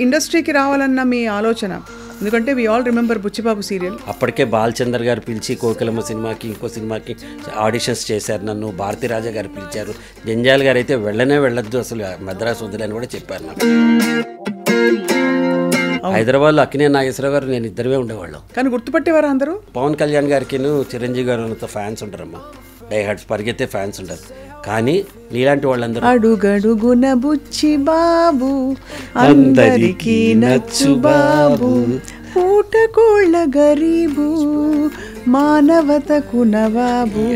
ఇండస్ట్రీకి రావాలన్న మీ ఆలోచన, ఎందుకంటే we all remember Buchibabu serial. అప్పటికే బాలచందర్ గారు పిలిచి కోకిలమ్మ సినిమాకి ఇంకో సినిమాకి ఆడిషన్స్ చేశారు నన్ను. భారతీరాజా గారు పిలిచారు. జంజాల్ గారు అయితే వెళ్ళొద్దు అసలు మద్రాసు వదిలేని కూడా చెప్పారు నాకు. హైదరాబాద్లో అక్కినే నాగేశ్వరరావు గారు నేను ఇద్దరే ఉండేవాళ్ళం. కానీ గుర్తుపట్టేవారు అందరూ. పవన్ కళ్యాణ్ గారికి చిరంజీవి గారు అంత ఫ్యాన్స్ ఉంటారమ్మా, డై హార్ట్స్ పరిగెత్తే ఫ్యాన్స్ ఉంటారు. కానీ నీలాంటి వాళ్ళందరూ అడుగడుగున బుచ్చి బాబు అందరికీ నచ్చు బాబు, పూటకోళ్ళ గరీబు మానవతకు నవాబు.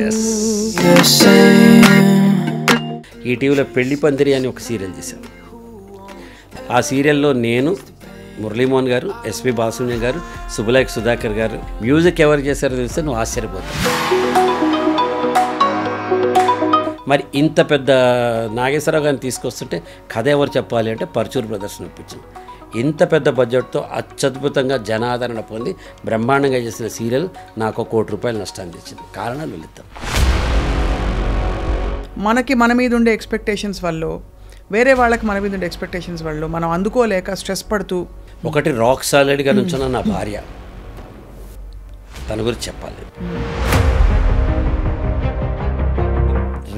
ఈటీవీలో పెళ్లి పందిరి అని ఒక సీరియల్ చేశాను. ఆ సీరియల్లో నేను, మురళీమోహన్ గారు, ఎస్పి బాలసుబ్రహ్మణ్యం గారు, సుబ్బులేఖ సుధాకర్ గారు. మ్యూజిక్ ఎవరు చేశారో తెలిస్తే నువ్వు ఆశ్చర్యపోతావు. మరి ఇంత పెద్ద నాగేశ్వరరావు గారిని తీసుకొస్తుంటే కథ ఎవరు చెప్పాలి అంటే పరుచూరు ప్రదర్శన ఇప్పించాం. ఇంత పెద్ద బడ్జెట్తో అత్యద్భుతంగా జనాదరణ పొంది బ్రహ్మాండంగా చేసిన సీరియల్ నాకు ₹1,00,00,000 నష్టాన్ని తెచ్చింది. కారణాలు వెళుతాం. మనకి మన మీద ఉండే ఎక్స్పెక్టేషన్స్ వల్ల, వేరే వాళ్ళకి మన మీద ఉండే ఎక్స్పెక్టేషన్స్ వల్ల మనం అందుకోలేక స్ట్రెస్ పడుతూ, ఒకటి రాక్ సాలిడ్గా నుంచున్న నా భార్య, తన గురించి చెప్పాలి.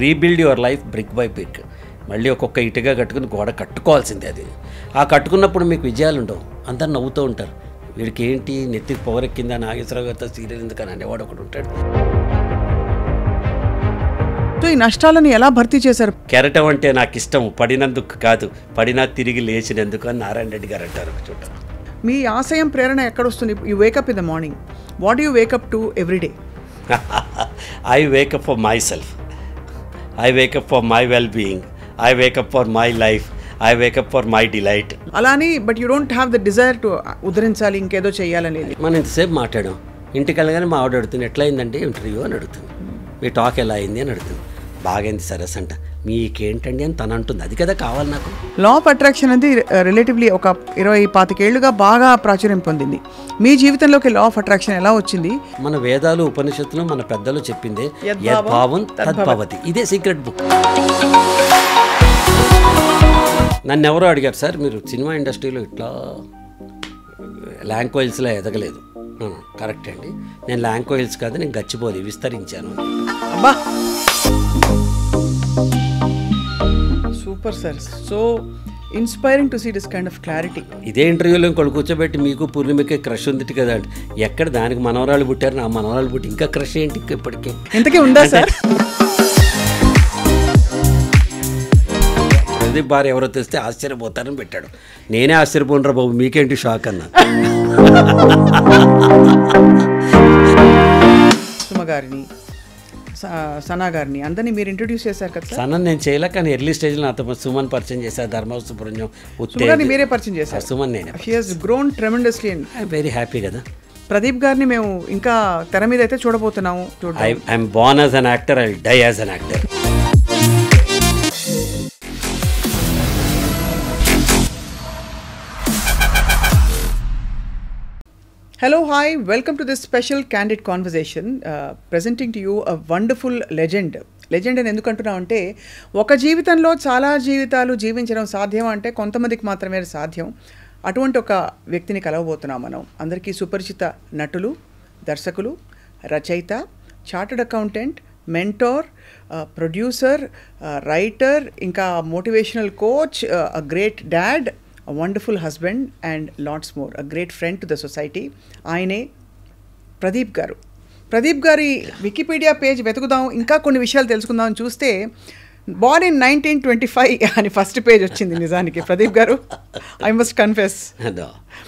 Rebuild your life brick by brick. మళ్ళీ ఒక్కొక్క ఇటుగా కట్టుకుని గోడ కట్టుకోవాల్సిందే. అది ఆ కట్టుకున్నప్పుడు మీకు విజయాలు ఉండవు, అందరు నవ్వుతూ ఉంటారు. వీడికి ఏంటి నెత్తికి పొగరెక్కిందా నాగేశ్వరరావు గారితో సీరియల్ ఎందుకని అనేవాడు ఒకడు ఉంటాడు. సో ఈ నష్టాలను ఎలా భర్తీ చేశారు? కెరటం అంటే నాకు ఇష్టం, పడినందుకు కాదు, పడినా తిరిగి లేచినందుకు అని నారాయణ రెడ్డి గారు అంటారు. చూడండి, మీ ఆశయం ప్రేరణ ఎక్కడొస్తుంది? You wake up in the morning, what you wake up to every day? I wake up for myself, I wake up for my well-being, I wake up for my life, I wake up for my delight. అలాని but you don't have the desire to ఉద్ధరించాలి, ఇంకేదో చెయ్యాలనేది. మనం ఇంతసేపు మాట్లాడాం. ఇంటికి వెళ్ళగానే మా ఆవిడ అడుగుతుంది, ఎట్లా అయిందండి ఇంటర్వ్యూ అని అడుగుతుంది. మీ టాక్ ఎలా అయింది అని అడుగుతుంది. బాగైంది సరస్ అంట. మీకేంటండి అని తను అంటుంది. అది కదా కావాలి నాకు. లా ఆఫ్ అట్రాక్షన్ అనేది రిలేటివ్లీ ఒక 20-25 ఏళ్లుగా బాగా ప్రాచుర్యం పొందింది. మీ జీవితంలోకి లా ఆఫ్ అట్రాక్షన్ ఎలా వచ్చింది? మన వేదాలు ఉపనిషత్తులు మన పెద్దలు చెప్పిందే యద్భావం తద్భవతి. ఇదే సీక్రెట్ బుక్. నన్ను ఎవరో అడిగారు, సార్ మీరు సినిమా ఇండస్ట్రీలో ఇట్లా ల్యాంక్వైల్స్లో ఎదగలేదు. కరెక్ట్ అండి, నేను ల్యాంక్వైల్స్ కాదు, నేను గచ్చిపోలి విస్తరించాను. అబ్బా super sir, so inspiring to see this kind of clarity. ఇదే ఇంటర్వ్యూలో ఇంకోటి కూర్చోబెట్టి మీకు పూర్ణిమకే క్రష్ ఉంది కదా అంటే, ఎక్కడ దానికి మనవరాలు పుట్టారు, నా మనవరాలు పుట్టి ఇంకా క్రష్ ఏంటి ఇప్పటికే? ఇంతకీ ఉందా సార్? ప్రదీప్ భార్య ఎవరో తెస్తే ఆశ్చర్యపోతారని పెట్టాడు. నేనే ఆశ్చర్యపోనరా బాబు, మీకేంటి షాక్ అన్నా. సుమ గారిని, సనా గారిని అందరినీ మీరు ఇంట్రొడ్యూస్ చేశారు కదా? సనన్ నేను చేయలే, కానీ ఎర్లీ స్టేజ్లో నాతో సుమన్ పరిచయం చేశారు. ధర్మసుబ్రహ్మణ్యం మీరే పరిచయం చేశారు. సుమన్ నేనే. She has grown tremendously. I very happy కదా. ప్రదీప్ గారిని మేము ఇంకా తెర మీద అయితే చూడబోతున్నాము. I'm born as an actor, I will die as an actor. Hello, hi, welcome to this special candid conversation, presenting to you a wonderful legend. Legend అని ఎందుకు అంటున్నాం అంటే, ఒక జీవితంలో చాలా జీవితాలు జీవించడం సాధ్యం అంటే కొంతమందికి మాత్రమే సాధ్యం. అటువంటి ఒక వ్యక్తిని కలవబోతున్నాం మనం. అందరికీ సుపరిచిత నటులు, దర్శకులు, రచయిత, chartered accountant, mentor, producer, writer, ఇంకా motivational coach, a great dad, a wonderful husband and lots more, a great friend to the society. ఆయనే ప్రదీప్ గారు. ప్రదీప్ గారి వికీపీడియా పేజ్ వెతుకుదాం, ఇంకా కొన్ని విషయాలు తెలుసుకుందాం చూస్తే born in 1925 అని ఫస్ట్ పేజ్ వచ్చింది. నిజానికి ప్రదీప్ గారు, I must confess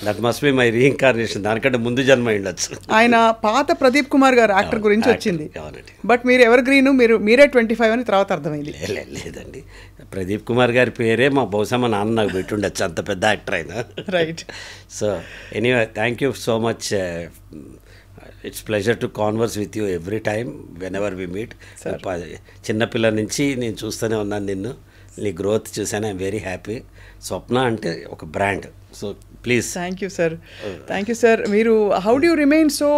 that must be my reincarnation. దానికంటే ముందు జన్మ ఉండొచ్చు. ఆయన పాత ప్రదీప్ కుమార్ గారు యాక్టర్ గురించి వచ్చింది. బట్ మీరు ఎవర్ గ్రీను, మీరే 25 అని తర్వాత అర్థమైంది. లేదండి, ప్రదీప్ కుమార్ గారి పేరే బహుశా మా నాన్న నాకు పెట్టి ఉండొచ్చు, అంత పెద్ద యాక్టర్ అయినా. Right. So anyway, thank you so much. It's pleasure to converse with you every time whenever we meet. చిన్నపిల్ల నుంచి నేను చూస్తూనే ఉన్నాను నిన్ను, నీ గ్రోత్ చూసాను. I'm very happy. స్వప్న అంటే ఒక brand. So please. Thank you sir, thank you sir. మీరు హౌ డూ రిమైన్ సో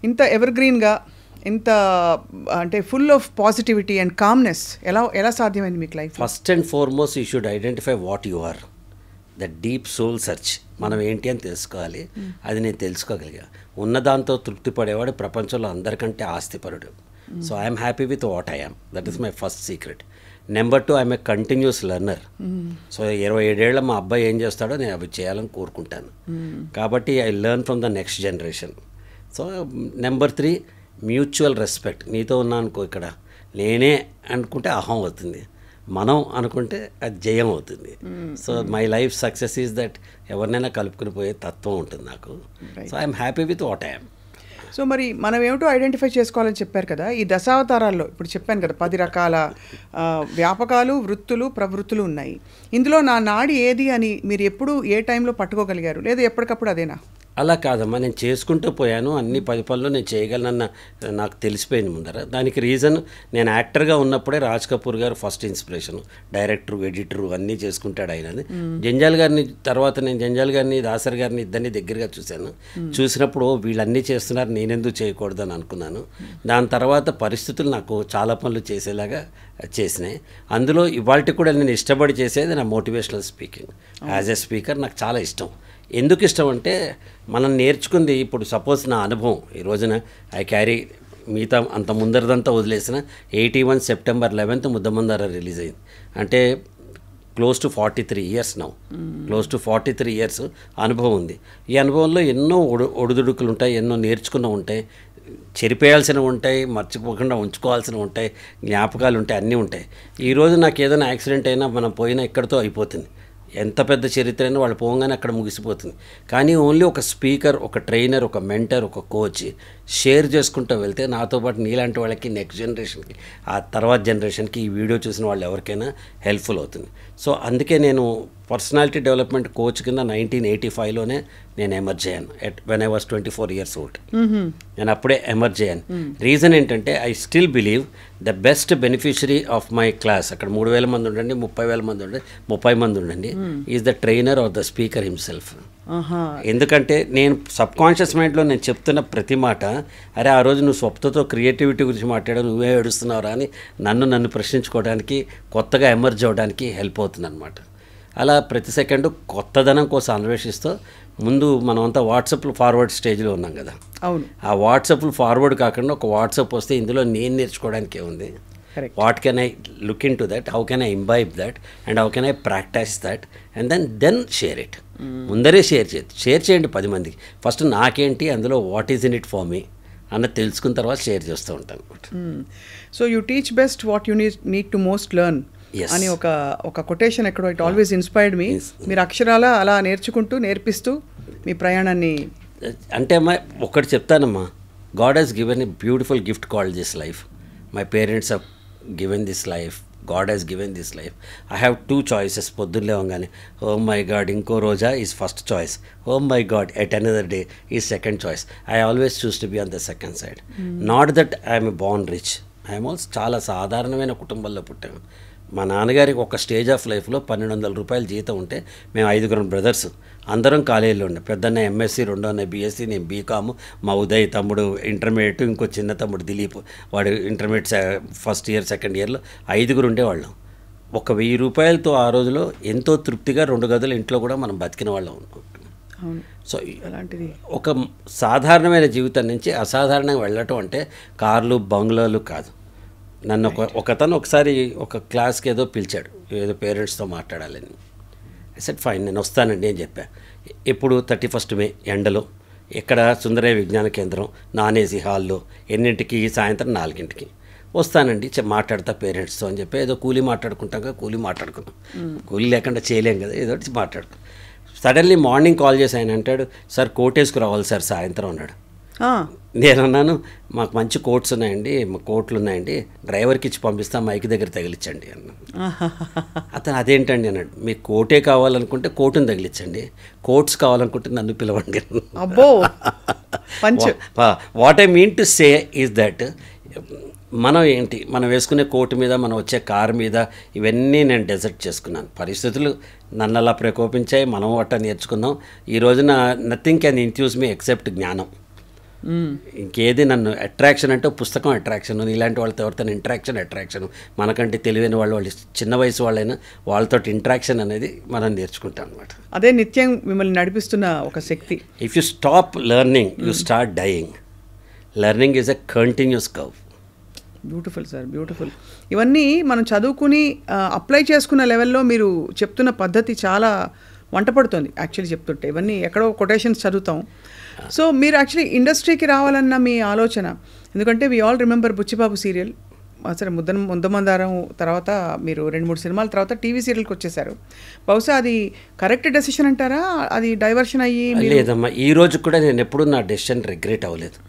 ఇంత ఎవర్ గ్రీన్గా, ఇంత అంటే full of positivity and calmness ఎలా సాధ్యమైంది మీకు life? First and foremost you should identify what you are. The deep soul search. మనం ఏంటి అని తెలుసుకోవాలి. అది నేను తెలుసుకోగలిగా. ఉన్నదాంతో తృప్తి పడేవాడు ప్రపంచంలో అందరికంటే ఆస్తిపరుడు. So I'm happy with what I am. That is my first secret. Number 2, I'm a continuous learner. So 27 ఏళ్ళ మా అబ్బాయి ఏం చేస్తాడో నేను అవి చేయాలని కోరుకుంటాను. కాబట్టి I learn from the next generation. So number 3, mutual respect. నీతో ఉన్నా అనుకో ఇక్కడ, నేనే అనుకుంటే అహం అవుతుంది, మనం అనుకుంటే అది జయం అవుతుంది. So my life success is that ఎవరినైనా కలుపుకుని పోయే తత్వం ఉంటుంది నాకు. So I'm happy with what I'm. So మరి మనం ఏమిటో ఐడెంటిఫై చేసుకోవాలని చెప్పారు కదా, ఈ దశావతారాల్లో ఇప్పుడు చెప్పాను కదా 10 రకాల వ్యాపకాలు, వృత్తులు, ప్రవృత్తులు ఉన్నాయి. ఇందులో నా నాడి ఏది అని మీరు ఎప్పుడు ఏ టైంలో పట్టుకోగలిగారు, లేదా ఎప్పటికప్పుడు అదేనా? అలా కాదమ్మా, నేను చేసుకుంటూ పోయాను. అన్ని 10 పనులు నేను చేయగలనన్న నాకు తెలిసిపోయింది ముందర. దానికి రీజన్, నేను యాక్టర్గా ఉన్నప్పుడే రాజ్ కపూర్ గారు ఫస్ట్ ఇన్స్పిరేషన్. డైరెక్టరు, ఎడిటరు అన్నీ చేసుకుంటాడు ఆయన. జంజాల్ గారిని తర్వాత నేను జంజాల్ గారిని, దాసరి గారిని ఇద్దరిని దగ్గరగా చూశాను. చూసినప్పుడు వీళ్ళన్నీ చేస్తున్నారు, నేనెందుకు చేయకూడదని అనుకున్నాను. దాని తర్వాత పరిస్థితులు నాకు చాలా పనులు చేసేలాగా చేసినాయి. అందులో ఇవాళ కూడా నేను ఇష్టపడి చేసేది నా motivational speaking. As a speaker నాకు చాలా ఇష్టం. ఎందుకు ఇష్టం అంటే, మనం నేర్చుకుంది ఇప్పుడు సపోజ్ నా అనుభవం ఈ రోజున ఐ క్యారీ, మిగతా అంత ముందరదంతా వదిలేసిన 81 సెప్టెంబర్ 11 ముద్దమందార రిలీజ్ అయింది. అంటే close to 43 years now. Close to 43 years అనుభవం ఉంది. ఈ అనుభవంలో ఎన్నో ఒడిదుడుకులు ఉంటాయి, ఎన్నో నేర్చుకున్న ఉంటాయి, చెరిపేయాల్సినవి ఉంటాయి, మర్చిపోకుండా ఉంచుకోవాల్సినవి ఉంటాయి, జ్ఞాపకాలు ఉంటాయి, అన్నీ ఉంటాయి. ఈరోజు నాకు ఏదైనా యాక్సిడెంట్ అయినా మనం పోయినా ఇక్కడితో అయిపోతుంది. ఎంత పెద్ద చరిత్ర అయినా వాళ్ళు పోగానే అక్కడ ముగిసిపోతుంది. కానీ ఓన్లీ ఒక స్పీకర్, ఒక ట్రైనర్, ఒక మెంటర్, ఒక కోచ్ షేర్ చేసుకుంటూ వెళ్తే నాతో పాటు నీలాంటి వాళ్ళకి, నెక్స్ట్ జనరేషన్కి, ఆ తర్వాత జనరేషన్కి ఈ వీడియో చూసిన వాళ్ళు ఎవరికైనా హెల్ప్ఫుల్ అవుతుంది. సో అందుకే నేను పర్సనాలిటీ డెవలప్మెంట్ కోచ్ కింద 1985లోనే నేను ఎమర్జ్ అయ్యాను. When I was 24 years old. నేను అప్పుడే ఎమర్జ్ అయ్యాను. రీజన్ ఏంటంటే, I still believe the best beneficiary of my class, అక్కడ 3,000 మంది ఉండండి, 30,000 మంది ఉండండి, 30 మంది ఉండండి, is the trainer or the speaker himself. ఎందుకంటే నేను సబ్ కాన్షియస్ మైండ్లో నేను చెప్తున్న ప్రతి మాట, అరే ఆ రోజు నువ్వు స్వప్నతో క్రియేటివిటీ గురించి మాట్లాడావు, నువ్వే ఏడుస్తున్నావురా అని నన్ను ప్రశ్నించుకోవడానికి, కొత్తగా ఎమర్జ్ అవ్వడానికి హెల్ప్ అవుతుంది అనమాట. అలా ప్రతి సెకండు కొత్తదనం కోసం అన్వేషిస్తూ, ముందు మనమంతా వాట్సాప్లో ఫార్వర్డ్ స్టేజ్లో ఉన్నాం కదా. అవును. ఆ వాట్సాప్లు ఫార్వర్డ్ కాకుండా ఒక వాట్సాప్ వస్తే ఇందులో నేను నేర్చుకోవడానికి ఏముంది, what can I look into that, how can I imbibe that, and how can I practise that, and then share it. ముందరే షేర్ చేయండి 10 మందికి. ఫస్ట్ నాకేంటి అందులో, what is in it for me అన్నది తెలుసుకున్న తర్వాత షేర్ చేస్తూ ఉంటాను. So you teach best what you need to most learn అని ఒక కొటేషన్ ఎక్కడో, ఇట్ ఆల్వేస్ ఇన్స్పైర్డ్ మీ. మీరు అక్షరాల అలా నేర్పిస్తూ మీ ప్రయాణాన్ని. అంటే అమ్మా ఒకటి చెప్తానమ్మా, God has given a beautiful gift called this life. My parents have given this life, God has given this life. I have 2 choices. పొద్దున్న లేవగానే, ఓ మై గాడ్ ఇంకో రోజా is first choice, oh my God yet another day is second choice. I always choose to be on the second side. Not that I'm born rich, I'm also చాలా సాధారణమైన కుటుంబంలో పుట్టాము. మా నాన్నగారికి ఒక stage of లైఫ్లో 1,200 రూపాయలు జీతం ఉంటే, మేము 5 బ్రదర్స్, అందరం కాలేజీలో ఉండే. పెద్దన్న ఎంఎస్సి, రెండోన్న బీఎస్సీ, నేను బీకాము, మా ఉదయ్ తమ్ముడు ఇంటర్మీడియట్, ఇంకో చిన్న తమ్ముడు దిలీప్ వాడు ఇంటర్మీడియట్ ఫస్ట్ ఇయర్, సెకండ్ ఇయర్లో 5 ఉండేవాళ్ళం. 1,000 రూపాయలతో ఆ రోజులో ఎంతో తృప్తిగా 2 గదులు ఇంట్లో కూడా మనం బతికిన వాళ్ళం ఉన్నాం. సో అలాంటిది ఒక సాధారణమైన జీవితం నుంచి అసాధారణంగా వెళ్ళటం అంటే కార్లు, బంగ్లాలు కాదు. నన్ను ఒకతను ఒకసారి ఒక క్లాస్కి ఏదో పిలిచాడు, ఏదో పేరెంట్స్తో మాట్లాడాలని. ఐ సెడ్ ఫైన్, నేను వస్తానండి అని చెప్పా. ఇప్పుడు 31 మే ఎండలో, ఇక్కడ సుందరయ్య విజ్ఞాన కేంద్రం నాన్ ఏసీ హాల్లో, ఎన్నింటికి, సాయంత్రం 4ంటికి వస్తానండి, మాట్లాడతా పేరెంట్స్తో అని చెప్పి, ఏదో కూలీ మాట్లాడుకుంటాం, కూలీ మాట్లాడుకున్నాం. కూలీ లేకుండా చేయలేం కదా, ఏదో మాట్లాడుకున్నాం. సడన్లీ మార్నింగ్ కాల్ చేసి ఆయన అంటాడు, సార్ కోట్ వేసుకురావాలి సార్ సాయంత్రం అన్నాడు. నేను అన్నాను, మాకు మంచి కోట్స్ ఉన్నాయండి, మా కోట్లు ఉన్నాయండి, డ్రైవర్కి ఇచ్చి పంపిస్తా, మైక్ దగ్గర తగిలించండి అన్నాను. అతను అదేంటండి అన్నాడు, మీకు కోటే కావాలనుకుంటే కోటును తగిలించండి, కోట్స్ కావాలనుకుంటే నన్ను పిలవండి. అబ్బో, what I mean to say is that, మనం ఏంటి, మనం వేసుకునే కోటు మీద, మనం వచ్చే కారు మీద, ఇవన్నీ నేను డెజర్ట్ చేసుకున్నాను. పరిస్థితులు నన్ను అలా ప్రకోపించాయి, మనం వాట నేర్చుకున్నాం. ఈ రోజున nothing can infuse me except జ్ఞానం. ఇంకేది నన్ను అట్రాక్షన్ అంటే పుస్తకం అట్రాక్షన్, ఇలాంటి వాళ్ళతో ఎవరితో అట్రాక్షన్, మనకంటే తెలివైన వాళ్ళు చిన్న వయసు వాళ్ళైనా వాళ్ళతో ఇంట్రాక్షన్ అనేది మనం నేర్చుకుంటాం అనమాట. అదే నిత్యం మిమ్మల్ని నడిపిస్తున్న ఒక శక్తి. If you stop learning you start dying. Learning is a continuous curve. Beautiful sir, beautiful. ఇవన్నీ మనం చదువుకుని అప్లై చేసుకున్న లెవెల్లో మీరు చెప్తున్న పద్ధతి చాలా వంట పడుతుంది యాక్చువల్లీ చెప్తుంటే. ఇవన్నీ ఎక్కడో కొటేషన్స్ చదువుతాం. సో మీరు యాక్చువల్లీ ఇండస్ట్రీకి రావాలన్న మీ ఆలోచన, ఎందుకంటే we all remember Buchibabu serial, సరే ముద్దమందారం తర్వాత మీరు 2-3 సినిమాల తర్వాత టీవీ సీరియల్కి వచ్చేసారు. బహుశా అది కరెక్ట్ డెసిషన్ అంటారా? అది డైవర్షన్ అయ్యి? లేదమ్మా, ఈ రోజు కూడా నేను ఎప్పుడు నా డెసిషన్ రిగ్రెట్ అవ్వలేదు.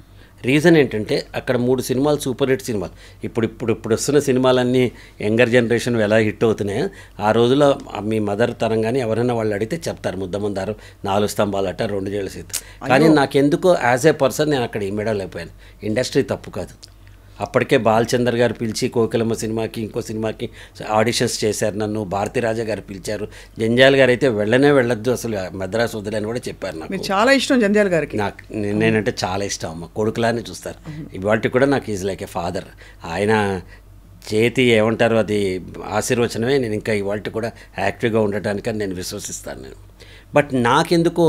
రీజన్ ఏంటంటే అక్కడ 3 సినిమాలు సూపర్ హిట్ సినిమాలు. ఇప్పుడు వస్తున్న సినిమాలన్నీ యంగర్ జనరేషన్ ఎలా హిట్ అవుతున్నాయో ఆ రోజుల్లో మీ మదర్ తరం కానీ ఎవరైనా వాళ్ళు అడిగితే చెప్తారు ముద్దమందారం, 4 స్తంభాలట, 2 జేళ్ళ సీత. కానీ నాకెందుకో యాజ్ ఏ పర్సన్ నేను అక్కడ ఇమ్మీడియట్ అయిపోయాను. ఇండస్ట్రీ తప్పు కాదు. అప్పటికే బాలచందర్ గారు పిలిచి కోకిలమ్మ సినిమాకి ఇంకో సినిమాకి ఆడిషన్స్ చేశారు నన్ను. భారతీరాజా గారు పిలిచారు. జంజాల్ గారు అయితే వెళ్ళొద్దు అసలు మద్రాసు వదిలేని కూడా చెప్పారు. నాకు చాలా ఇష్టం జంజాల్ గారికి. నేనంటే చాలా ఇష్టం అమ్మ. కొడుకులానే చూస్తారు. ఇవాళ కూడా నాకు ఈజ్ లైక్ ఏ ఫాదర్. ఆయన చేతి ఏమంటారు అది ఆశీర్వచనమే నేను ఇంకా ఇవాళ కూడా యాక్టివ్గా ఉండటానికి నేను విశ్వసిస్తాను నేను. బట్ నాకెందుకో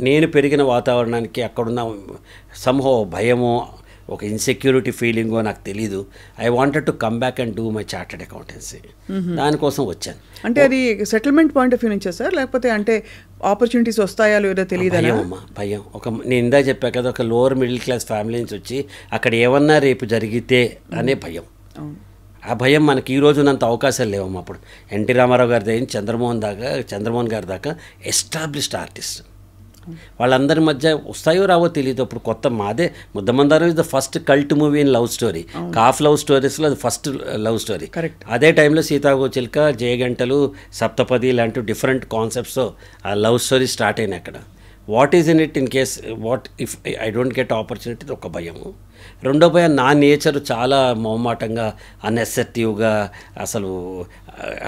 నేను పెరిగిన వాతావరణానికి అక్కడున్న సంహో భయమో ఒక ఇన్సెక్యూరిటీ ఫీలింగో నాకు తెలీదు. I wanted to come back and do my chartered accountancy. దానికోసం వచ్చాను. అంటే అది సెటిల్మెంట్ పాయింట్ ఆఫ్ వ్యూ నుంచే సార్, లేకపోతే అంటే ఆపర్చునిటీస్ వస్తాయో లేదో తెలియదు? భయం. నేను ఇందా చెప్పా కదా, ఒక లోవర్ మిడిల్ క్లాస్ ఫ్యామిలీ నుంచి వచ్చి అక్కడ ఏమన్నా రేపు జరిగితే అనే భయం. ఆ భయం మనకి ఈ రోజునంత అవకాశాలు లేవమ్మా. అప్పుడు ఎన్టీ రామారావు గారి దగ్గర చంద్రమోహన్ గారి దాకా ఎస్టాబ్లిష్డ్ ఆర్టిస్ట్, వాళ్ళందరి మధ్య వస్తాయో రావో తెలియదు. అప్పుడు కొత్త మాదే ముద్దమందారం is the first cult movie in love story. Cough love స్టోరీస్లో అది ఫస్ట్ లవ్ స్టోరీ. అదే టైంలో సీతాకోచిలుక, జయగంటలు, సప్తపది లాంటి డిఫరెంట్ కాన్సెప్ట్స్తో ఆ లవ్ స్టోరీ స్టార్ట్ అయినాయి అక్కడ. What is in it in case what if I don't get opportunity, ఒక భయము. రెండో భయం నా నేచర్ చాలా మొహమాటంగా అన్అసర్టివ్గా, అసలు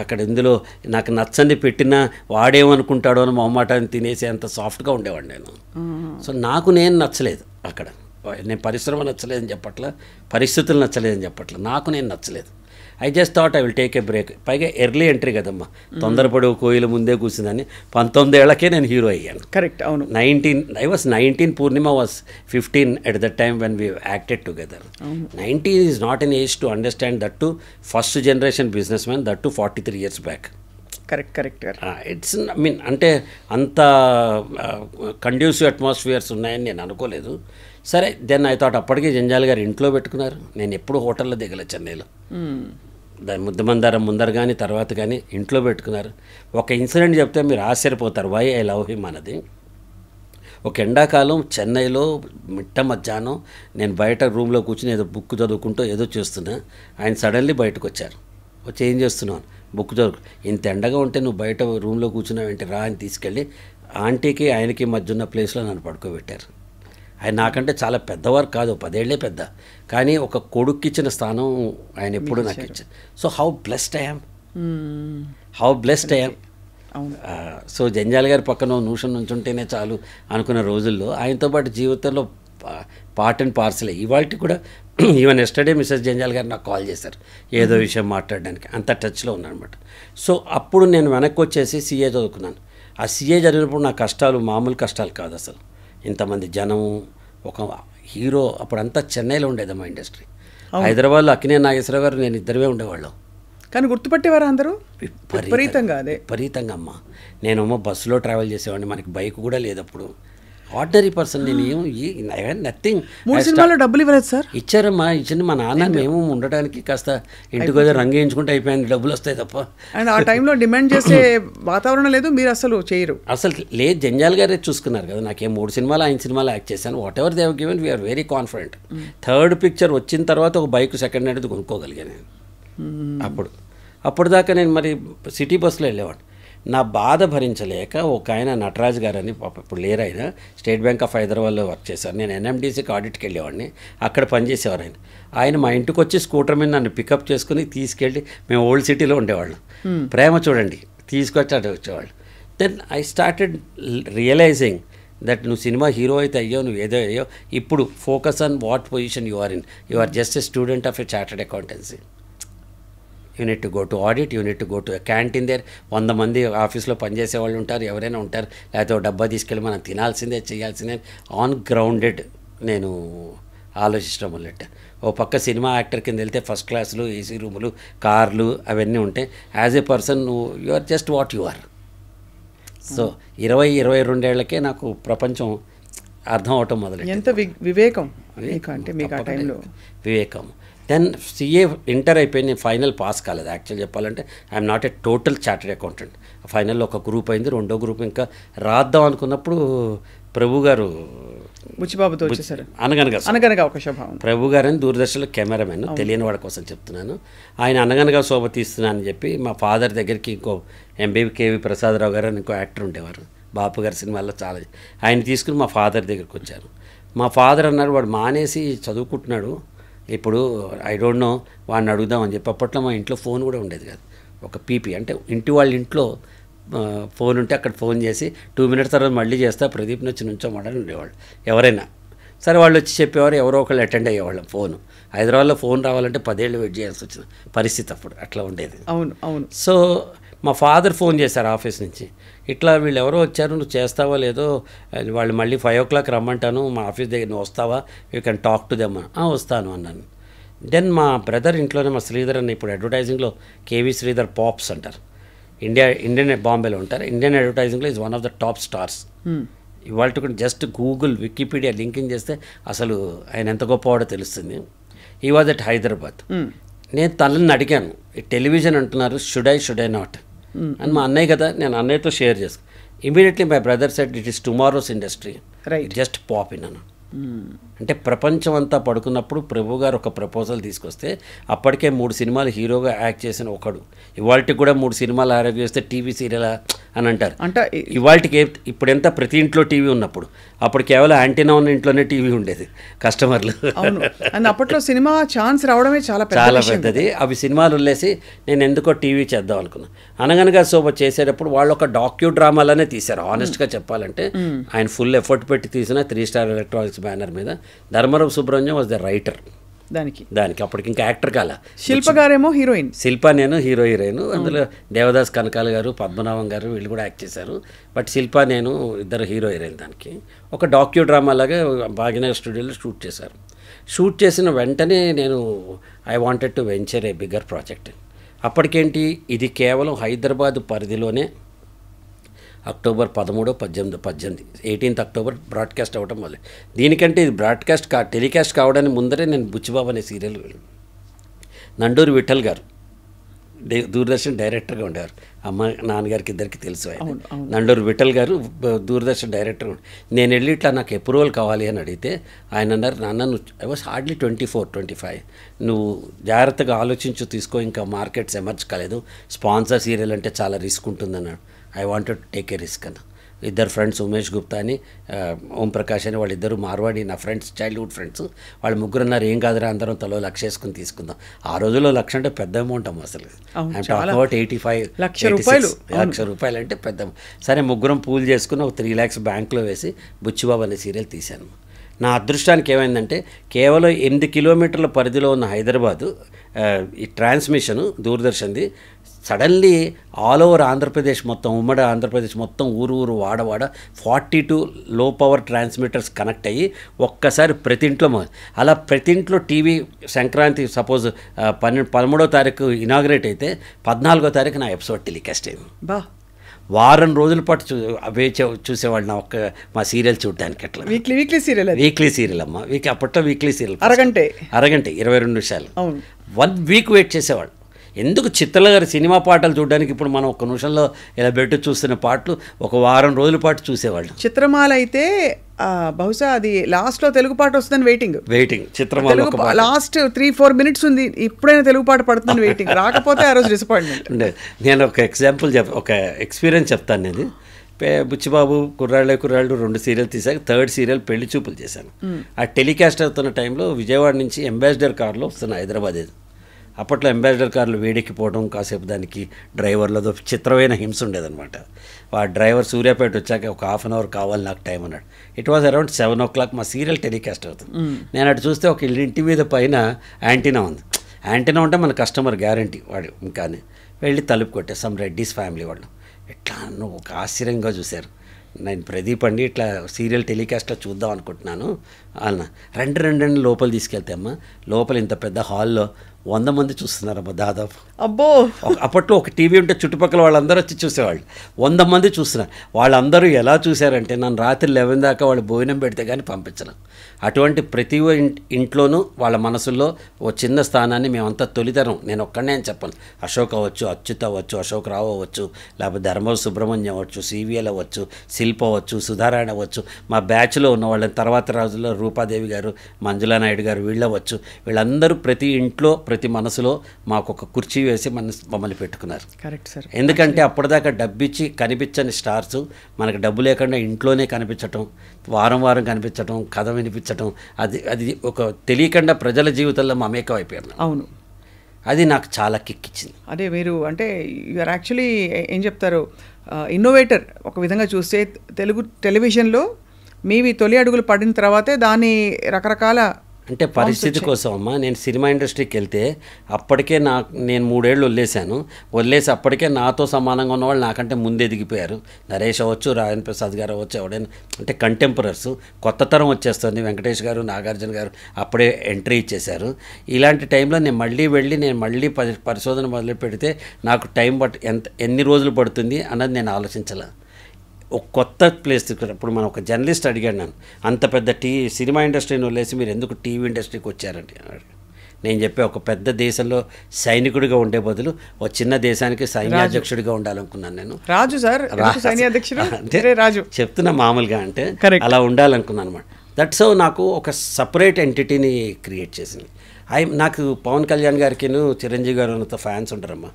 అక్కడ ఇందులో నాకు నచ్చని పెట్టినా వాడేమనుకుంటాడో అని మొహమాటాన్ని తినేసి అంత సాఫ్ట్గా ఉండేవాడు నేను. సో నాకు నేను నచ్చలేదు అక్కడ. నేను పరిశ్రమ నచ్చలేదని చెప్పట్లా, పరిస్థితులు నచ్చలేదని చెప్పట్లా, నాకు నేను నచ్చలేదు. I just thought I will take a break. పైగా ఎర్లీ ఎంట్రీ కదమ్మా, తొందరపడి కోయిల ముందే కూర్చుందని 19 ఏళ్లకే నేను హీరో అయ్యాను. కరెక్ట్, అవును. I was 19, Purnima was 15 at that time when we acted together. 19 is not an age to understand that to first generation businessman, that to 43 years back. Correct. It's అంటే అంత conducive atmospheres ఉన్నాయని నేను అనుకోలేదు. సరే, then I thought అప్పటికే జంజాల్ గారు ఇంట్లో పెట్టుకున్నారు. నేను ఎప్పుడు హోటల్లో దిగలే చెన్నైలో. దాని ముద్దమందారం ముందర కానీ తర్వాత కానీ ఇంట్లో పెట్టుకున్నారు. ఒక ఇన్సిడెంట్ చెప్తే మీరు ఆశ్చర్యపోతారు, వై ఐ లవ్ హిమ్ అన్నది. ఒక ఎండాకాలం చెన్నైలో మిట్ట మధ్యాహ్నం నేను బయట రూమ్లో కూర్చుని ఏదో బుక్ చదువుకుంటూ ఏదో చేస్తున్నా. ఆయన సడన్లీ బయటకు వచ్చారు. వచ్చి ఏం చేస్తున్నాను, బుక్ చదువు. ఇంత ఎండగా ఉంటే నువ్వు బయట రూమ్లో కూర్చున్నావు ఏంటి రా అని తీసుకెళ్ళి ఆంటీకి ఆయనకి మధ్య ఉన్న ప్లేస్లో నన్ను పడుకోబెట్టారు. ఆయన నాకంటే చాలా పెద్దవారు కాదు, 10 ఏళ్లే పెద్ద, కానీ ఒక కొడుక్కి ఇచ్చిన స్థానం ఆయన ఎప్పుడు నాకు ఇచ్చారు. So how blessed I am. So జంజాల్ గారి పక్కన నిమిషం నుంచి ఉంటేనే చాలు అనుకున్న రోజుల్లో ఆయనతో పాటు జీవితంలో పార్ట్ అండ్ పార్సలే. ఇవాళ కూడా ఈవెన్ ఎస్టర్డే మిసెస్ జంజాల్ గారు నాకు కాల్ చేశారు ఏదో విషయం మాట్లాడడానికి, అంత టచ్లో ఉన్నానమాట. సో అప్పుడు నేను వెనక్కి వచ్చేసి సీఏ చదువుకున్నాను. ఆ సీఏ చదివినప్పుడు నా కష్టాలు మామూలు కష్టాలు కాదు అసలు. ఇంతమంది జనం, ఒక హీరో. అప్పుడంతా చెన్నైలో ఉండేదమ్మా ఇండస్ట్రీ. హైదరాబాద్లో అక్కినేని నాగేశ్వరరావు గారు నేను ఇద్దరివే ఉండేవాళ్ళం. కానీ గుర్తుపట్టేవారు అందరూ విపరీతంగా. విపరీతంగా అమ్మ. నేనేమో బస్సులో ట్రావెల్ చేసేవాడిని, మనకి బైక్ కూడా లేదు అప్పుడు. ఆర్డినరీ పర్సన్ నేను. నథింగ్. 3 సినిమాల్లో డబ్బులు ఇవ్వలేదు సార్? ఇచ్చారమ్మా, ఇచ్చింది మా నాన్న. మేము ఉండడానికి కాస్త ఇంటికి వచ్చి రంగు వేయించుకుంటే అయిపోయింది, డబ్బులు వస్తాయి తప్ప. అండ్ ఆ టైంలో డిమాండ్ చేసే వాతావరణం లేదు, మీరు అసలు చేయరు అసలు. లేదు, జంజాల్ గారే చూసుకున్నారు కదా. నాకేం 3 సినిమాలు 5 సినిమాలు యాక్ట్ చేశాను. Whatever they have given we are very confident. Third picture వచ్చిన తర్వాత ఒక బైక్ సెకండ్ హ్యాండ్ కొనుక్కోగలిగాను నేను. అప్పుడు దాకా నేను మరి సిటీ బస్సులో వెళ్ళేవాడు. నా బాధ భరించలేక ఒక ఆయన నటరాజ్ గారని, ఇప్పుడు లేరు ఆయన, స్టేట్ బ్యాంక్ ఆఫ్ హైదరాబాద్లో వర్క్ చేశారు. నేను ఎన్ఎండిసికి ఆడిట్కి వెళ్ళేవాడిని, అక్కడ పనిచేసేవారు ఆయన. ఆయన మా ఇంటికి వచ్చి స్కూటర్ మీద నన్ను పికప్ చేసుకుని తీసుకెళ్ళి, మేము ఓల్డ్ సిటీలో ఉండేవాళ్ళం, ప్రేమ చూడండి, తీసుకొచ్చి అటు వచ్చేవాళ్ళు. Then I started realising that నువ్వు సినిమా హీరో అయితే అయ్యో నువ్వు ఏదో అయ్యో ఇప్పుడు focus on what position you are in. You are just a student of a chartered accountancy. You need to go to audit, you need to go to canteen there. 100 మంది ఆఫీస్లో పనిచేసే వాళ్ళు ఉంటారు, ఎవరైనా ఉంటారు, లేకపోతే ఒక డబ్బా తీసుకెళ్ళి మనం తినాల్సిందే చేయాల్సిందే. ఆన్ గ్రౌండెడ్ నేను ఆలోచించడం మొదలెట్ట. ఓ పక్క సినిమా యాక్టర్ కింద వెళ్తే ఫస్ట్ క్లాసులు, ఏసీ రూములు, కార్లు అవన్నీ ఉంటాయి. యాజ్ ఏ పర్సన్ నువ్వు you are just what you are. So 20-22 ఏళ్లకే నాకు ప్రపంచం అర్థం అవటం మొదలెట్టింది. ఎంత వివేకం అంటే మీకు ఆ టైంలో. వివేకం. దెన్ సిఏ ఇంటర్ అయిపోయింది, ఫైనల్ పాస్ కాలేదు. యాక్చువల్ చెప్పాలంటే I'm not a total chartered accountant. ఫైనల్లో ఒక గ్రూప్ అయింది, రెండో గ్రూప్ ఇంకా రాద్దాం అనుకున్నప్పుడు ప్రభు గారు బుచ్చిబాబుతో వచ్చేసారు. అనగనగా ఒక శోభ. ప్రభు గారని దూరదర్శన్లో కెమెరామెన్, తెలియని వాడి కోసం చెప్తున్నాను. ఆయన అనగనగా శోభ తీస్తున్నానని చెప్పి మా ఫాదర్ దగ్గరికి ఇంకో కేవి ప్రసాదరావు గారు అని ఇంకో యాక్టర్ ఉండేవారు, బాపు గారి సినిమాల్లో చాలా. ఆయన తీసుకుని మా ఫాదర్ దగ్గరికి వచ్చారు. మా ఫాదర్ అన్నాడు వాడు మానేసి చదువుకుంటున్నాడు ఇప్పుడు, ఐ డోంట్ నో వాడిని అడుగుదామని చెప్పి. అప్పట్లో మా ఇంట్లో ఫోన్ కూడా ఉండేది కాదు, ఒక పీపీ అంటే ఇంటి వాళ్ళ ఇంట్లో ఫోన్ ఉంటే అక్కడ ఫోన్ చేసి 2 minutes తర్వాత మళ్ళీ చేస్తా ప్రదీప్ని వచ్చి నుంచోమని ఉండేవాళ్ళు ఎవరైనా. సరే వాళ్ళు వచ్చి చెప్పేవారు, ఎవరో ఒకళ్ళు అటెండ్ అయ్యేవాళ్ళం. ఫోను హైదరాబాద్లో ఫోన్ రావాలంటే 10 ఏళ్ళు వెయిట్ చేయాల్సి వచ్చిన పరిస్థితి అప్పుడు అట్లా ఉండేది. అవును అవును. సో మా ఫాదర్ ఫోన్ చేశారు ఆఫీస్ నుంచి, ఇట్లా వీళ్ళు ఎవరో వచ్చారు, నువ్వు చేస్తావా లేదో, వాళ్ళు మళ్ళీ 5 o'clock రమ్మంటాను మా ఆఫీస్ దగ్గర, నువ్వు వస్తావా, you can talk to them. వస్తాను అన్నాను. దెన్ మా బ్రదర్ ఇంట్లోనే మా శ్రీధర్ అన్న, ఇప్పుడు అడ్వర్టైజింగ్లో కేవీ శ్రీధర్ పాప్స్ అంటారు, ఇండియన్ బాంబేలో ఉంటారు. ఇండియన్ అడ్వర్టైజింగ్లో is one of the top stars. ఇవాళ కూడా జస్ట్ గూగుల్ వికీపీడియా లింకింగ్ చేస్తే అసలు ఆయన ఎంత గొప్పవాడో తెలుస్తుంది. ఈ వాజ్ అట్ హైదరాబాద్. నేను తనని అడిగాను, టెలివిజన్ అంటున్నారు, షుడ్ ఐ నాట్ అని. మా అన్నయ్య కదా, నేను అన్నయ్యతో షేర్ చేసుకు. Immediately my brother said it is tomorrow's industry, just pop in అన్న. అంటే ప్రపంచం అంతా పడుకున్నప్పుడు ప్రభు గారు ఒక ప్రపోజల్ తీసుకొస్తే అప్పటికే 3 సినిమాలు హీరోగా యాక్ట్ చేసిన ఒకడు ఇవాళకి కూడా 3 సినిమాలు యాక్ట్ చేస్తే టీవీ సీరియల్ అని అంటారు. అంటే ఇవాళకి ఇప్పుడు ఎంత ప్రతి ఇంట్లో టీవీ ఉన్నప్పుడు, అప్పుడు కేవలం యాంటీనా ఉన్న ఇంట్లోనే టీవీ ఉండేది కస్టమర్లు. అప్పట్లో సినిమా ఛాన్స్ రావడమే చాలా పెద్దది. అవి సినిమాలు వదిలేసి నేను ఎందుకో టీవీ చేద్దాం అనుకున్నాను. అనగనగా శోభ చేసేటప్పుడు వాళ్ళు ఒక డాక్యూ డ్రామాలనే తీశారు. ఆనెస్ట్గా చెప్పాలంటే ఆయన ఫుల్ ఎఫర్ట్ పెట్టి తీసిన 3 Star ఎలక్ట్రానిక్స్ బ్యానర్ మీద. Dharma Rao Subrahmanyam was the writer దానికి. అప్పటికి ఇంకా యాక్టర్ కాల. శిల్ప గారేమో హీరోయిన్, శిల్ప నేను హీరోయిన్. అందులో దేవదాస్ కనకాల గారు, పద్మనాభం గారు వీళ్ళు కూడా యాక్ట్ చేశారు. బట్ శిల్ప నేను ఇద్దరు హీరోయిన్. దానికి ఒక డాక్యూ డ్రామా లాగా భాగ్యనగర్ స్టూడియోలో షూట్ చేశారు. షూట్ చేసిన వెంటనే నేను I wanted to venture a bigger project. అప్పటికేంటి, ఇది కేవలం హైదరాబాద్ పరిధిలోనే అక్టోబర్ 13, 18, 18th October బ్రాడ్కాస్ట్ అవ్వటం వల్ల. దీనికంటే ఇది బ్రాడ్కాస్ట్ టెలికాస్ట్ కావడానికి ముందరే నేను బుచ్చిబాబు అనే సీరియల్, నండూరి విఠల్ గారు దూరదర్శన్ డైరెక్టర్గా ఉండేవారు. నాన్నగారికి ఇద్దరికి తెలుసు ఆయన. నండూరి విఠల్ గారు దూరదర్శన్ డైరెక్టర్. నేను వెళ్ళి ఇట్లా నాకు అప్రూవల్ కావాలి అని అడిగితే ఆయన అన్నారు, నాన్న నువ్వు ఐ వాస్ హార్డ్లీ 24, 25, నువ్వు జాగ్రత్తగా ఆలోచించు, తీసుకో, ఇంకా మార్కెట్స్ ఎమర్జ్ కాలేదు, స్పాన్సర్ సీరియల్ అంటే చాలా రిస్క్ ఉంటుందన్నాడు. I wanted to take a risk అన్న. 2 ఫ్రెండ్స్, ఉమేష్ గుప్తా అని, ఓం ప్రకాష్ అని, వాళ్ళిద్దరు మార్వాడి నా ఫ్రెండ్స్, చైల్డ్హుడ్ ఫ్రెండ్స్. వాళ్ళు 3 అన్నారు, ఏం కాదురా అందరం తలో 1,00,000 వేసుకుని తీసుకుందాం. ఆ రోజుల్లో 1,00,000 అంటే పెద్ద అమౌంట్ అమ్మ అసలు. అబౌట్ 85 లక్ష రూపాయలు అంటే పెద్ద. సరే 3 పూల్ చేసుకుని ఒక 3 lakhs బ్యాంకులో వేసి బుచ్చిబాబు అనే సీరియల్ తీశాను. నా అదృష్టానికి ఏమైందంటే కేవలం 8 kilometers పరిధిలో ఉన్న హైదరాబాదు ఈ transmission దూరదర్శన్ది suddenly all over Andhra Pradesh మొత్తం, ఉమ్మడి ఆంధ్రప్రదేశ్ మొత్తం, ఊరు వాడవాడ 42 లో పవర్ ట్రాన్స్మిటర్స్ కనెక్ట్ అయ్యి ఒక్కసారి ప్రతి ఇంట్లో, అలా ప్రతి ఇంట్లో టీవీ సంక్రాంతి సపోజ్ 13వ తారీఖు ఇనాగ్రేట్ అయితే 14వ తారీఖు నా ఎపిసోడ్ టెలికాస్ట్ అయింది. వారం రోజుల పాటు చూసేవాళ్ళు నా మా సీరియల్ చూడడానికి. అట్లా వీక్లీ సీరియల్ అమ్మ, అప్పట్లో వీక్లీ సీరియల్ అరగంట 22 నిమిషాలు 1 week వెయిట్ చేసేవాళ్ళు. ఎందుకు చిత్రల గారి సినిమా పాటలు చూడడానికి ఇప్పుడు మనం 1 నిమిషంలో ఇలా పెట్టి చూస్తున్న పాటలు ఒక వారం రోజుల పాటు చూసేవాళ్ళు. చిత్రమాల అయితే బహుశా అది లాస్ట్లో తెలుగు పాట వస్తుందని వెయిటింగ్. చిత్రమాల లాస్ట్ 3-4 minutes ఉంది, ఇప్పుడైనా తెలుగు పాట పడుతుందని వెయిటింగ్, రాకపోతే ఆ రోజు డిసప్పాయింట్మెంట్. నేను ఒక ఎగ్జాంపుల్ ఒక ఎక్స్పీరియన్స్ చెప్తాను. నేను బుచ్చిబాబు కుర్రాళ్ళు 2 సీరియల్ తీసాక 3rd సీరియల్ పెళ్లి చూపులు చేశాను. ఆ టెలికాస్ట్ అవుతున్న టైంలో విజయవాడ నుంచి అంబాసిడర్ కార్లో వస్తున్న హైదరాబాద్. అప్పట్లో అంబాసిడర్ కార్లు వేడెక్కిపోవడం, కాసేపు దానికి డ్రైవర్లతో చిత్రమైన హింస ఉండేదన్నమాట. ఆ డ్రైవర్ సూర్యాపేట వచ్చాక ఒక హాఫ్ అన్ అవర్ కావాలి నాకు టైం అన్నాడు. ఇట్ వాజ్ అరౌండ్ 7 o'clock మా సీరియల్ టెలికాస్ట్ అవుతుంది. నేను అటు చూస్తే ఒక ఇంటి మీద పైన యాంటీనా ఉంది. యాంటీనా ఉంటే మన కస్టమర్ గ్యారంటీ వాడు ఇంకా వెళ్ళి తలుపు కొట్టే సమ్ రెడ్డీస్ ఫ్యామిలీ వాళ్ళు. ఎట్లా నువ్వు ఒక ఆశ్చర్యంగా చూశారు. నేను ప్రదీప్ అండి ఇట్లా సీరియల్ టెలికాస్ట్లో చూద్దాం అనుకుంటున్నాను అన్న. రెండు లోపల తీసుకెళ్తే అమ్మ లోపల ఇంత పెద్ద హాల్లో 100 మంది చూస్తున్నారమ్మా దాదాపు. అబ్బో, అప్పట్లో ఒక టీవీ ఉంటే చుట్టుపక్కల వాళ్ళందరూ వచ్చి చూసేవాళ్ళు. 100 మంది చూస్తున్నారు. వాళ్ళందరూ ఎలా చూశారంటే నన్ను రాత్రి 11 దాకా వాళ్ళు భోజనం పెడితే కానీ పంపించను. అటువంటి ప్రతి ఇంట్లోనూ వాళ్ళ మనసుల్లో ఓ చిన్న స్థానాన్ని మేమంతా తొలితరం, నేను ఒక్కడనే అని చెప్పను, అశోక్ అవ్వచ్చు, అచ్యుత్ అవ్వచ్చు, అశోక్ రావు అవ్వచ్చు, లేకపోతే ధర్మవరం సుబ్రహ్మణ్యం అవ్వచ్చు, సివిఎల్ అవ్వచ్చు, శిల్ప అవ్వచ్చు, సుధారాయణ అవ్వచ్చు, మా బ్యాచ్లో ఉన్న వాళ్ళని తర్వాత రోజుల్లో రూపాదేవి గారు, మంజులా నాయుడు గారు వీళ్ళు అవ్వచ్చు, వీళ్ళందరూ ప్రతి ఇంట్లో ప్రతి మనసులో మాకు ఒక కుర్చీ వేసి మమ్మల్ని పెట్టుకున్నారు. Correct sir. ఎందుకంటే అప్పటిదాకా డబ్బిచ్చి కనిపించని స్టార్స్ మనకు డబ్బు లేకుండా ఇంట్లోనే కనిపించటం, వారం కనిపించటం, కథ వినిపించటం, అది ఒక తెలియకుండా ప్రజల జీవితంలో మమేకం అయిపోయాను. అవును, అది నాకు చాలా కిక్కిచ్చింది. అదే మీరు అంటే యూఆర్ యాక్చువల్లీ ఏం చెప్తారు, ఇన్నోవేటర్. ఒక విధంగా చూస్తే తెలుగు టెలివిజన్లో మీవి తొలి అడుగులు పడిన తర్వాతే దాని రకరకాల అంటే పరిస్థితి కోసం అమ్మ నేను సినిమా ఇండస్ట్రీకి వెళ్తే అప్పటికే నేను 3 ఏళ్ళు వదిలేసి అప్పటికే నాతో సమానంగా ఉన్న వాళ్ళు నాకంటే ముందు ఎదిగిపోయారు. నరేష్ అవ్వచ్చు, రాజన్ ప్రసాద్ గారు అవ్వచ్చు, ఎవడైనా అంటే కంటెంపరర్స్. కొత్త తరం వచ్చేస్తుంది. వెంకటేష్ గారు, నాగార్జున గారు అప్పుడే ఎంట్రీ ఇచ్చేశారు. ఇలాంటి టైంలో నేను మళ్ళీ పరిశోధన మొదలు పెడితే నాకు టైం ఎన్ని రోజులు పడుతుంది అన్నది నేను ఆలోచించాల. ఒక కొత్త ప్లేస్ ఇప్పుడు మనం ఒక జర్నలిస్ట్ అడిగాను, నన్ను అంత పెద్ద సినిమా ఇండస్ట్రీని వదిలేసి మీరు ఎందుకు టీవీ ఇండస్ట్రీకి వచ్చారండి. నేను చెప్పే ఒక పెద్ద దేశంలో సైనికుడిగా ఉండే బదులు ఒక చిన్న దేశానికి సైన్యాధ్యక్షుడిగా ఉండాలనుకున్నాను నేను. రాజు సార్ అంటే రాజు చెప్తున్నా మామూలుగా అంటే అలా ఉండాలనుకున్నాను అనమాట. దట్స్ హౌ నాకు ఒక సపరేట్ ఎంటిటీని క్రియేట్ చేసింది. నాకు పవన్ కళ్యాణ్ గారికి చిరంజీవి గారు అంత ఫ్యాన్స్ ఉంటారమ్మా,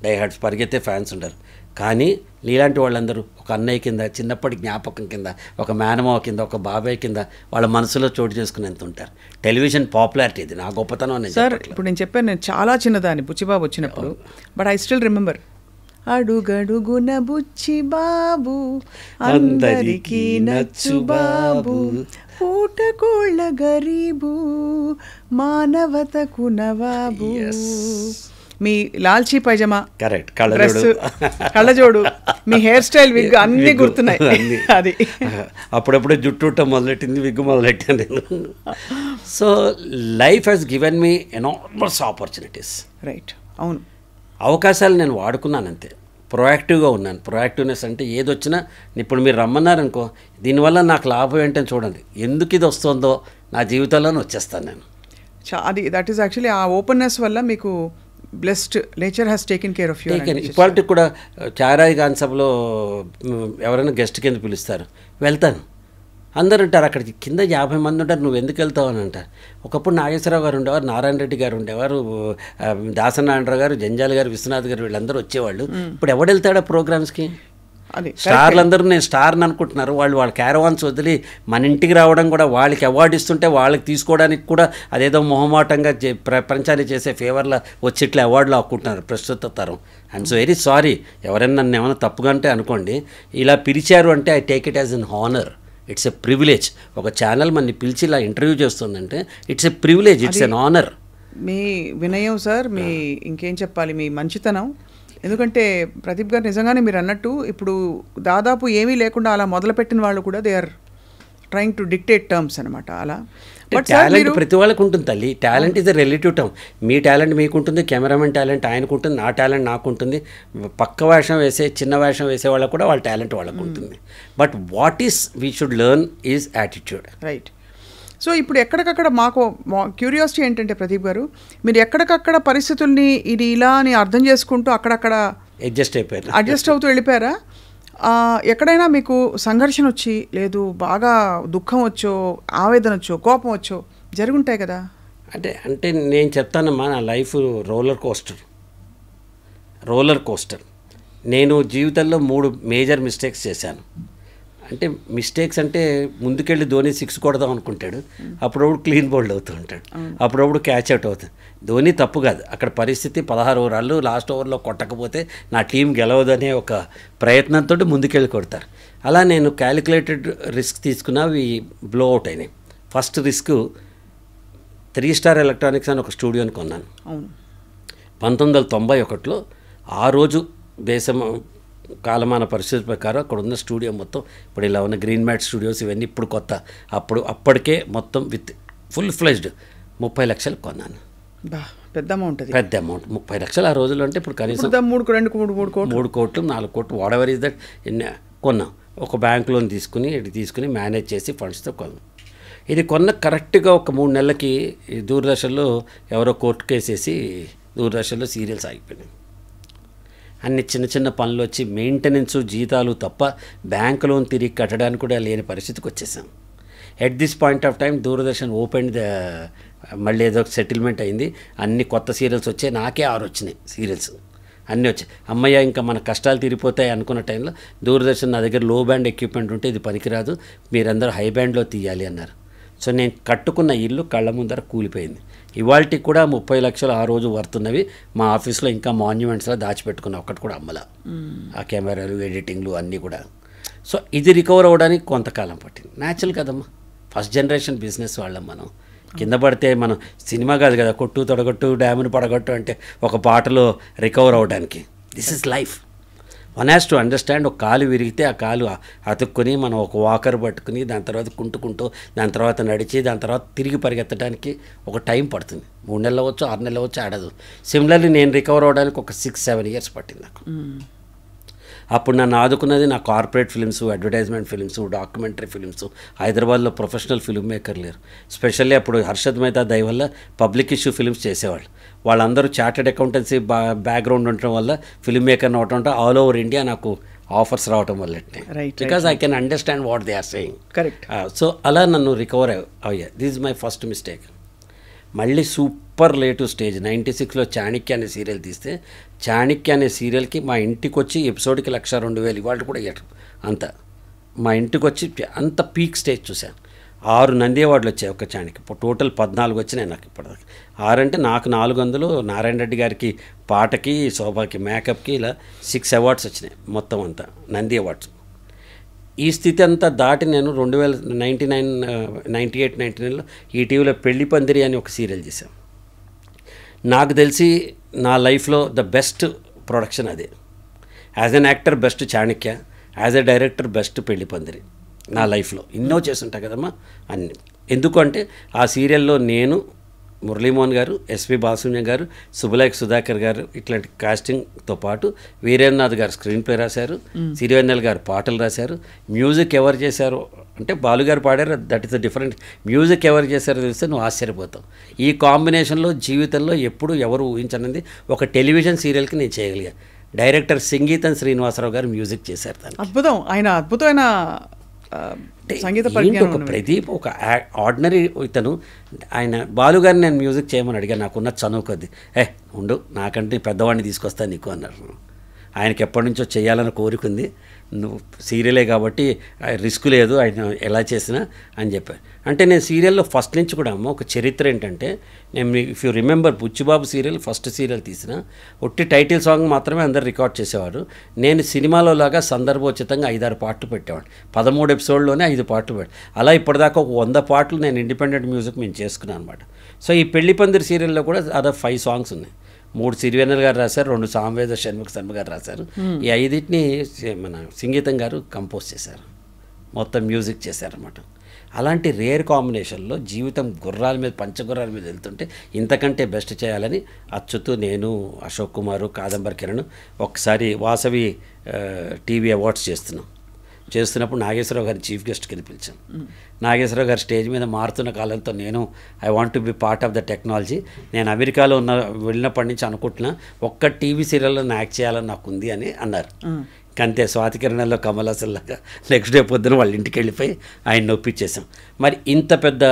డైహార్డ్స్ పరిగెత్తే ఫ్యాన్స్ ఉంటారు. కానీ నీలాంటి వాళ్ళందరూ ఒక అన్నయ్య కింద, చిన్నప్పటి జ్ఞాపకం కింద, ఒక మేనమావ కింద, ఒక బాబాయ్ కింద వాళ్ళ మనసులో చోటు చేసుకునేంత ఉంటారు. టెలివిజన్ పాపులారిటీ ఇది నా గొప్పతనం అనేది. సార్ ఇప్పుడు నేను చెప్పాను, నేను చాలా చిన్నదాన్ని బుచ్చిబాబు వచ్చినప్పుడు, బట్ ఐ స్టిల్ రిమెంబర్. అడుగడుగున బుచ్చిబాబు అందరికీ నచ్చు బాబు, పూటకోళ్ళ గరీబు మానవతకు నవాబు. మీ లాల్చీ పైజమా, కరెక్ట్, కళ్ళజోడు, మీ హెయిర్ స్టైల్, విగ్ అన్నీ గుర్తున్నాయి. అది అప్పుడప్పుడే జుట్టు మొదలెట్టింది, విగ్గు మొదలెట్టాను నేను. So life has given me enormous opportunities. Right, అవును. అవకాశాలు నేను వాడుకున్నాను అంతే. ప్రొయాక్టివ్గా ఉన్నాను. ప్రొయాక్టివ్నెస్ అంటే ఏదొచ్చినా ఇప్పుడు మీరు రమ్మన్నారనుకో, దీనివల్ల నాకు లాభం ఏంటని చూడండి, ఎందుకు ఇది వస్తుందో నా జీవితంలోనే వచ్చేస్తాను నేను. అది దట్ ఈస్ యాక్చువల్లీ ఆ ఓపెన్నెస్ వల్ల మీకు blessed nature has taken care of you. ఇప్పటికి కూడా చారాయి గాన్ సభలో ఎవరైనా గెస్ట్ కింద పిలుస్తారు, వెళ్తాను. అందరు అంటారు అక్కడికి కింద 50 మంది ఉంటారు, నువ్వు ఎందుకు వెళ్తావు అని అంటారు. ఒకప్పుడు నాగేశ్వరరావు గారు ఉండేవారు, నారాయణ రెడ్డి గారు ఉండేవారు, దాసనారాయణరావు గారు, జంజాల్ గారు, విశ్వనాథ్ గారు, వీళ్ళందరూ వచ్చేవాళ్ళు. ఇప్పుడు ఎవడు వెళ్తాడా ప్రోగ్రామ్స్కి? స్టార్లు అందరూ నేను స్టార్ని అనుకుంటున్నారు. వాళ్ళ క్యారవాన్స్ వదిలి మన ఇంటికి రావడం కూడా, వాళ్ళకి అవార్డు ఇస్తుంటే వాళ్ళకి తీసుకోవడానికి కూడా అదేదో మొహమాటంగా ప్రపంచాన్ని చేసే ఫేవర్లో వచ్చి ఇట్లా అవార్డులు ఆక్కుంటున్నారు ప్రస్తుత తరం. ఐఎమ్ సో వెరీ సారీ, ఎవరైనా నన్ను ఏమైనా తప్పుగా అంటే అనుకోండి. ఇలా పిలిచారు అంటే I take it as an honour. It's a privilege. ఒక ఛానల్ మనని పిలిచి ఇలా ఇంటర్వ్యూ చేస్తుందంటే it's a privilege, it's an honour. మీ వినయం సార్, మీ ఇంకేం చెప్పాలి, మీ మంచితనం. ఎందుకంటే ప్రదీప్ గారు నిజంగానే మీరు అన్నట్టు ఇప్పుడు దాదాపు ఏమీ లేకుండా అలా మొదలుపెట్టిన వాళ్ళు కూడా they are trying to dictate terms అనమాట. అలా టాలెంట్ ప్రతి వాళ్ళకు ఉంటుంది తల్లి. Talent is a relative term. మీ టాలెంట్ మీకుంటుంది, కెమెరామెన్ టాలెంట్ ఆయనకు ఉంటుంది, నా టాలెంట్ నాకు ఉంటుంది, పక్క వేషం వేసే చిన్న వేషం వేసే వాళ్ళకు కూడా వాళ్ళ టాలెంట్ వాళ్ళకు ఉంటుంది. But what is we should learn is attitude. Right. So ఇప్పుడు ఎక్కడికక్కడ మాకు క్యూరియాసిటీ ఏంటంటే ప్రదీప్ గారు, మీరు ఎక్కడికక్కడ పరిస్థితుల్ని ఇది ఇలా అని అర్థం చేసుకుంటూ అక్కడక్కడ అడ్జస్ట్ అవుతూ వెళ్ళిపోయారా? ఎక్కడైనా మీకు సంఘర్షణ వచ్చి, లేదు బాగా దుఃఖం వచ్చో, ఆవేదన వచ్చో, కోపం వచ్చో జరుగుంటాయి కదా? అంటే నేను చెప్తానమ్మా, నా లైఫ్ రోలర్ కోస్టర్. నేను జీవితంలో 3 మేజర్ మిస్టేక్స్ చేశాను. అంటే మిస్టేక్స్ అంటే ముందుకెళ్ళి ధోని 6 కొడదాం అనుకుంటాడు, అప్పుడప్పుడు క్లీన్ బౌల్డ్ అవుతూ ఉంటాడు, అప్పుడప్పుడు క్యాచ్ అవుట్ అవుతుంది. ధోని తప్పు కాదు, అక్కడ పరిస్థితి 16 ఓవర్లు లాస్ట్ ఓవర్లో కొట్టకపోతే నా టీం గెలవదనే ఒక ప్రయత్నంతో ముందుకెళ్ళి కొడతారు. అలా నేను క్యాలిక్యులేటెడ్ రిస్క్ తీసుకున్నా, అవి బ్లో అవుట్ అయినాయి. ఫస్ట్ రిస్క్ 3 స్టార్ ఎలక్ట్రానిక్స్ అని ఒక స్టూడియోని కొన్నాను 1991లో. ఆ రోజు దేశం కాలమాన పరిస్థితి ప్రకారం అక్కడ ఉన్న స్టూడియో మొత్తం, ఇప్పుడు ఇలా ఉన్న గ్రీన్ మ్యాట్ స్టూడియోస్ ఇవన్నీ ఇప్పుడు కొత్త, అప్పటికే మొత్తం విత్ ఫుల్ ఫ్లెజ్డ్ 30 లక్షలు కొన్నాను. పెద్ద అమౌంట్, పెద్ద అమౌంట్ 30 లక్షలు ఆ రోజుల్లో. అంటే ఇప్పుడు కనీసం 3 కోట్లు 4 కోట్లు వాట్ ఎవర్ ఇస్ దట్ కొన్నాం. ఒక బ్యాంక్ లోన్ తీసుకుని మేనేజ్ చేసి ఫండ్స్తో కొన్నాం. ఇది కొన్న కరెక్ట్గా ఒక 3 నెలలకి దూరదర్శన్లో ఎవరో కోర్టు కేసేసి దూరదర్శన్లో సీరియల్స్ ఆగిపోయినాయి. అన్ని చిన్న చిన్న పనులు వచ్చి మెయింటెనెన్స్ జీతాలు తప్ప బ్యాంక్ లోన్ తిరిగి కట్టడానికి కూడా లేని పరిస్థితికి వచ్చేసాం. At this point of time Doordarshan open మళ్ళీ ఏదో సెటిల్మెంట్ అయింది, అన్ని కొత్త సీరియల్స్ వచ్చాయి. నాకే 6 వచ్చినాయి సీరియల్స్, అన్నీ వచ్చాయి. అమ్మయ్య ఇంకా మన కష్టాలు తీరిపోతాయి అనుకున్న టైంలో దూరదర్శన్ నా దగ్గర లో బ్యాండ్ ఎక్విప్మెంట్ ఉంటే ఇది పనికిరాదు, మీరందరూ హై బ్యాండ్లో తీయాలి అన్నారు. సో నేను కట్టుకున్న ఇల్లు కళ్ళ ముందర కూలిపోయింది. ఇవాళకి కూడా 30 లక్షలు ఆ రోజు వర్తున్నవి మా ఆఫీస్లో ఇంకా మాన్యుమెంట్స్లో దాచిపెట్టుకున్న, ఒక్కటి కూడా అమ్మలా. ఆ కెమెరాలు ఎడిటింగ్లు అన్నీ కూడా. సో ఇది రికవర్ అవ్వడానికి కొంతకాలం పట్టింది. న్యాచురల్ కదమ్మా, ఫస్ట్ జనరేషన్ బిజినెస్ వాళ్ళం మనం. కింద పడితే మనం సినిమా కాదు కదా, కొట్టు తొడగొట్టు డ్యామును పడగొట్టు అంటే ఒక పాటలో రికవర్ అవ్వడానికి. This is life. One has to understand. ఒక కాలు విరిగితే ఆ కాలు అతుక్కొని మనం ఒక వాకర్ పట్టుకుని దాని తర్వాత కుంటుకుంటూ దాని తర్వాత నడిచి దాని తర్వాత తిరిగి పరిగెత్తడానికి ఒక టైం పడుతుంది. 3 నెలలు అవ్వచ్చు, 6 నెలలు అవ్వచ్చు, ఆడదు. సిమిలర్లీ నేను రికవర్ అవ్వడానికి ఒక 6-7 ఇయర్స్ పట్టింది నాకు. అప్పుడు నన్ను ఆదుకున్నది నా corporate films, advertisement films, documentary films. హైదరాబాద్లో ప్రొఫెషనల్ ఫిల్మ్ మేకర్ లేరు. స్పెషల్లీ అప్పుడు హర్షద్ మెహతా దయ వల్ల పబ్లిక్ ఇష్యూ ఫిల్మ్స్ చేసేవాళ్ళు. వాళ్ళందరూ చార్టెడ్ అకౌంటెన్సీ బ్యాక్గ్రౌండ్ ఉండటం వల్ల ఫిల్మ్ మేకర్ని అవటం ఆల్ ఓవర్ ఇండియా నాకు ఆఫర్స్ రావటం వల్ల, because I can understand what they are saying. Correct. So అలా నన్ను రికవర్ అయ్యా. This is my first mistake. మళ్ళీ సూపర్ లేటు స్టేజ్ 96లో చాణక్య అనే సీరియల్ తీస్తే, చాణక్య అనే సీరియల్కి మా ఇంటికి వచ్చి ఎపిసోడ్కి 1,02,000 ఇవాళ కూడా ఇవ్వటం అంత. మా ఇంటికి వచ్చి అంత పీక్ స్టేజ్ చూశాను. 6 నంది అవార్డులు వచ్చాయి ఒక చాణక్య. టోటల్ 14 వచ్చినాయి నాకు ఇప్పటిదాకా. 6 అంటే నాకు 400, నారాయణ రెడ్డి గారికి పాటకి, శోభాకి మేకప్కి ఇలా 6 అవార్డ్స్ వచ్చినాయి మొత్తం అంతా నంది అవార్డ్స్. ఈ స్థితి అంతా దాటి నేను 98-99లో ఈటీవీలో పెళ్లి పందిరి అని ఒక సీరియల్ చేశాను. నాకు తెలిసి నా లైఫ్లో ద బెస్ట్ ప్రొడక్షన్ అదే. As an actor best Chanakya, as a director best పెళ్లి పందిరి నా లైఫ్లో. ఎన్నో చేస్తుంటా కదమ్మా అన్ని. ఎందుకంటే ఆ సీరియల్లో నేను, మురళీమోహన్ గారు, ఎస్పి బాలసుబ్రహ్మణ్యం గారు, సుబ్బలేఖ సుధాకర్ గారు ఇట్లాంటి కాస్టింగ్తో పాటు వీరేంద్రనాథ్ గారు స్క్రీన్ ప్లే రాశారు, సిరివెన్నెల గారు పాటలు రాశారు. మ్యూజిక్ ఎవరు చేశారు అంటే బాలుగారు పాడారు, that is the different. Music ఎవరు చేశారో తెలిస్తే నువ్వు ఆశ్చర్యపోతావు. ఈ కాంబినేషన్లో జీవితంలో ఎప్పుడు ఎవరు ఊహించనిది ఒక టెలివిజన్ సీరియల్కి నేను చేయగలిగా. డైరెక్టర్ సంగీతం శ్రీనివాసరావు గారు మ్యూజిక్ చేశారు. దాన్ని అద్భుతం. ఆయన అద్భుతమైన సంగీత పరిజ్ఞానం. ప్రదీప్ ఒక ఆర్డినరీ ఇతను. ఆయన బాలుగారిని నేను మ్యూజిక్ చేయమని అడిగాను, నాకున్న చనువు కొద్ది. ఉండు నాకంటే పెద్దవాడిని తీసుకొస్తాను నీకు అన్నారు. ఆయనకి ఎప్పటి నుంచో చేయాలని కోరికుంది, నువ్వు సీరియలే కాబట్టి రిస్క్ లేదు ఆయన ఎలా చేసినా అని చెప్పారు. అంటే నేను సీరియల్లో ఫస్ట్ నుంచి కూడా అమ్మ ఒక చరిత్ర ఏంటంటే, నేను if you remember Buchibabu serial first serial తీసిన ఒట్టి టైటిల్ సాంగ్ మాత్రమే అందరు రికార్డ్ చేసేవారు. నేను సినిమాలో లాగా సందర్భోచితంగా 5-6 పాటలు పెట్టేవాడు. 13 ఎపిసోడ్లోనే 5 పాటలు పెట్టాను. అలా ఇప్పటిదాకా ఒక 100 పాటలు నేను ఇండిపెండెంట్ మ్యూజిక్ మేము చేసుకున్నాను అనమాట. సో ఈ పెళ్లి పందిరి సీరియల్లో కూడా అదర్ 5 సాంగ్స్ ఉన్నాయి. 3 సిరివెన్నెల గారు రాశారు, 2 సామవేద షణ్ముఖ శర్మ గారు రాశారు. ఈ 5టిని మన సంగీతం గారు కంపోజ్ చేశారు, మొత్తం మ్యూజిక్ చేశారన్నమాట. అలాంటి రేర్ కాంబినేషన్లో జీవితం గుర్రాల మీద, పంచగుర్రాల మీద వెళ్తుంటే ఇంతకంటే బెస్ట్ చేయాలని అచ్యుత్, నేను, అశోక్ కుమారు, కాదంబరి కిరణ్ ఒకసారి వాసవి టీవీ అవార్డ్స్ చేస్తున్నప్పుడు నాగేశ్వరరావు గారిని చీఫ్ గెస్ట్కి పిలిచాం. నాగేశ్వరరావు గారు స్టేజ్ మీద మారుతున్న కాలంతో నేను I want to be part of the technology, నేను అమెరికాలో వెళ్ళినప్పటి నుంచి అనుకుంటున్నా ఒక్క టీవీ సీరియల్లో యాక్ట్ చేయాలని నాకు ఉంది అని అన్నారు. అంతే, స్వాతి కిరణంలో కమల్ హాసన్ లాగా నెక్స్ట్ డే పొద్దున వాళ్ళ ఇంటికి వెళ్ళిపోయి ఆయన ఒప్పించేసాం. మరి ఇంత పెద్ద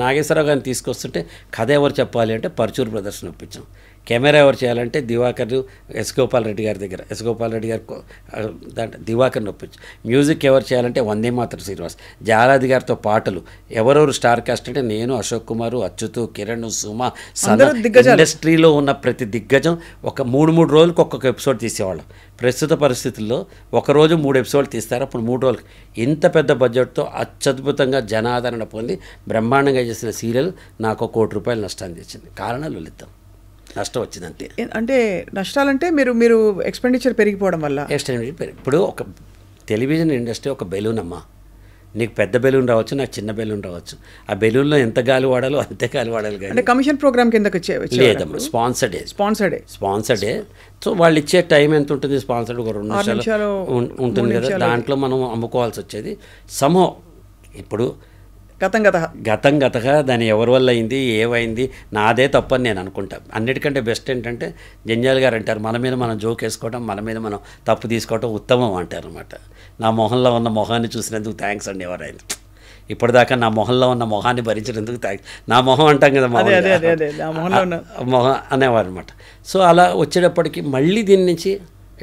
నాగేశ్వరరావు గారిని తీసుకొస్తుంటే కథ ఎవరు చెప్పాలి అంటే పరచూరు బ్రదర్స్ని ఒప్పించాం. కెమెరా ఎవరు చేయాలంటే దివాకర్ ఎస్ గోపాల్ రెడ్డి గారి దగ్గర, ఎస్ గోపాల్ రెడ్డి గారు దాంట్లో దివాకర్ని ఒప్పించు. మ్యూజిక్ ఎవరు చేయాలంటే వందే మాతరం శ్రీనివాస్. జాలాది గారితో పాటలు ఎవరెవరు స్టార్ కాస్ట్ అంటే నేను, అశోక్ కుమారు, అచ్యుతు, కిరణ్, సుమ, సన, ఇండస్ట్రీలో ఉన్న ప్రతి దిగ్గజం ఒక 3 రోజులకు ఒక్కొక్క ఎపిసోడ్ తీసేవాళ్ళం. ప్రస్తుత పరిస్థితుల్లో ఒకరోజు 3 ఎపిసోడ్లు తీస్తారు. అప్పుడు 3 రోజులు ఇంత పెద్ద బడ్జెట్తో అత్యద్భుతంగా జనాదరణ పొంది బ్రహ్మాండంగా చేసిన సీరియల్ నాకు ₹1 కోటి నష్టాన్ని తెచ్చింది. కారణాలు లలితం, నష్టం వచ్చింది అంతే. అంటే నష్టాలంటే మీరు ఎక్స్పెండిచర్ పెరిగిపోవడం వల్ల. ఇప్పుడు ఒక టెలివిజన్ ఇండస్ట్రీ ఒక బెలూన్ అమ్మా. నీకు పెద్ద బెలూన్ రావచ్చు, నాకు చిన్న బెలూన్ రావచ్చు. ఆ బెలూన్లో ఎంత గాలి వాడాలో అంతే గాలి వాడాలి. కానీ అంటే కమిషన్ ప్రోగ్రామ్ కిందకి లేదమ్మా, స్పాన్సర్డే. సో వాళ్ళు ఇచ్చే టైం ఎంత ఉంటుంది? స్పాన్సర్డ్ ఒక 2 నిమిషాలు ఉంటుంది కదా, దాంట్లో మనం అమ్ముకోవాల్సి వచ్చేది. సమో ఇప్పుడు గతంగా దాని ఎవరి వల్ల అయింది, ఏమైంది, నాదే తప్పని నేను అనుకుంటాను. అన్నిటికంటే బెస్ట్ ఏంటంటే జంజాల్ గారు అంటారు, మన మీద మనం జోక్ వేసుకోవడం, మన మీద మనం తప్పు తీసుకోవడం ఉత్తమం అంటారు అనమాట. నా మొహంలో ఉన్న మొహాన్ని చూసినందుకు థ్యాంక్స్ అండి ఎవరైనా. ఇప్పటిదాకా నా మొహంలో ఉన్న మొహాన్ని భరించినందుకు థ్యాంక్స్. నా మొహం అంటాం కదా, మొహం అనేవారు అనమాట. సో అలా వచ్చేటప్పటికి మళ్ళీ దీని నుంచి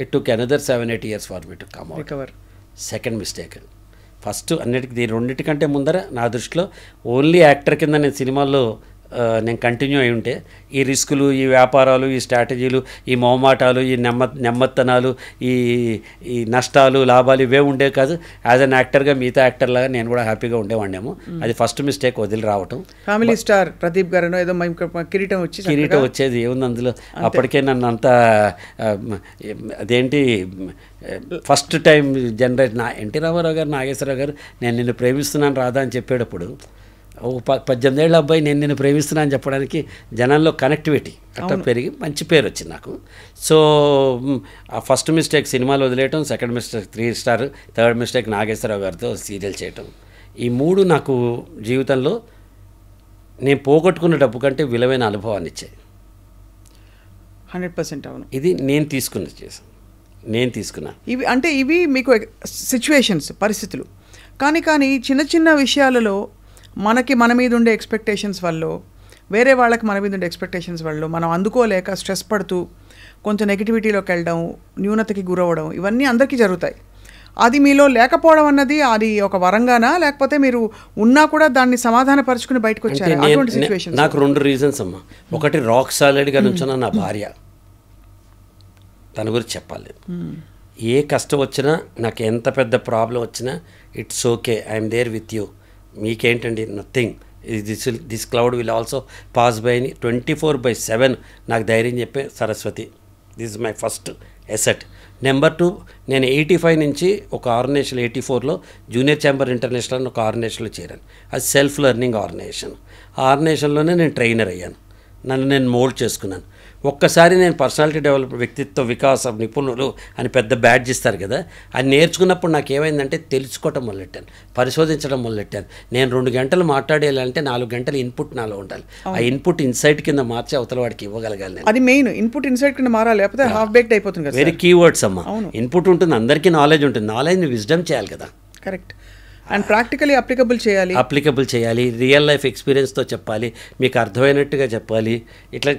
it took another 7-8 years for me to come out. Second mistake. First అన్నిటికీ రెండింటికంటే ముందర నా దృష్టిలో ఓన్లీ యాక్టర్ కింద నేను సినిమాల్లో నేను కంటిన్యూ అయి ఉంటే ఈ రిస్కులు, ఈ వ్యాపారాలు, ఈ స్ట్రాటజీలు, ఈ మొహమాటాలు, ఈ నెమ్మత్తనాలు, ఈ నష్టాలు, లాభాలు ఇవే ఉండేవి కాదు. యాజ్ అన్ యాక్టర్గా మిగతా యాక్టర్లాగా నేను కూడా హ్యాపీగా ఉండేవాడినేమో. అది ఫస్ట్ మిస్టేక్, వదిలి రావటం. ఫ్యామిలీ స్టార్ ప్రదీప్ గారు ఏదో కిరీటం వచ్చేది ఏముంది అందులో. అప్పటికే నన్ను అంతా అదేంటి first time generate NT Rama Rao garu, Nageswara Rao గారు నేను నిన్ను ప్రేమిస్తున్నాను రాదా అని చెప్పేటప్పుడు 18 ఏళ్ళ అబ్బాయి నేను నిన్ను ప్రేమిస్తున్నా అని చెప్పడానికి జనాల్లో కనెక్టివిటీ అట్లా పెరిగి మంచి పేరు వచ్చింది నాకు. సో ఆ ఫస్ట్ మిస్టేక్ సినిమాలు వదిలేయటం, second mistake 3 star, third mistake Nageswara Rao గారితో సీరియల్ చేయటం. ఈ 3 నాకు జీవితంలో నేను పోగొట్టుకున్న డబ్బు కంటే విలువైన అనుభవాన్ని ఇచ్చాయి. 100% అవును. ఇది నేను తీసుకున్నా. ఇవి మీకు సిచ్యువేషన్స్, పరిస్థితులు. కానీ చిన్న చిన్న విషయాలలో మన మీద ఉండే ఎక్స్పెక్టేషన్స్ వల్ల, వేరే వాళ్ళకి మన మీద ఉండే ఎక్స్పెక్టేషన్స్ వల్ల మనం అందుకోలేక స్ట్రెస్ పడుతూ కొంచెం నెగిటివిటీలోకి వెళ్ళడం, న్యూనతకి గురవడం, ఇవన్నీ అందరికీ జరుగుతాయి. అది మీలో లేకపోవడం అన్నది అది ఒక వరంగానా, లేకపోతే మీరు ఉన్నా కూడా దాన్ని సమాధానపరుచుకుని బయటకు వచ్చారు? అటువంటి సిచ్యువేషన్ నాకు 2 రీజన్స్ అమ్మా. ఒకటి రాక్ సాలిడ్గా నుంచున్న నా భార్య, తన గురించి చెప్పాలి. ఏ కష్టం వచ్చినా, నాకు ఎంత పెద్ద ప్రాబ్లం వచ్చినా, it's okay, I'm there with you. మీకేంటండి, nothing, this cloud will also pass by అని 24/7 నాకు ధైర్యం చెప్పే Saraswati. This is my first asset. Number 2, నేను 85 నుంచి ఒక ఆర్గనైజేషన్ 84లో జూనియర్ ఛాంబర్ ఇంటర్నేషనల్ ఒక ఆర్గనైజేషన్లో చేరాను. అది సెల్ఫ్ లెర్నింగ్ ఆర్గనైజేషన్. ఆ ఆర్గనైజేషన్లోనే నేను ట్రైనర్ అయ్యాను. నన్ను నేను మోల్డ్ చేసుకున్నాను. ఒక్కసారి నేను పర్సనాలిటీ డెవలప్మెంట్, వ్యక్తిత్వ వికాస నిపుణులు అని పెద్ద బ్యాడ్జ్ ఇస్తారు కదా, అది నేర్చుకున్నప్పుడు నాకు ఏమైందంటే తెలుసుకోవటం మొదలెట్టాను, పరిశోధించడం మొదలెట్టాను. నేను 2 గంటలు మాట్లాడేయాలంటే 4 గంటల ఇన్పుట్ నాలో ఉండాలి. ఆ ఇన్పుట్ ఇన్సైట్ కింద మార్చి అవతల వాడికి ఇవ్వగలగాలి నేను. అది మెయిన్, ఇన్పుట్ ఇన్సైట్ కింద మారాలి, లేకపోతే హాఫ్ బేక్డ్ అయిపోతుంది కదా. వెరీ కీవర్డ్స్ అమ్మా. ఇన్పుట్ ఉంటుంది, అందరికీ నాలెడ్జ్ ఉంటుంది, నాలెడ్జ్ని విజ్డమ్ చేయాలి కదా. కరెక్ట్. అండ్ ప్రాక్టికలీ అప్లికబుల్ చేయాలి, రియల్ లైఫ్ ఎక్స్పీరియన్స్తో చెప్పాలి, మీకు అర్థమైనట్టుగా చెప్పాలి. ఇట్లా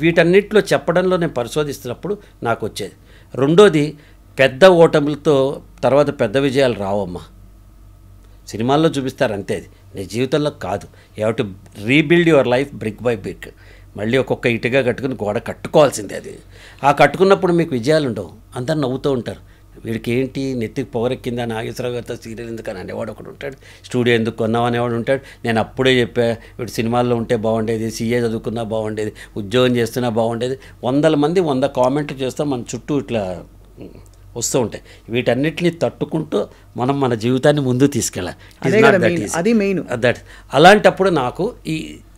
వీటన్నిటిలో చెప్పడంలో నేను పరిశోధిస్తున్నప్పుడు నాకు వచ్చేది. రెండోది, పెద్ద ఓటములతో తర్వాత పెద్ద విజయాలు రావమ్మా. సినిమాల్లో చూపిస్తారు అంతే, అది నీ జీవితంలో కాదు. You have to rebuild your life brick by brick. మళ్ళీ ఒక్కొక్క ఇటుగా కట్టుకుని గోడ కట్టుకోవాల్సిందే. అది ఆ కట్టుకున్నప్పుడు మీకు విజయాలు ఉండవు, అందరు నవ్వుతూ ఉంటారు. వీడికి ఏంటి నెత్తికి పొగరెక్కిందా, నాగేశ్వరరావు గారితో సీరియల్ ఎందుకని అనేవాడు ఒకడు ఉంటాడు, స్టూడియో ఎందుకు కొన్నావు అనేవాడు ఉంటాడు. నేను అప్పుడే చెప్పా, వీడు సినిమాల్లో ఉంటే బాగుండేది, సీఏ చదువుకున్నా బాగుండేది, ఉద్యోగం చేస్తున్నా బాగుండేది. 100 మంది 100 కామెంట్లు చేస్తాం, మన చుట్టూ ఇట్లా వస్తూ ఉంటాయి. వీటన్నిటిని తట్టుకుంటూ మనం మన జీవితాన్ని ముందు తీసుకెళ్ళాలి. దట్ అలాంటప్పుడు నాకు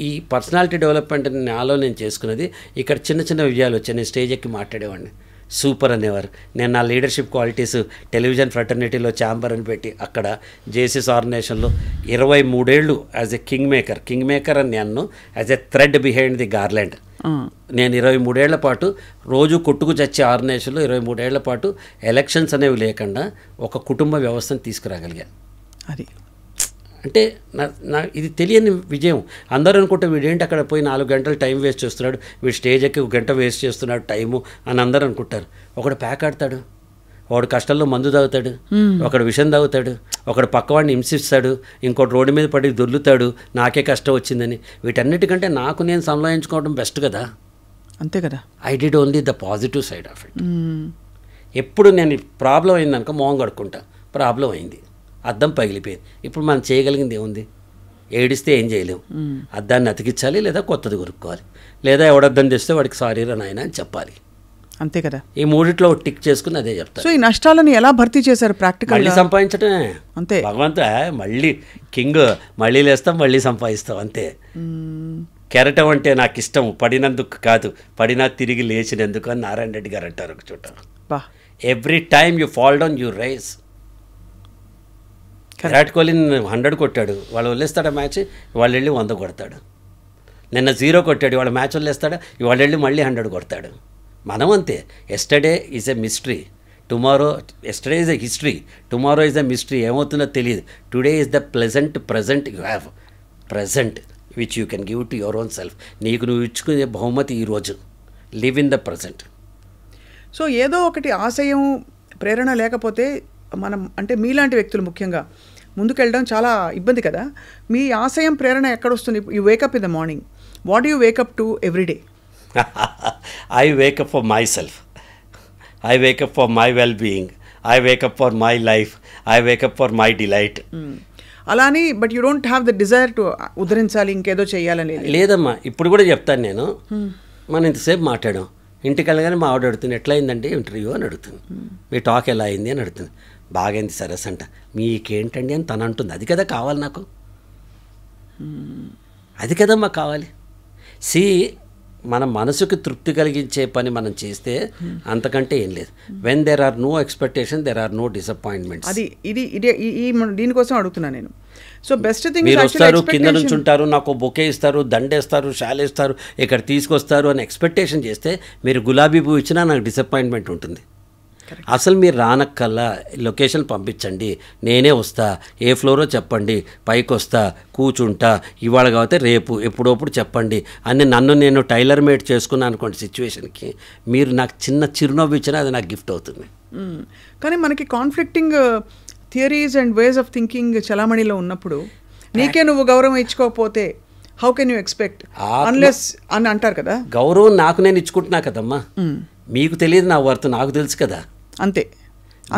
ఈ పర్సనాలిటీ డెవలప్మెంట్ నాలో నేను చేసుకున్నది. ఇక్కడ చిన్న చిన్న విజయాలు వచ్చాయి. నేను స్టేజ్ ఎక్కి మాట్లాడేవాడిని, సూపర్ అనేవారు. నేను నా లీడర్షిప్ క్వాలిటీస్ టెలివిజన్ ఫ్రటర్నిటీలో ఛాంబర్ అని పెట్టి అక్కడ జేసీస్ ఆర్గనైజేషన్లో 23 ఏళ్ళు యాజ్ ఎ కింగ్ మేకర్ అని నేను as a thread behind the garland. నేను 23 ఏళ్ల పాటు రోజు కొట్టుకు చచ్చే ఆర్గనైజేషన్లో 23 ఏళ్ల పాటు ఎలక్షన్స్ అనేవి లేకుండా ఒక కుటుంబ వ్యవస్థను తీసుకురాగలిగాను. అది అంటే నా ఇది తెలియని విజయం. అందరూ అనుకుంటే వీడేంటి అక్కడ పోయి 4 గంటలు టైం వేస్ట్ చేస్తున్నాడు, వీడు స్టేజ్ ఎక్కి 1 గంట వేస్ట్ చేస్తున్నాడు టైము అని అందరూ అనుకుంటారు. ఒకడు ప్యాక్ ఆడతాడు, ఒకడు కష్టంలో మందు తాగుతాడు, ఒకడు విషం తాగుతాడు, ఒకడు పక్కవాడిని హింసిస్తాడు, ఇంకోటి రోడ్డు మీద పడి దొర్లుతాడు నాకే కష్టం వచ్చిందని. వీటన్నిటికంటే నాకు నేను సంలాయించుకోవడం బెస్ట్ కదా. అంతే కదా. I did only the positive side of it. ఎప్పుడు నేను ప్రాబ్లం అయిందనుకో మొహం కడుక్కుంటా, ప్రాబ్లం అయింది, అద్దం పగిలిపోయింది, ఇప్పుడు మనం చేయగలిగింది ఏముంది? ఏడిస్తే ఏం చేయలేము, అద్దాన్ని అతికించాలి లేదా కొత్తది కొనుక్కోవాలి, లేదా ఎవడద్దం తెస్తే వాడికి సారీ రా నాయన అని చెప్పాలి. అంతే కదా. ఈ మూడిట్లో టిక్ చేసుకుని అదే చెప్తాను. సో ఈ నష్టాలను ఎలా భర్తీ చేశారు ప్రాక్టికల్? మళ్ళీ సంపాదించడమే అంతే. భగవంతు మళ్ళీ కింగ్, మళ్ళీ లేస్తాం మళ్ళీ సంపాదిస్తాం అంతే. కెరటం అంటే నాకు ఇష్టం, పడినందుకు కాదు, పడినా తిరిగి లేచినందుకు అని నారాయణ రెడ్డి గారు అంటారు ఒక చోట. Every time you fall down you rise. Virat Kohli 100 కొట్టాడు, వాళ్ళు వదిలేస్తాడా మ్యాచ్, వాళ్ళు వెళ్ళి 100 కొడతాడు. నిన్న 0 కొట్టాడు, వాళ్ళ మ్యాచ్ వదిలేస్తాడా, వాళ్ళు వెళ్ళి మళ్ళీ 100 కొడతాడు. మనం అంతే. Yesterday is a mystery, tomorrow, yesterday is a history, tomorrow is a mystery. ఏమవుతుందో తెలియదు. Today is the present you have, present which you can give to your own self. నీకు నువ్వు ఇచ్చుకునే బహుమతి ఈరోజు. Live in the present. So ఏదో ఒకటి ఆశయం, ప్రేరణ లేకపోతే మనం, అంటే మీలాంటి వ్యక్తులు ముఖ్యంగా ముందుకెళ్ళడం చాలా ఇబ్బంది కదా. మీ ఆశయం, ప్రేరణ ఎక్కడొస్తుంది? You wake up in the morning, what you wake up to every day? I wake up for myself. I wake up for my well-being. I wake up for my life. I wake up for my delight. అలాని, but you don't have the desire to ఉద్ధరించాలి, ఇంకేదో చెయ్యాలని లేదమ్మా. ఇప్పుడు కూడా చెప్తాను నేను. మనం ఇంతసేపు మాట్లాడాం, ఇంటికి వెళ్ళగానే మా ఆవిడ అడుగుతుంది ఎట్లా అయిందండి ఇంటర్వ్యూ అని అడుగుతుంది, మీ టాక్ ఎలా అయింది అని అడుగుతుంది. బాగైంది సరస్ అంట. మీకేంటండి అని తను అంటుంది. అది కదా కావాలి నాకు, అది కదమ్మా కావాలి. సి, మన మనసుకు తృప్తి కలిగించే పని మనం చేస్తే అంతకంటే ఏం లేదు. When there are no expectation there are no disappointments. అది ఇది దీనికోసం అడుగుతున్నా నేను. సో బెస్ట్ థింగ్, మీరు వస్తారు, కింద నుంచి ఉంటారు, నాకు బొకే ఇస్తారు, దండేస్తారు, షాలేస్తారు, ఇక్కడ తీసుకొస్తారు అని ఎక్స్పెక్టేషన్ చేస్తే మీరు గులాబీ పువ్వు ఇచ్చినా నాకు డిసప్పాయింట్మెంట్ ఉంటుంది. అసలు మీరు రానక్కల్లా లొకేషన్ పంపించండి, నేనే వస్తా, ఏ ఫ్లోరో చెప్పండి, పైకి వస్తా, కూర్చుంటా, ఇవాళ కాకపోతే రేపు, ఎప్పుడప్పుడు చెప్పండి అని నన్ను నేను టైలర్ మేడ్ చేసుకున్నాను అనుకోండి సిచ్యువేషన్కి. మీరు నాకు చిన్న చిరునవ్వు ఇచ్చినా అది నాకు గిఫ్ట్ అవుతుంది. కానీ మనకి conflicting theories and ways of thinking చలామణిలో ఉన్నప్పుడు నీకే నువ్వు గౌరవం ఇచ్చుకోకపోతే how can you expect unless అని అంటారు కదా. గౌరవం నాకు నేను ఇచ్చుకుంటున్నా కదమ్మా. మీకు తెలియదు నా వర్త్, నాకు తెలుసు కదా. అంతే.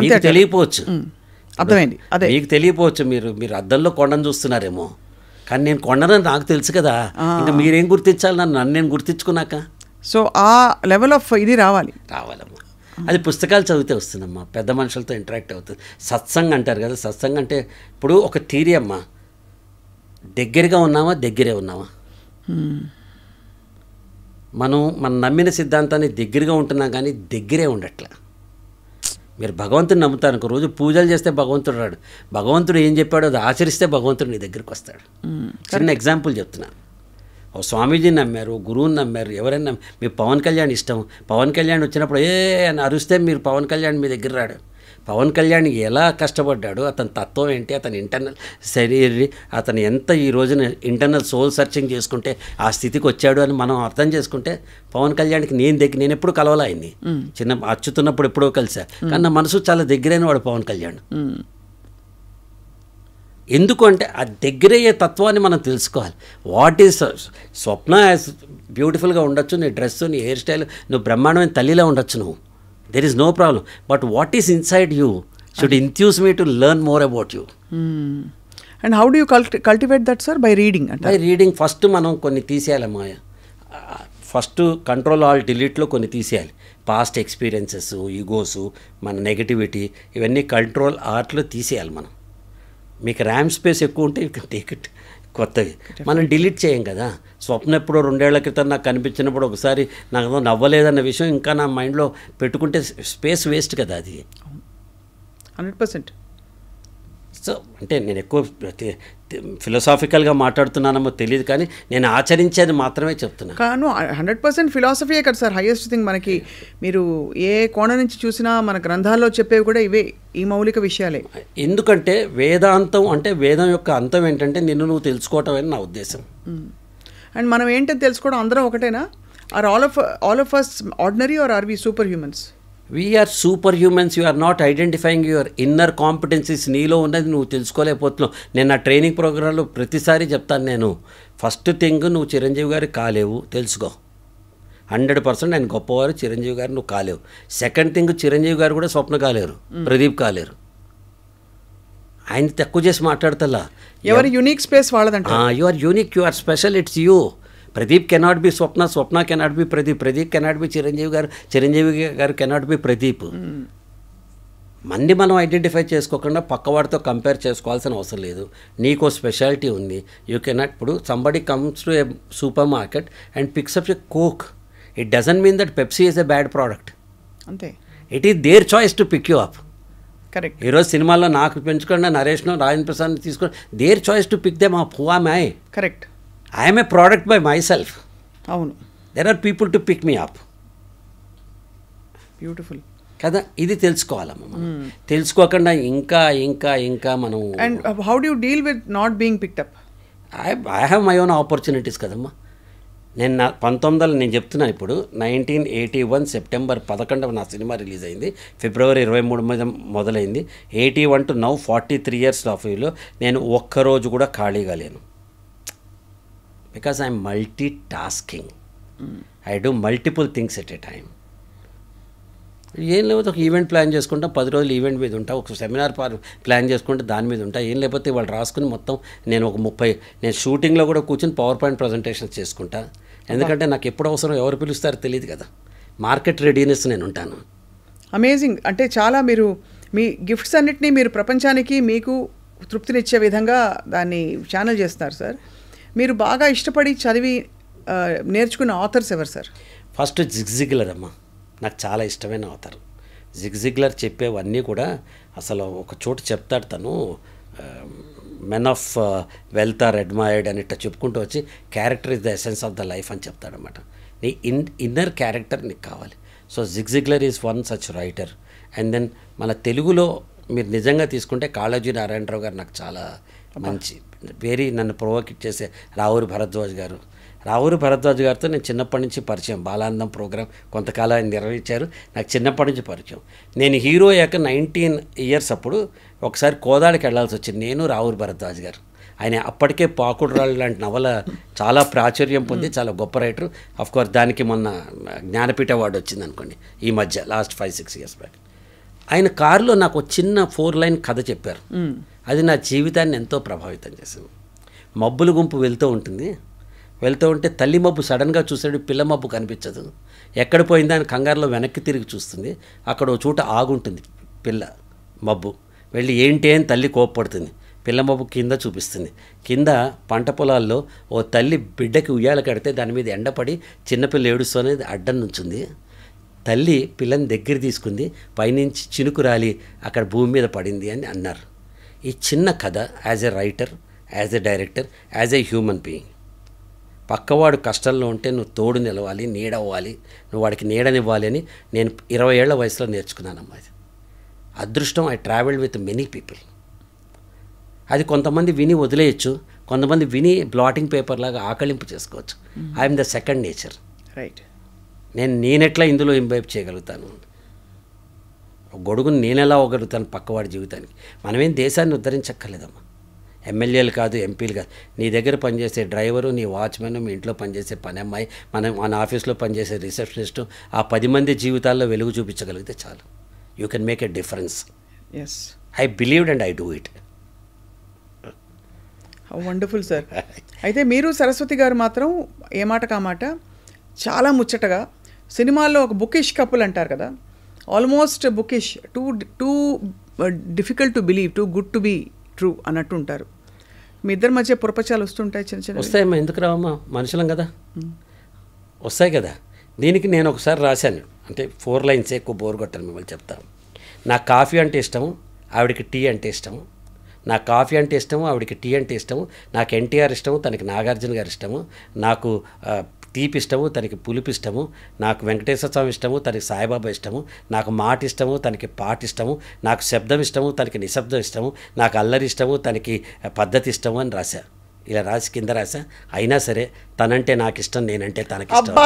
మీకు తెలియపోవచ్చు, అర్థమైంది. అదే మీకు తెలియపోవచ్చు. మీరు అద్దంలో కొండను చూస్తున్నారేమో, కానీ నేను కొండనని నాకు తెలుసు కదా. ఇంకా మీరేం గుర్తించాలి నన్ను నేను గుర్తించుకున్నాక. సో ఆ లెవెల్ ఆఫ్ ఇది రావాలమ్మా. అది పుస్తకాలు చదివితే వస్తుందమ్మా, పెద్ద మనుషులతో ఇంటరాక్ట్ అవుతుంది. సత్సంగ్ అంటారు కదా, సత్సంగ్ అంటే ఇప్పుడు ఒక థియరీ అమ్మా, దగ్గరగా ఉన్నామా దగ్గరే ఉన్నామా. మనం నమ్మిన సిద్ధాంతాన్ని దగ్గరగా ఉంటున్నాం కానీ దగ్గరే ఉండట్లే. మీరు భగవంతుని నమ్ముతారు, ఒక రోజు పూజలు చేస్తే భగవంతుడు రాడు, భగవంతుడు ఏం చెప్పాడో అది ఆచరిస్తే భగవంతుడు నీ దగ్గరికి వస్తాడు. చిన్న ఎగ్జాంపుల్ చెప్తున్నాను. ఓ స్వామీజీని నమ్మారు, గురువుని నమ్మారు, ఎవరైనా మీ పవన్ కళ్యాణ్ ఇష్టం, పవన్ కళ్యాణ్ వచ్చినప్పుడు అని అరిస్తే మీరు పవన్ కళ్యాణ్ మీ దగ్గర రాడు. పవన్ కళ్యాణ్ ఎలా కష్టపడ్డాడు, అతని తత్వం ఏంటి, అతని ఇంటర్నల్ శరీర, అతను ఎంత ఈ రోజున ఇంటర్నల్ సోల్ సర్చింగ్ చేసుకుంటే ఆ స్థితికి వచ్చాడు అని మనం అర్థం చేసుకుంటే, పవన్ కళ్యాణ్కి నేను ఎప్పుడు కలవాలా ఆయన్ని, చిన్న అచ్చుతున్నప్పుడు ఎప్పుడో కలిసా, కానీ నా మనసు చాలా దగ్గరైన వాడు పవన్ కళ్యాణ్. ఎందుకు అంటే ఆ దగ్గరయ్యే తత్వాన్ని మనం తెలుసుకోవాలి. వాట్ ఈస్ స్వప్న బ్యూటిఫుల్గా ఉండొచ్చు, నీ డ్రెస్, నీ హెయిర్ స్టైల్, నువ్వు బ్రహ్మాండమైన తల్లిలా ఉండొచ్చు, నువ్వు, there is no problem, but what is inside you should enthuse me to learn more about you. And how do you cultivate that, sir? By reading. By reading. First మనం కొన్ని తీసేయాలమ్మా. First control all డిలీట్లో కొన్ని తీసేయాలి. Past experiences, egos, మన negativity, ఇవన్నీ control ఆర్ట్లో తీసేయాలి మనం. మీకు RAM space ఎక్కువ ఉంటే యూ కెన్ టేక్ ఇట్, కొత్తవి మనం డిలీట్ చేయం కదా. స్వప్న ఎప్పుడో 2 ఏళ్ల క్రితం నాకు కనిపించినప్పుడు ఒకసారి నాకు నవ్వలేదన్న విషయం ఇంకా నా మైండ్లో పెట్టుకుంటే స్పేస్ వేస్ట్ కదా. అది 100%. సో అంటే నేను ఎక్కువ ఫిలాసాఫికల్గా మాట్లాడుతున్నానో తెలియదు, కానీ నేను ఆచరించేది మాత్రమే చెప్తున్నాను. కాను 100% ఫిలాసఫీయే కదా సార్ హైయెస్ట్ థింగ్. మనకి మీరు ఏ కోణం నుంచి చూసినా మన గ్రంథాల్లో చెప్పేవి కూడా ఇవే, ఈ మౌలిక విషయాలే. ఎందుకంటే వేదాంతం అంటే వేదం యొక్క అంతం ఏంటంటే నిన్ను నువ్వు తెలుసుకోవటం అని నా ఉద్దేశం. అండ్ మనం ఏంటని తెలుసుకోవడం అందరం ఒకటేనా? Are all of us ordinary or are we superhumans? We are superhumans. You are not identifying your inner competencies. నీలో ఉన్నది నువ్వు తెలుసుకోలేకపోతున్నావు. నేను నా ట్రైనింగ్ ప్రోగ్రాంలో ప్రతిసారి చెప్తాను, నేను ఫస్ట్ థింగ్ నువ్వు చిరంజీవి గారు కాలేవు తెలుసుకో. 100% ఆయన గొప్పవారు, చిరంజీవి గారు నువ్వు కాలేవు. సెకండ్ థింగ్ చిరంజీవి గారు కూడా స్వప్న కాలేరు, ప్రదీప్ కాలేరు. ఆయన తక్కువ చేసి మాట్లాడతలా. ఎవరి యూనిక్ స్పేస్ వాళ్ళదంట. You are unique, you are special, it's you. Pradeep cannot be Swapna, Swapna cannot be Pradeep, Pradeep cannot be Chiranjeevi garu, Chiranjeevi garu cannot be Pradeep. మన్ని మనం ఐడెంటిఫై చేసుకోకుండా పక్కవాడితో కంపేర్ చేసుకోవాల్సిన అవసరం లేదు. నీకో స్పెషాలిటీ ఉంది. You cannot. ఇప్పుడు somebody comes to a supermarket and picks up a Coke, it doesn't mean that Pepsi is a bad product. అంతే. It is their choice to pick you up. Correct. ఈరోజు సినిమాల్లో నాకు పెంచుకుండా నరేష్ను, రాజేంద్ర ప్రసాద్ని తీసుకొని their choice to pick them up. Who am I? Correct. I am a product by myself. అవును. There are people to pick me up. Beautiful కదా, ఇది తెలుసుకోవాలమ్మా మనం. తెలుసుకోకుండా ఇంకా ఇంకా ఇంకా మనం. And how do you deal with not being picked up? I have my own opportunities కదమ్మా. నేను 1900 నేను చెప్తున్నాను ఇప్పుడు 1981 సెప్టెంబర్ 11 నా సినిమా రిలీజ్ అయింది. ఫిబ్రవరి 23 మీద మొదలైంది. 81 టు నౌ 43 ఇయర్స్ ఆఫ్ వ్యూలో నేను ఒక్కరోజు కూడా ఖాళీగా లేను. Because I'm multi tasking. I do multiple things at a time. ఏం లేకపోతే ఒక ఈవెంట్ ప్లాన్ చేసుకుంటా, 10 రోజులు ఈవెంట్ మీద ఉంటా, ఒక సెమినార్ ప్లాన్ చేసుకుంటే దాని మీద ఉంటా. ఏం లేకపోతే వాళ్ళు రాసుకుని మొత్తం నేను ఒక 30 నేను షూటింగ్లో కూడా కూర్చొని పవర్ పాయింట్ ప్రజెంటేషన్స్ చేసుకుంటా. ఎందుకంటే నాకు ఎప్పుడు అవసరం, ఎవరు పిలుస్తారో తెలియదు కదా. మార్కెట్ రెడీనెస్ నేను ఉంటాను. అమేజింగ్. అంటే చాలా మీరు మీ గిఫ్ట్స్ అన్నిటినీ మీరు ప్రపంచానికి మీకు తృప్తినిచ్చే విధంగా దాన్ని ఛానల్ చేస్తున్నారు సార్. మీరు బాగా ఇష్టపడి చదివి నేర్చుకున్న ఆథర్స్ ఎవరు సార్? ఫస్ట్ జిగ్ జిగ్లర్ అమ్మ, నాకు చాలా ఇష్టమైన ఆథర్. జిగ్ జిగ్లర్ చెప్పేవన్నీ కూడా అసలు ఒక చోటు చెప్తాడు తను. Men of wealth are admired అని ఇట్లా చెప్పుకుంటూ వచ్చి character is the essence of the life అని చెప్తాడనమాట. నీ ఇన్నర్ క్యారెక్టర్ నీకు కావాలి. So Zig Ziglar is one such writer. And then మన తెలుగులో మీరు నిజంగా తీసుకుంటే కాళోజీ నారాయణరావు గారు నాకు చాలా మంచి, వెరీ నన్ను ప్రొవోకేట్ చేసే రావూరి భరద్వాజ్ గారు. రావూరి భరద్వాజ్ గారితో నేను చిన్నప్పటి నుంచి పరిచయం. బాలానందం ప్రోగ్రాం కొంతకాలం ఆయన నిర్వహించారు, నాకు చిన్నప్పటి నుంచి పరిచయం. నేను హీరో అయ్యాక 19 ఇయర్స్ అప్పుడు ఒకసారి కోదాడికి వెళ్ళాల్సి వచ్చింది, నేను రావూరి భరద్వాజ్ గారు. ఆయన అప్పటికే పాకుడురాళ్ళు లాంటి నవల చాలా ప్రాచుర్యం పొంది చాలా గొప్ప రైటర్. అఫ్కోర్స్ దానికి మొన్న జ్ఞానపీఠ అవార్డు వచ్చింది అనుకోండి ఈ మధ్య, లాస్ట్ 5-6 ఇయర్స్ బ్యాక్. ఆయన కారులో నాకు ఒక చిన్న 4 లైన్ కథ చెప్పారు. అది నా జీవితాన్ని ఎంతో ప్రభావితం చేసింది. మబ్బుల గుంపు వెళ్తూ ఉంటే తల్లి మబ్బు సడన్గా చూసాడు, పిల్ల మబ్బు కనిపించదు. ఎక్కడ పోయిందా అని కంగారులో వెనక్కి తిరిగి చూస్తుంది. అక్కడ ఓ చోట ఆగుంటుంది పిల్ల మబ్బు. వెళ్ళి ఏంటి అని తల్లి కోప్పడుతుంది. పిల్ల మబ్బు కింద చూపిస్తుంది. కింద పంట పొలాల్లో ఓ తల్లి బిడ్డకి ఉయ్యాల కడితే దాని మీద ఎండపడి చిన్నపిల్ల ఏడుస్తూనేది అడ్డం నుంచుంది. తల్లి పిల్లని దగ్గర తీసుకుంది, పైనుంచి చినుకు రాలి అక్కడ భూమి మీద పడింది అని అన్నారు. ఈ చిన్న కథ as a writer, as a director, as a human being, పక్కవాడు కష్టంలో ఉంటే నువ్వు తోడు నిలవాలి, నీడ అవ్వాలి, నువ్వు వాడికి నీడనివ్వాలి అని నేను 20 ఏళ్ల వయసులో నేర్చుకున్నానమ్మా. అది అదృష్టం. I travelled with many people. అది కొంతమంది విని వదిలేయచ్చు, కొంతమంది విని బ్లాటింగ్ పేపర్ లాగా ఆకలింపు చేసుకోవచ్చు. I'm the second nature. Right. నేనెట్లా ఇందులో ఇంబైబ్ చేయగలుగుతాను, గొడుగుని నేనెలా అవ్వగలుగుతాను పక్కవాడి జీవితానికి. మనమేం దేశాన్ని ఉద్ధరించక్కర్లేదమ్మా. ఎమ్మెల్యేలు కాదు, ఎంపీలు కాదు. నీ దగ్గర పనిచేసే డ్రైవరు, నీ వాచ్మెన్, మీ ఇంట్లో పనిచేసే పని అమ్మాయి, మన ఆఫీస్లో పనిచేసే రిసెప్షనిస్టు, ఆ 10 మంది జీవితాల్లో వెలుగు చూపించగలిగితే చాలు. You can make a difference. Yes, I believed and I do it. Wonderful sir. అయితే మీరు సరస్వతి గారు మాత్రం ఏ మాట కామాట చాలా ముచ్చటగా, సినిమాల్లో ఒక బుకిష్ కపుల్ అంటారు కదా, almost bookish, too difficult to believe, too good to be true అన్నట్టు ఉంటారు. మీ ఇద్దరి మధ్య పురపచాలు వస్తుంటాయి, చిన్న చిన్న. వస్తాయమ్మా, ఎందుకు రావమ్మా, మనుషులం కదా, వస్తాయి కదా. దీనికి నేను ఒకసారి రాశాను, అంటే 4 లైన్స్, ఎక్కువ బోర్ కొట్టాను మిమ్మల్ని చెప్తాను. నాకు కాఫీ అంటే ఇష్టము, ఆవిడకి టీ అంటే ఇష్టము. నాకు కాఫీ అంటే ఇష్టము, ఆవిడకి టీ అంటే ఇష్టము. నాకు ఎన్టీఆర్ ఇష్టము, తనకి నాగార్జున గారు ఇష్టము. నాకు తీపి ఇష్టము, తనకి పులుపు ఇష్టము. నాకు వెంకటేశ్వర స్వామి ఇష్టము, తనకి సాయిబాబా ఇష్టము. నాకు మాట ఇష్టము, తనకి పాట ఇష్టము. నాకు శబ్దం ఇష్టము, తనకి నిశ్శబ్దం ఇష్టము. నాకు అల్లరి ఇష్టము, తనకి పద్ధతి ఇష్టము అని రాశా. ఇలా రాసి కింద రాశా. అయినా సరే తనంటే నాకు ఇష్టం, నేనంటే తనకి ఇష్టం.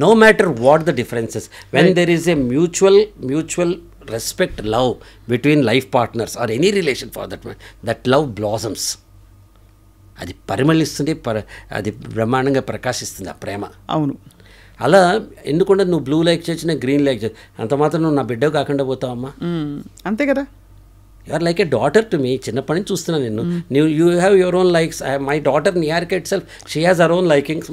No matter what the differences, when there is a mutual respect, love between life partners or any relation for that matter, that love blossoms. అది పరిమళిస్తుంది, అది బ్రహ్మాండంగా ప్రకాశిస్తుంది ఆ ప్రేమ. అవును. అలా ఎందుకంటే నువ్వు బ్లూ లైక్ చేసిన గ్రీన్ లైక్ చేసి అంత మాత్రం నువ్వు నా బిడ్డ కాకుండా పోతావమ్మా. అంతే కదా. You are like a daughter to me. చిన్నప్పటి నుంచి చూస్తున్నాను నిన్ను. You have your own likes. My daughter Niharika itself, she has her own likings,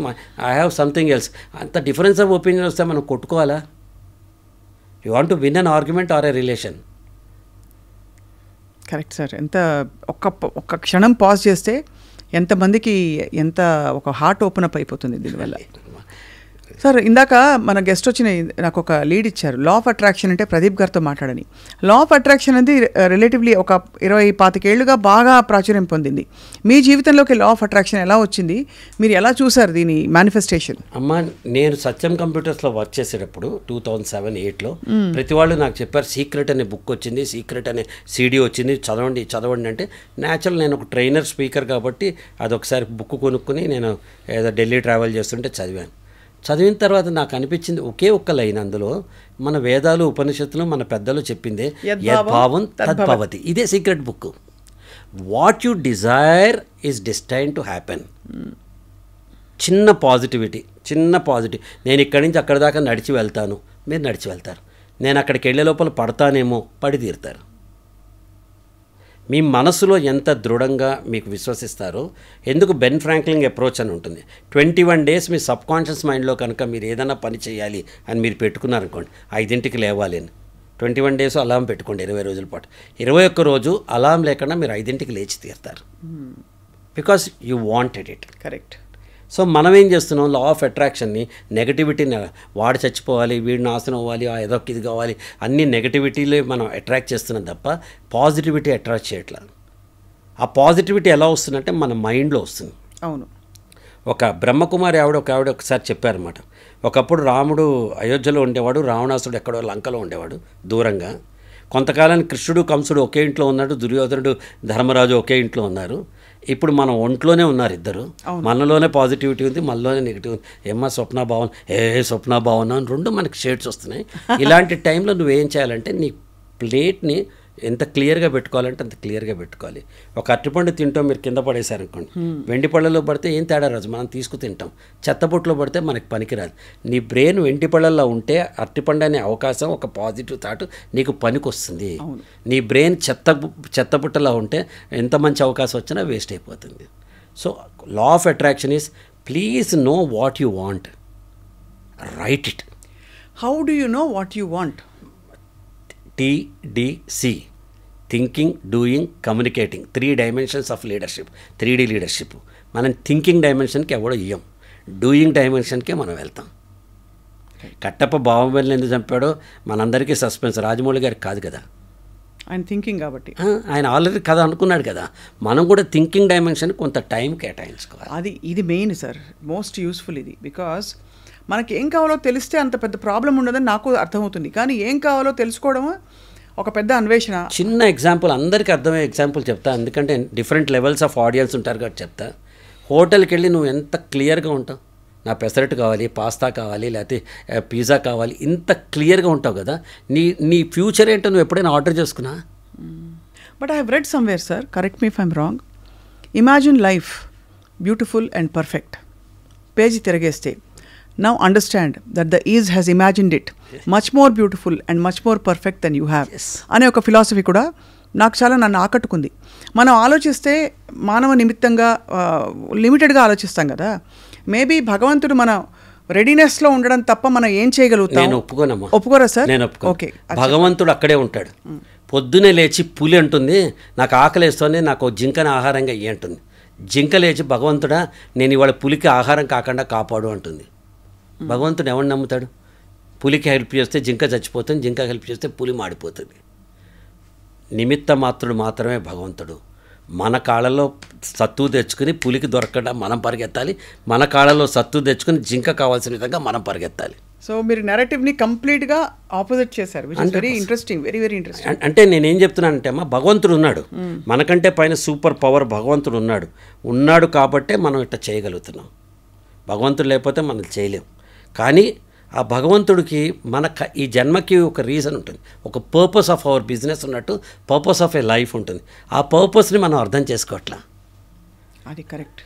I have something else. అంత డిఫరెన్స్ ఆఫ్ ఒపీనియన్ వస్తే మనం కొట్టుకోవాలా? You want to win an argument or a relation. Correct sir. ఎంత ఒక్క క్షణం pause చేస్తే ఎంతమందికి ఎంత ఒక హార్ట్ ఓపెన్ అప్ అయిపోతుంది దీనివల్ల. సార్, ఇందాక మన గెస్ట్ వచ్చిన నాకు ఒక లీడ్ ఇచ్చారు, లా ఆఫ్ అట్రాక్షన్ అంటే ప్రదీప్ గారితో మాట్లాడని. లా ఆఫ్ అట్రాక్షన్ అనేది రిలేటివ్లీ ఒక 20-25 ఏళ్ళుగా బాగా ప్రాచుర్యం పొందింది. మీ జీవితంలోకి లా ఆఫ్ అట్రాక్షన్ ఎలా వచ్చింది? మీరు ఎలా చూసారు దీని మేనిఫెస్టేషన్? అమ్మ, నేను సత్యం కంప్యూటర్స్లో వర్క్ చేసేటప్పుడు 2007-8లో ప్రతి వాళ్ళు నాకు చెప్పారు, సీక్రెట్ అనే బుక్ వచ్చింది, సీక్రెట్ అనే సీడీ వచ్చింది, చదవండి అంటే న్యాచురల్ నేను ఒక ట్రైనర్ స్పీకర్ కాబట్టి అదొకసారి బుక్ కొనుక్కుని నేను ఏదో ఢిల్లీ ట్రావెల్ చేస్తుంటే చదివిన తర్వాత నాకు అనిపించింది ఒకే ఒక్క లైన్ అందులో, మన వేదాలు ఉపనిషత్తులు మన పెద్దలు చెప్పిందే, యద్భావం తద్భవతి. ఇదే secret book. What you Dzire is destined to happen. చిన్న పాజిటివ్. నేను ఇక్కడి నుంచి అక్కడి దాకా నడిచి వెళ్తాను, మీరు నడిచి వెళ్తారు. నేను అక్కడికి వెళ్ళే లోపల పడతానేమో, పడి తీరుతారు. మీ మనసులో ఎంత దృఢంగా మీకు విశ్వసిస్తారో, ఎందుకు బెన్ ఫ్రాంక్లిన్ అప్రోచ్ అని ఉంటుంది. 21 days మీ సబ్ కాన్షియస్ మైండ్లో కనుక మీరు ఏదైనా పని చేయాలి అని మీరు పెట్టుకున్నారనుకోండి, 5ంటికి లేవాలి అని 21 days అలారం పెట్టుకోండి, 20 రోజుల పాటు. 21 రోజు అలారం లేకుండా మీరు 5ంటికి లేచి తీరుతారు. Because you wanted it. Correct. So మనం ఏం చేస్తున్నాం, లా ఆఫ్ అట్రాక్షన్ని నెగటివిటీని, వాడు చచ్చిపోవాలి, వీడు నాశనం అవ్వాలి, ఏదో ఇది కావాలి, అన్ని నెగటివిటీలో మనం అట్రాక్ట్ చేస్తున్నాం తప్ప పాజిటివిటీ అట్రాక్ట్ చేయట్లా. ఆ పాజిటివిటీ ఎలా వస్తుందంటే మన మైండ్లో వస్తుంది. అవును. ఒక బ్రహ్మకుమారి ఆవిడ ఒకసారి చెప్పారన్నమాట. ఒకప్పుడు రాముడు అయోధ్యలో ఉండేవాడు, రావణాసుడు ఎక్కడో లంకలో ఉండేవాడు దూరంగా. కొంతకాలానికి కృష్ణుడు కంసుడు ఒకే ఇంట్లో ఉన్నాడు, దుర్యోధనుడు ధర్మరాజు ఒకే ఇంట్లో ఉన్నారు. ఇప్పుడు మనం ఒంట్లోనే ఉన్నారు ఇద్దరు. మనలోనే పాజిటివిటీ ఉంది, మనలోనే నెగిటివ్ ఉంది. ఏమ్మా స్వప్న భావన, స్వప్న భావన అని 2 మనకి షేడ్స్ వస్తున్నాయి. ఇలాంటి టైంలో నువ్వేం చేయాలంటే నీ ప్లేట్ని ఎంత క్లియర్గా పెట్టుకోవాలంటే అంత క్లియర్గా పెట్టుకోవాలి. ఒక అరటిపండు తింటాం, మీరు కింద పడేశారనుకోండి, వెండి పళ్ళలో పడితే ఏం తేడా రాదు, మనం తీసుకు తింటాం. చెత్తబుట్టలో పడితే మనకి పనికిరాదు. నీ బ్రెయిన్ వెండి పళ్ళల్లో ఉంటే అరటిపండు అనే అవకాశం, ఒక పాజిటివ్ థాట్ నీకు పనికి వస్తుంది. నీ బ్రెయిన్ చెత్తబుట్టలో ఉంటే ఎంత మంచి అవకాశం వచ్చినా వేస్ట్ అయిపోతుంది. So law of attraction is, please know what you want, right it. How do you know what you want? TDC, thinking, doing, communicating. 3 dimensions of leadership, 3D leadership. మనం థింకింగ్ డైమెన్షన్కి ఎవడో ఇయ్యం, doing డైమెన్షన్కే మనం వెళ్తాం. కట్టప్ప బాహుబలిని ఎందుకు చంపాడో మనందరికీ suspense, Rajamouli గారికి కాదు కదా, ఆయన థింకింగ్ కాబట్టి. ఆయన ఆల్రెడీ కథ అనుకున్నాడు కదా. మనం కూడా థింకింగ్ డైమెన్షన్ కొంత టైం కేటాయించుకోవాలి. ఇది మెయిన్ సార్, మోస్ట్ యూస్ఫుల్ ఇది. బికాస్ మనకి ఏం కావాలో తెలిస్తే అంత పెద్ద ప్రాబ్లం ఉండదని నాకు అర్థమవుతుంది. కానీ ఏం కావాలో తెలుసుకోవడం ఒక పెద్ద అన్వేషణ. చిన్న ఎగ్జాంపుల్, అందరికీ అర్థమయ్యే ఎగ్జాంపుల్ చెప్తా, ఎందుకంటే డిఫరెంట్ లెవెల్స్ ఆఫ్ ఆడియన్స్ ఉంటారు కాబట్టి చెప్తా. హోటల్కి వెళ్ళి నువ్వు ఎంత క్లియర్గా ఉంటావు, నా పెసరట్టు కావాలి, పాస్తా కావాలి, లేకపోతే పిజ్జా కావాలి, ఇంత క్లియర్గా ఉంటావు కదా. నీ ఫ్యూచర్ ఏంటో నువ్వు ఎప్పుడైనా ఆర్డర్ చేసుకున్నా? But I have read somewhere sir, correct me if I'm wrong, imagine life beautiful and perfect. Page తిరగేస్తే, now understand that the ease has imagined it much more beautiful and much more perfect than you have. అనే ఒక philosophy కూడా నాకు చాలా నన్ను ఆకట్టుకుంది. మనం ఆలోచిస్తే మానవ నిమిత్తంగా లిమిటెడ్గా ఆలోచిస్తాం కదా. మేబీ భగవంతుడు మన రెడీనెస్లో ఉండడం తప్ప మనం ఏం చేయగలుగుతాం? నేను ఒప్పుకోనమ్మా. ఒప్పుకోరా సార్? నేను ఒప్పుకో. ఓకే, భగవంతుడు అక్కడే ఉంటాడు. పొద్దునే లేచి పులి అంటుంది, నాకు ఆకలి వేస్తుంది, నాకు జింకని ఆహారంగా ఇయ్యి అంటుంది. జింక లేచి, భగవంతుడా నేను ఇవాళ పులికి ఆహారం కాకుండా కాపాడు అంటుంది. భగవంతుడు ఎవరిని నమ్ముతాడు? పులికి హెల్ప్ చేస్తే జింక చచ్చిపోతుంది, జింక హెల్ప్ చేస్తే పులి మాడిపోతుంది. నిమిత్త మాత్రుడు మాత్రమే భగవంతుడు. మన కాళ్ళలో సత్తు తెచ్చుకుని పులికి దొరకకుండా మనం పరిగెత్తాలి, మన కాళ్ళలో సత్తు తెచ్చుకుని జింక కావాల్సిన విధంగా మనం పరిగెత్తాలి. సో మీరు నెరేటివ్ని కంప్లీట్గా ఆపోజిట్ చేశారు, which is very interesting, very very interesting. అంటే నేనేం చెప్తున్నానంటే అమ్మా, భగవంతుడు ఉన్నాడు, మనకంటే పైన సూపర్ పవర్ భగవంతుడు ఉన్నాడు కాబట్టే మనం ఇట్లా చేయగలుగుతున్నాం. భగవంతుడు లేకపోతే మనం చేయలేం. కానీ ఆ భగవంతుడికి ఈ జన్మకి ఒక రీజన్ ఉంటుంది, ఒక పర్పస్ ఆఫ్ అవర్ బిజినెస్ ఉన్నట్టు పర్పస్ ఆఫ్ ఏ లైఫ్ ఉంటుంది. ఆ పర్పస్ని మనం అర్థం చేసుకోవట్లా. అది కరెక్ట్.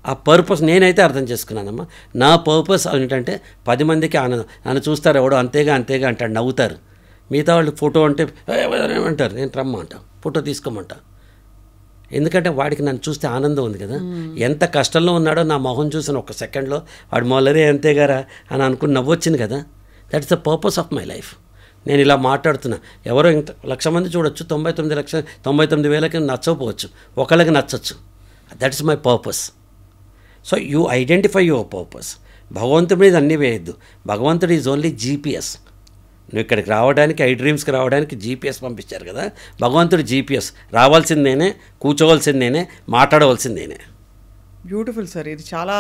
ఆ పర్పస్ నేనైతే అర్థం చేసుకున్నానమ్మా. నా పర్పస్ ఏంటంటే 10 మందికి ఆనందం. నన్ను చూస్తారు, ఎవడో అంతేగా అంటాడు, నవ్వుతారు. మిగతా వాళ్ళు ఫోటో అంటే ఏమంటారు, నేను రమ్మంటా, ఫోటో తీసుకోమంటా. ఎందుకంటే వాడికి నన్ను చూస్తే ఆనందం ఉంది కదా. ఎంత కష్టంలో ఉన్నాడో నా మొహం చూసిన ఒక సెకండ్లో వాడు మొదలరే అంతేగారా అని అనుకుని నవ్వొచ్చింది కదా. That is the purpose of my life. నేను ఇలా మాట్లాడుతున్నా, ఎవరో ఇంత 1,00,000 మంది చూడొచ్చు, 99,99,000కి నచ్చకపోవచ్చు, ఒకళ్ళకి నచ్చచ్చు. That is my purpose. So you identify your purpose. భగవంతుడి మీద అన్నీ వేయద్దు. భగవంతుడు ఈజ్ ఓన్లీ జీపీఎస్. నువ్వు ఇక్కడికి రావడానికి, ఐ డ్రీమ్స్కి రావడానికి జీపీఎస్ పంపించారు కదా. భగవంతుడు జీపీఎస్. రావాల్సింది నేనే, కూర్చోవలసింది నేనే, మాట్లాడవలసింది నేనే. బ్యూటిఫుల్ సార్, ఇది చాలా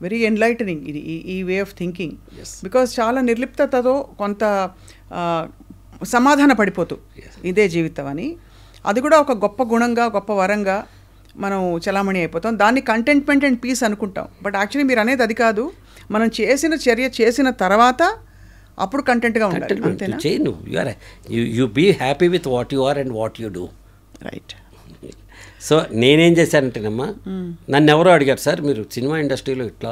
వెరీ ఎన్లైటనింగ్ ఇది, ఈ వే ఆఫ్ థింకింగ్. బికాజ్ చాలా నిర్లిప్తతతో కొంత సమాధాన పడిపోతూ ఇదే జీవితం అని, అది కూడా ఒక గొప్ప గుణంగా, గొప్ప వరంగా మనం చలామణి అయిపోతాం. దాన్ని కంటెంట్మెంట్ అండ్ పీస్ అనుకుంటాం. బట్ యాక్చువల్లీ మీరు అనేది అది కాదు. మనం చేసిన చర్య చేసిన తర్వాత అప్పుడు కంటెంట్గా ఉండాలి, అంతేనా? You be happy with what you are and what you do. Right. So నేనేం చేశానంటేనమ్మా, నన్ను ఎవరో అడిగారు, సార్ మీరు సినిమా ఇండస్ట్రీలో ఇట్లా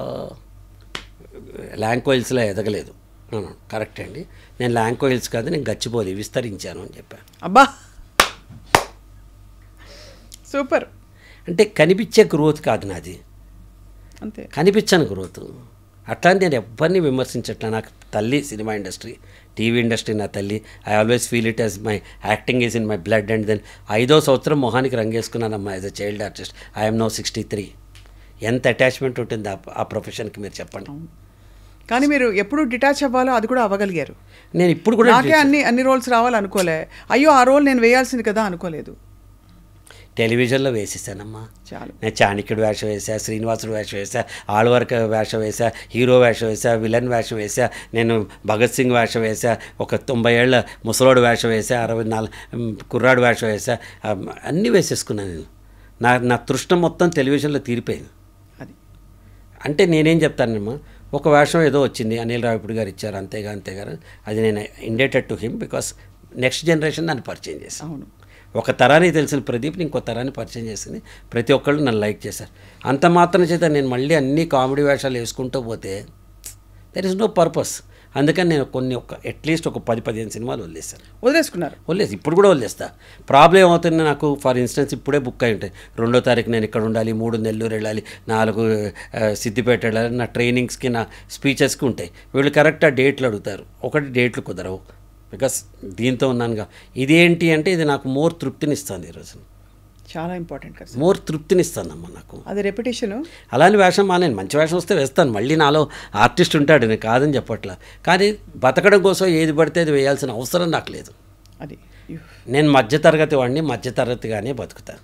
ల్యాంక్వైల్స్లో ఎదగలేదు. కరెక్ట్ అండి, నేను ల్యాంక్వైల్స్ కాదు, నేను గచ్చిబౌలి విస్తరించాను అని చెప్పాను. అబ్బా సూపర్. అంటే కనిపించే గ్రోత్ కాదు నాది, అంతే, కనిపించని గ్రోత్. అట్లాంటి నేను ఎవరిని విమర్శించట్లా. నాకు తల్లి సినిమా ఇండస్ట్రీ, టీవీ ఇండస్ట్రీ నా తల్లి. I always feel it as my acting is in my blood. And then 5వ సంవత్సరం మొహానికి రంగేసుకున్నానమ్మా as a child artist. I'm now 63. ఎంత అటాచ్మెంట్ ఉంటుంది ఆ ప్రొఫెషన్కి మీరు చెప్పండి. కానీ మీరు ఎప్పుడు డిటాచ్ అవ్వాలో అది కూడా అవ్వగలిగారు. నేను ఇప్పుడు కూడా నాకే అన్ని రోల్స్ రావాలనుకోలే, అయ్యో ఆ రోల్ నేను వేయాల్సింది కదా అనుకోలేదు. టెలివిజన్లో వేసేసానమ్మా. చాలు. నేను చాణక్యుడు వేషం వేసా, శ్రీనివాసుడు వేషం వేసా, ఆళ్వార్క వేషం వేసా, హీరో వేషం వేసా, విలన్ వేషం వేసా, నేను భగత్ సింగ్ వేషం వేసా, ఒక 90 ఏళ్ల ముసలోడు వేషం వేసా, 64 కుర్రాడు వేషం వేసా, అన్నీ వేసేసుకున్నాను నేను. నా తృష్ణ మొత్తం టెలివిజన్లో తీరిపోయింది. అది అంటే నేనేం చెప్తానమ్మా, ఒక వేషం ఏదో వచ్చింది, అనిల్ రావిపూడి గారు ఇచ్చారు, అంతేగారు. అది నేను indebted to him because next generation నన్ను పరిచయం చేశాను. అవును, ఒక తరానికి తెలిసిన ప్రదీప్ని ఇంకో తరాన్ని పరిచయం చేసింది. ప్రతి ఒక్కళ్ళు నన్ను లైక్ చేశారు. అంత మాత్రం చేత నేను మళ్ళీ అన్ని కామెడీ వేషాలు వేసుకుంటూ పోతే దెర్ ఇస్ నో పర్పస్. అందుకని నేను అట్లీస్ట్ ఒక 10-15 సినిమాలు వదిలేసుకున్నారు. ఇప్పుడు కూడా వదిలేస్తా. ప్రాబ్లం ఏమవుతుంది నాకు, ఫర్ ఇన్స్టెన్స్ ఇప్పుడే బుక్ అయి ఉంటాయి. 2వ తారీఖు నేను ఇక్కడ ఉండాలి, 3 నెల్లూరు వెళ్ళాలి, 4 సిద్దిపేట వెళ్ళాలి. నా ట్రైనింగ్స్కి, నా స్పీచెస్కి ఉంటాయి. వీళ్ళు కరెక్ట్గా డేట్లు అడుగుతారు, ఒకటి డేట్లు కుదరవు. బికాస్ దీంతో ఉన్నానుగా. ఇదేంటి అంటే ఇది నాకు మోర్ తృప్తినిస్తుంది. ఈరోజు చాలా ఇంపార్టెంట్ కదా, మోర్ తృప్తినిస్తుందమ్మా నాకు. అది రెపిటేషను. అలాంటి వేషం నేను మంచి వేషం వస్తే వేస్తాను. మళ్ళీ నాలో ఆర్టిస్ట్ ఉంటాడు, నేను కాదని చెప్పట్లా. కానీ బతకడం కోసం ఏది పడితే అది వేయాల్సిన అవసరం నాకు లేదు. అది నేను మధ్యతరగతి వాడిని, మధ్యతరగతిగానే బతుకుతాను.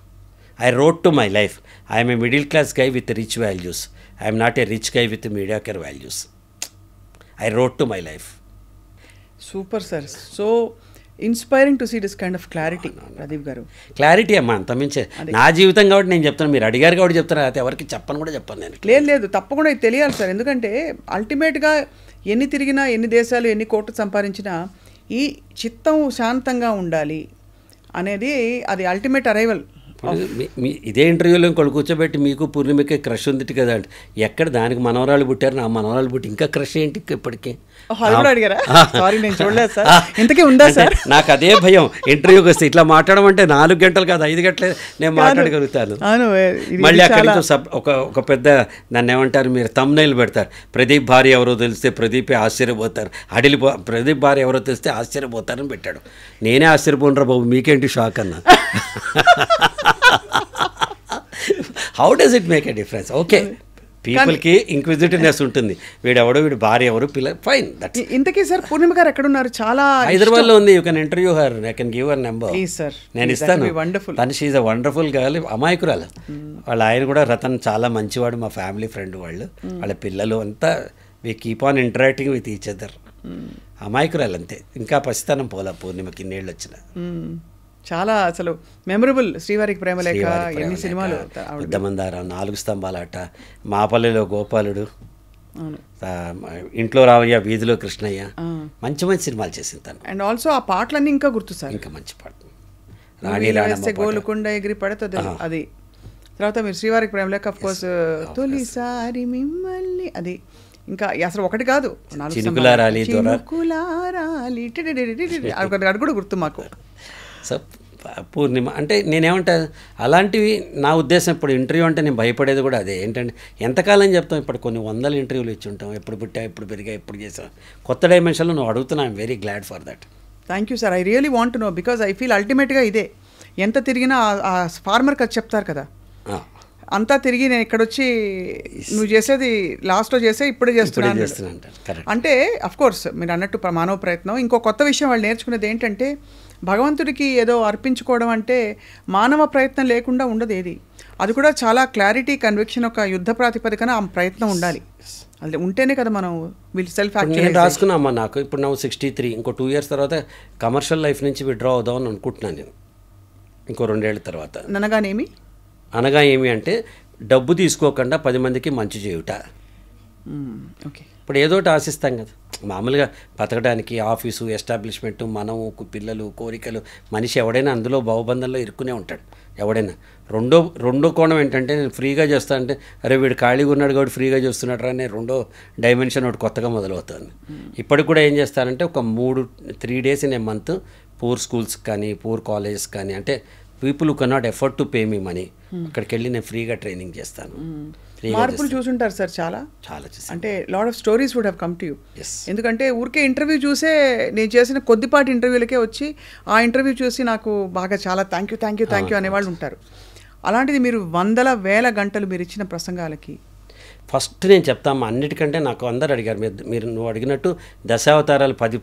I road to my life. I'm a middle class guy with rich values. I'm not a rich guy with mediocre values. I road to my life. Super sir. So inspiring to see this kind of clarity Pradeep garu. Clarity అమ్మా, అంతమించే నా జీవితం కాబట్టి నేను చెప్తాను. మీరు అడిగారు కాబట్టి చెప్తాను, అయితే ఎవరికి చెప్పను కూడా చెప్పాను నేను. లేదు తప్పకుండా ఇది తెలియాలి సార్. ఎందుకంటే అల్టిమేట్గా ఎన్ని తిరిగినా, ఎన్ని దేశాలు, ఎన్ని కోట్లు సంపాదించినా ఈ చిత్తం శాంతంగా ఉండాలి అనేది అది అల్టిమేట్ అరైవల్. ఇదే ఇంటర్వ్యూలో ఇంకోళ్ళు కూర్చోబెట్టి మీకు పూర్ణిమకి క్రష్ ఉంది కదా అంటే, ఎక్కడ దానికి మనవరాలు పుట్టారు, నా మనవరాలు పుట్టి ఇంకా క్రష్ ఏంటి ఇప్పటికీ ఇంతకీ ఉందా సార్? నాకు అదే భయం. ఇంటర్వ్యూకి వస్తే ఇట్లా మాట్లాడమంటే 4 గంటలు కాదు 5 గంటలే నేను మాట్లాడగలుగుతాను. మళ్ళీ అక్కడి నుంచి ఒక పెద్ద నన్ను ఏమంటారు, మీరు థంబ్నెయిల్ పెడతారు, ప్రదీప్ భార్య ఎవరో తెలిస్తే ప్రదీపే ఆశ్చర్యపోతారు, ప్రదీప్ భార్య ఎవరో తెలిస్తే ఆశ్చర్యపోతారని పెట్టాడు. నేనే ఆశ్చర్యపోనరా బాబు, మీకేంటి షాక్ అన్నా. How does it make a difference? Okay, పీపుల్కి ఇంక్విజిటివ్నెస్ ఉంటుంది, వీడెవడో వీడు భార్య ఎవరు పిల్ల ఫైన్ దట్. ఇంతకీ సార్ పూర్ణిమ గారు ఎక్కడున్నారు? చాలా హైదరాబాద్లో ఉంది. You can interview her, I can give her number. నేను ఇస్తాను. తను షీఈ్ అ వండర్ఫుల్ గర్ల్, అమాయకురాలు. వాళ్ళ ఆయన కూడా రతన్ చాలా మంచివాడు, మా ఫ్యామిలీ ఫ్రెండ్ వాళ్ళు, వాళ్ళ పిల్లలు అంతా. We keep on interacting with each other. అమాయకురాలు అంతే, ఇంకా పసితనం పోలా పూర్ణిమకి ఇన్నేళ్ళు వచ్చిన. చాలా అసలు మెమరబుల్ శ్రీవారికి ప్రేమలేఖ, ఎన్ని సినిమాలు, ఉద్దమందారం, 4 స్తంభాలాట, మాపల్లిలో గోపాలుడు, ఇంట్లో రామయ్య, వీధిలో కృష్ణయ్య, మంచి మంచి సినిమాలు చేసింది తను. అండ్ ఆల్సో ఆ పాటలన్నీ ఇంకా గుర్తు సార్, ఇంకా మంచి పాట గోలుకొండ ఎగిరి పడుతుంది అది. తర్వాత మీరు శ్రీవారికి ప్రేమలేఖ ఆఫ్ కోర్స్, తొలిసారి మిమ్మల్ని, అది ఇంకా అసలు ఒకటి కాదు, చినుకులారాలి అది కూడా గుర్తు మాకు. సో పూర్ణిమ అంటే నేనేమంటా, అలాంటివి నా ఉద్దేశం. ఇప్పుడు ఇంటర్వ్యూ అంటే నేను భయపడేది కూడా అదే. ఏంటంటే ఎంతకాలం చెప్తాం, ఇప్పుడు కొన్ని 100 ఇంటర్వ్యూలు ఇచ్చి ఉంటాం, ఎప్పుడు పుట్టా, ఎప్పుడు పెరిగా, ఎప్పుడు చేసాం, కొత్త డైమెన్షన్లో నువ్వు అడుగుతున్నా. I'm very glad for that. Thank you sir. I really want to know, because I feel అల్టిమేట్గా ఇదే, ఎంత తిరిగినా ఆ ఫార్మర్కి అది చెప్తారు కదా, అంతా తిరిగి నేను ఇక్కడ వచ్చి నువ్వు చేసేది లాస్ట్లో చేసే ఇప్పుడే చేస్తున్నాను అంటే, అఫ్ కోర్స్ మీరు అన్నట్టు మానవ ప్రయత్నం. ఇంకో కొత్త విషయం వాళ్ళు నేర్చుకునేది ఏంటంటే, భగవంతుడికి ఏదో అర్పించుకోవడం అంటే మానవ ప్రయత్నం లేకుండా ఉండదు ఏది. అది కూడా చాలా క్లారిటీ, కన్విక్షన్, ఒక యుద్ధ ప్రాతిపదికన ఆ ప్రయత్నం ఉండాలి. అది ఉంటేనే కదా మనం వీళ్ళు సెల్ఫ్ యాక్చువల్ రాసుకున్నామ్మా. నాకు ఇప్పుడు నా 63, ఇంకో 2 years తర్వాత కమర్షియల్ లైఫ్ నుంచి విత్డ్రా అవుదామని అనుకుంటున్నాను నేను, ఇంకో 2 ఏళ్ళ తర్వాత. అనగా ఏమి అంటే, డబ్బు తీసుకోకుండా 10 మందికి మంచి చేయుట. ఓకే, ఇప్పుడు ఏదోటి ఆశిస్తాం కదా మామూలుగా బతకడానికి, ఆఫీసు, ఎస్టాబ్లిష్మెంటు, మనము, పిల్లలు, కోరికలు. మనిషి ఎవడైనా అందులో భావబంధంలో ఇరుక్కునే ఉంటాడు ఎవడైనా. రెండో కోణం ఏంటంటే, నేను ఫ్రీగా చేస్తా అంటే, అరే వీడు ఖాళీగా ఉన్నాడు కాబట్టి ఫ్రీగా చేస్తున్నాడు రా అనే రెండో డైమెన్షన్ ఒకటి కొత్తగా మొదలవుతుంది. ఇప్పటికి కూడా ఏం చేస్తానంటే, ఒక 3 days in a month poor schools కానీ, పూర్ కాలేజెస్ కానీ, అంటే people who cannot afford to pay me money, అక్కడికి వెళ్ళి నేను ఫ్రీగా ట్రైనింగ్ చేస్తాను. మార్పులు చూసుంటారు సార్ చాలా అంటే lot of stories would have come to you. ఎందుకంటే ఊరికే ఇంటర్వ్యూ చూసే, నేను చేసిన కొద్దిపాటి ఇంటర్వ్యూలకే వచ్చి ఆ ఇంటర్వ్యూ చూసి నాకు బాగా చాలా థ్యాంక్ యూ అనేవాళ్ళు ఉంటారు. అలాంటిది మీరు 100,000 గంటలు మీరు ఇచ్చిన ప్రసంగాలకి, ఫస్ట్ నేను చెప్తాము అన్నిటికంటే, నాకు అందరు అడిగారు, మీరు నువ్వు అడిగినట్టు దశావతారాలు 10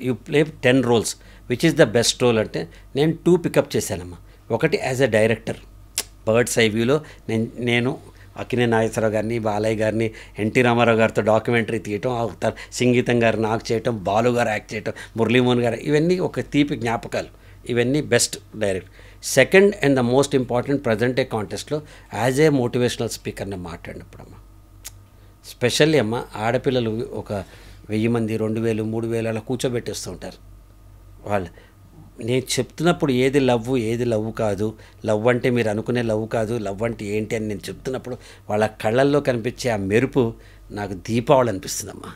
you play 10 roles, which is the best role అంటే, నేను 2 పికప్ చేశానమ్మా. ఒకటి as a director, bird's eye వ్యూలో నేను అక్కినే నాగేశ్వరరావు గారిని, బాలయ్య గారిని, ఎన్టీ రామారావు గారితో డాక్యుమెంటరీ తీయటం, సంగీతం గారు నాకు చేయటం, బాలు గారు యాక్ట్ చేయటం, మురళీమోహన్ గారు, ఇవన్నీ ఒక తీపి జ్ఞాపకాలు. ఇవన్నీ best direct. Second and the most important, present day కాంటెస్ట్లో యాజ్ ఏ మోటివేషనల్ స్పీకర్ నేను మాట్లాడినప్పుడు అమ్మ, స్పెషల్లీ అమ్మ, ఆడపిల్లలు ఒక 1000 మంది, 2000, 3000 అలా కూర్చోబెట్టేస్తూ ఉంటారు. వాళ్ళు నేను చెప్తున్నప్పుడు ఏది లవ్ కాదు, లవ్ అంటే మీరు అనుకునే లవ్ కాదు, లవ్ అంటే ఏంటి అని నేను చెప్తున్నప్పుడు వాళ్ళ కళ్ళల్లో కనిపించే ఆ మెరుపు నాకు దీపావళి అనిపిస్తుందమ్మా.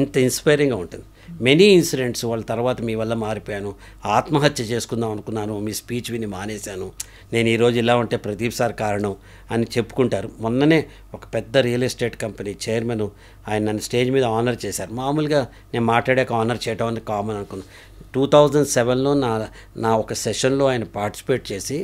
ఇంత ఇన్స్పైరింగ్గా ఉంటుంది. మెనీ ఇన్సిడెంట్స్, వాళ్ళ తర్వాత మీ వల్ల మారిపోయాను, ఆత్మహత్య చేసుకుందాం అనుకున్నాను, మీ స్పీచ్ విని మానేశాను, నేను ఈరోజు ఇలా ఉంటే ప్రదీప్ సార్ కారణం అని చెప్పుకుంటారు. మొన్ననే ఒక పెద్ద రియల్ ఎస్టేట్ కంపెనీ చైర్మన్ ఆయన నన్ను స్టేజ్ మీద ఆనర్ చేశారు. మామూలుగా నేను మాట్లాడాక ఆనర్ చేయడం అని కామన్ అనుకున్నాను. 2007లో నా ఒక సెషన్లో ఆయన పార్టిసిపేట్ చేసి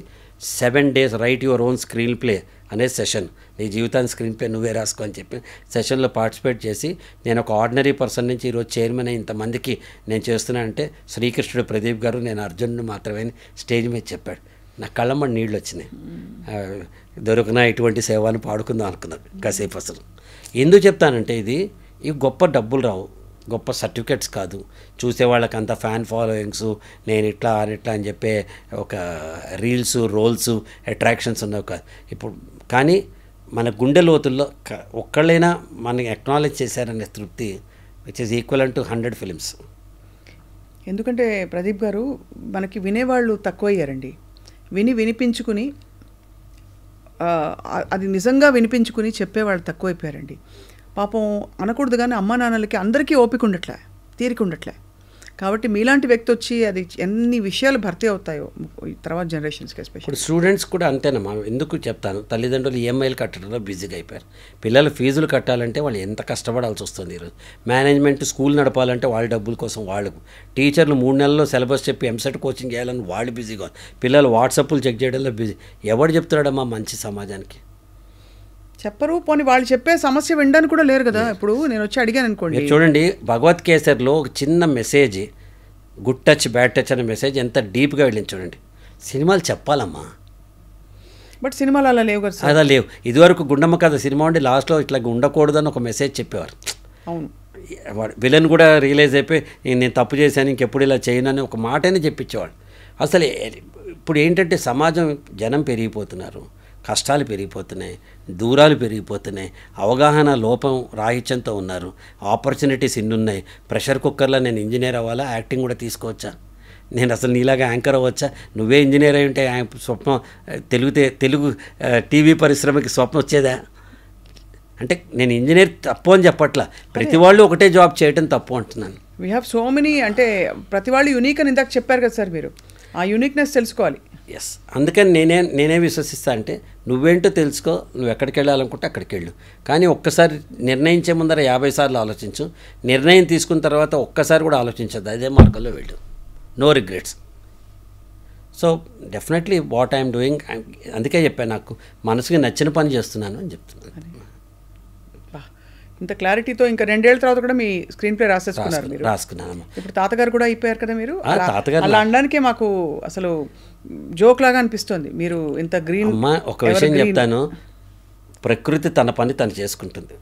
7 days right your own screen play అనే సెషన్, నీ జీవితాన్ని స్క్రీన్ ప్లే నువ్వే రాసుకో అని చెప్పి సెషన్లో పార్టిసిపేట్ చేసి, నేను ఒక ఆర్డినరీ పర్సన్ నుంచి ఈరోజు చైర్మన్ అయ్యి ఇంతమందికి నేను చేస్తున్నానంటే శ్రీకృష్ణుడు ప్రదీప్ గారు, నేను అర్జునుడు మాత్రమే స్టేజ్ మీద చెప్పాడు. నా కళ్ళమ్మ నీళ్ళు వచ్చినాయి. దొరికినా ఇటువంటి సేవ అని పాడుకుందాం అనుకున్నాను కాసేపు. అసలు ఎందుకు చెప్తానంటే, ఇవి గొప్ప డబ్బులు రావు, గొప్ప సర్టిఫికెట్స్ కాదు, చూసేవాళ్ళకి అంత ఫ్యాన్ ఫాలోయింగ్స్, నేను ఇట్లా అని చెప్పే ఒక రీల్స్, రోల్స్, అట్రాక్షన్స్ ఉన్నవి కాదు ఇప్పుడు. కానీ మన గుండె లోతుల్లో ఒక్కళ్ళైనా మనకి అక్నాలెడ్జ్ చేశారనే తృప్తి, which is equal to 100 films. ఎందుకంటే ప్రదీప్ గారు, మనకి వినేవాళ్ళు తక్కువయ్యారండి. వినిపించుకుని అది నిజంగా వినిపించుకుని చెప్పేవాళ్ళు తక్కువైపోయారండి. పాపం అనకూడదు కానీ అమ్మా నాన్నలకి అందరికీ ఓపిక ఉండట్లే, తీరిక ఉండట్లే. కాబట్టి మీలాంటి వ్యక్తి వచ్చి అది ఎన్ని విషయాలు భర్తీ అవుతాయో తర్వాత జనరేషన్స్కి ఎస్పెషల్లీ. ఇప్పుడు స్టూడెంట్స్ కూడా అంతేనమ్మా. ఎందుకు చెప్తాను, తల్లిదండ్రులు ఈఎంఐలు కట్టడంలో బిజీగా అయిపోయారు. పిల్లలు ఫీజులు కట్టాలంటే వాళ్ళు ఎంత కష్టపడాల్సి వస్తుంది ఈరోజు. మేనేజ్మెంట్ స్కూల్ నడపాలంటే వాళ్ళ డబ్బుల కోసం వాళ్ళు, టీచర్లు 3 నెలల్లో సిలబస్ చెప్పి ఎంసెట్ కోచింగ్ చేయాలని వాళ్ళు బిజీగా, పిల్లలు వాట్సాప్లు చెక్ చేయడంలో బిజీ. ఎవడు చెప్తున్నాడమ్మా మంచి సమాజానికి? చెప్పరు. పోనీ వాళ్ళు చెప్పే సమస్య వినడానికి కూడా లేరు కదా. ఇప్పుడు నేను వచ్చి అడిగాను అనుకోండి, మీరు చూడండి భగవత్ కేసర్లో ఒక చిన్న message, good touch bad touch అనే మెసేజ్ ఎంత డీప్గా వెళ్ళింది చూడండి. సినిమాలు చెప్పాలమ్మా, బట్ సినిమాలు అలా లేవు కదా సార్. అదా లేవు. ఇదివరకు గుండమ్మ కథ సినిమా ఉండి లాస్ట్లో ఇట్లా ఉండకూడదని ఒక మెసేజ్ చెప్పేవారు. అవును, విలన్ కూడా రియలైజ్ అయిపోయి నేను తప్పు చేశాను ఇంకెప్పుడు ఇలా చేయనని ఒక మాటనే చెప్పించేవాడు. అసలు ఇప్పుడు ఏంటంటే సమాజం జనం పెరిగిపోతున్నారు, కష్టాలు పెరిగిపోతున్నాయి, దూరాలు పెరిగిపోతున్నాయి, అవగాహన లోపం రాహిత్యంతో ఉన్నారు, ఆపర్చునిటీస్ ఇన్ని ఉన్నాయి. ప్రెషర్ కుక్కర్లో నేను ఇంజనీర్ అవ్వాలా, యాక్టింగ్ కూడా తీసుకోవచ్చా, నేను అసలు నీలాగా యాంకర్ అవ్వచ్చా, నువ్వే ఇంజనీర్ అయి ఉంటే స్వప్నం తెలుగు టీవీ పరిశ్రమకి స్వప్నం వచ్చేదా అంటే నేను ఇంజనీర్ తప్పు అని చెప్పట్లా, ప్రతి వాళ్ళు ఒకటే జాబ్ చేయటం తప్పు అంటున్నాను. వీ హ్యావ్ సో మెనీ, అంటే ప్రతి వాళ్ళు యూనిక్ అని ఇందాక చెప్పారు కదా సార్, మీరు ఆ యూనిక్నెస్ తెలుసుకోవాలి. ఎస్, అందుకని నేనే విశ్వసిస్తా అంటే నువ్వేంటో తెలుసుకో, నువ్వు ఎక్కడికి వెళ్ళాలనుకుంటే అక్కడికి వెళ్ళు, కానీ ఒక్కసారి నిర్ణయించే ముందర 50 సార్లు ఆలోచించు, నిర్ణయం తీసుకున్న తర్వాత ఒక్కసారి కూడా ఆలోచించద్దు, అదే మార్గంలో వెళ్ళు, no regrets. So definitely what I'm doing, అందుకే చెప్పాను నాకు మనసుకి నచ్చిన పని చేస్తున్నాను అని చెప్తున్నాను. ఇంత క్లారిటీతో ఇంకా 2 ఏళ్ల తర్వాత కూడా మీ స్క్రీన్ ప్లే రాసేసుకున్నారు మీరు. రాసుకున్నాను. ఇప్పుడు తాతగారు కూడా అయిపోయారు కదా మీరు. తాతగారు అలా అనడానికే మాకు అసలు జోక్ లాగా అనిపిస్తుంది. మీరు ఇంత గ్రీన్. అమ్మ ఒక విషయం చెప్తాను, ప్రకృతి తన పని తను చేసుకుంటుంది.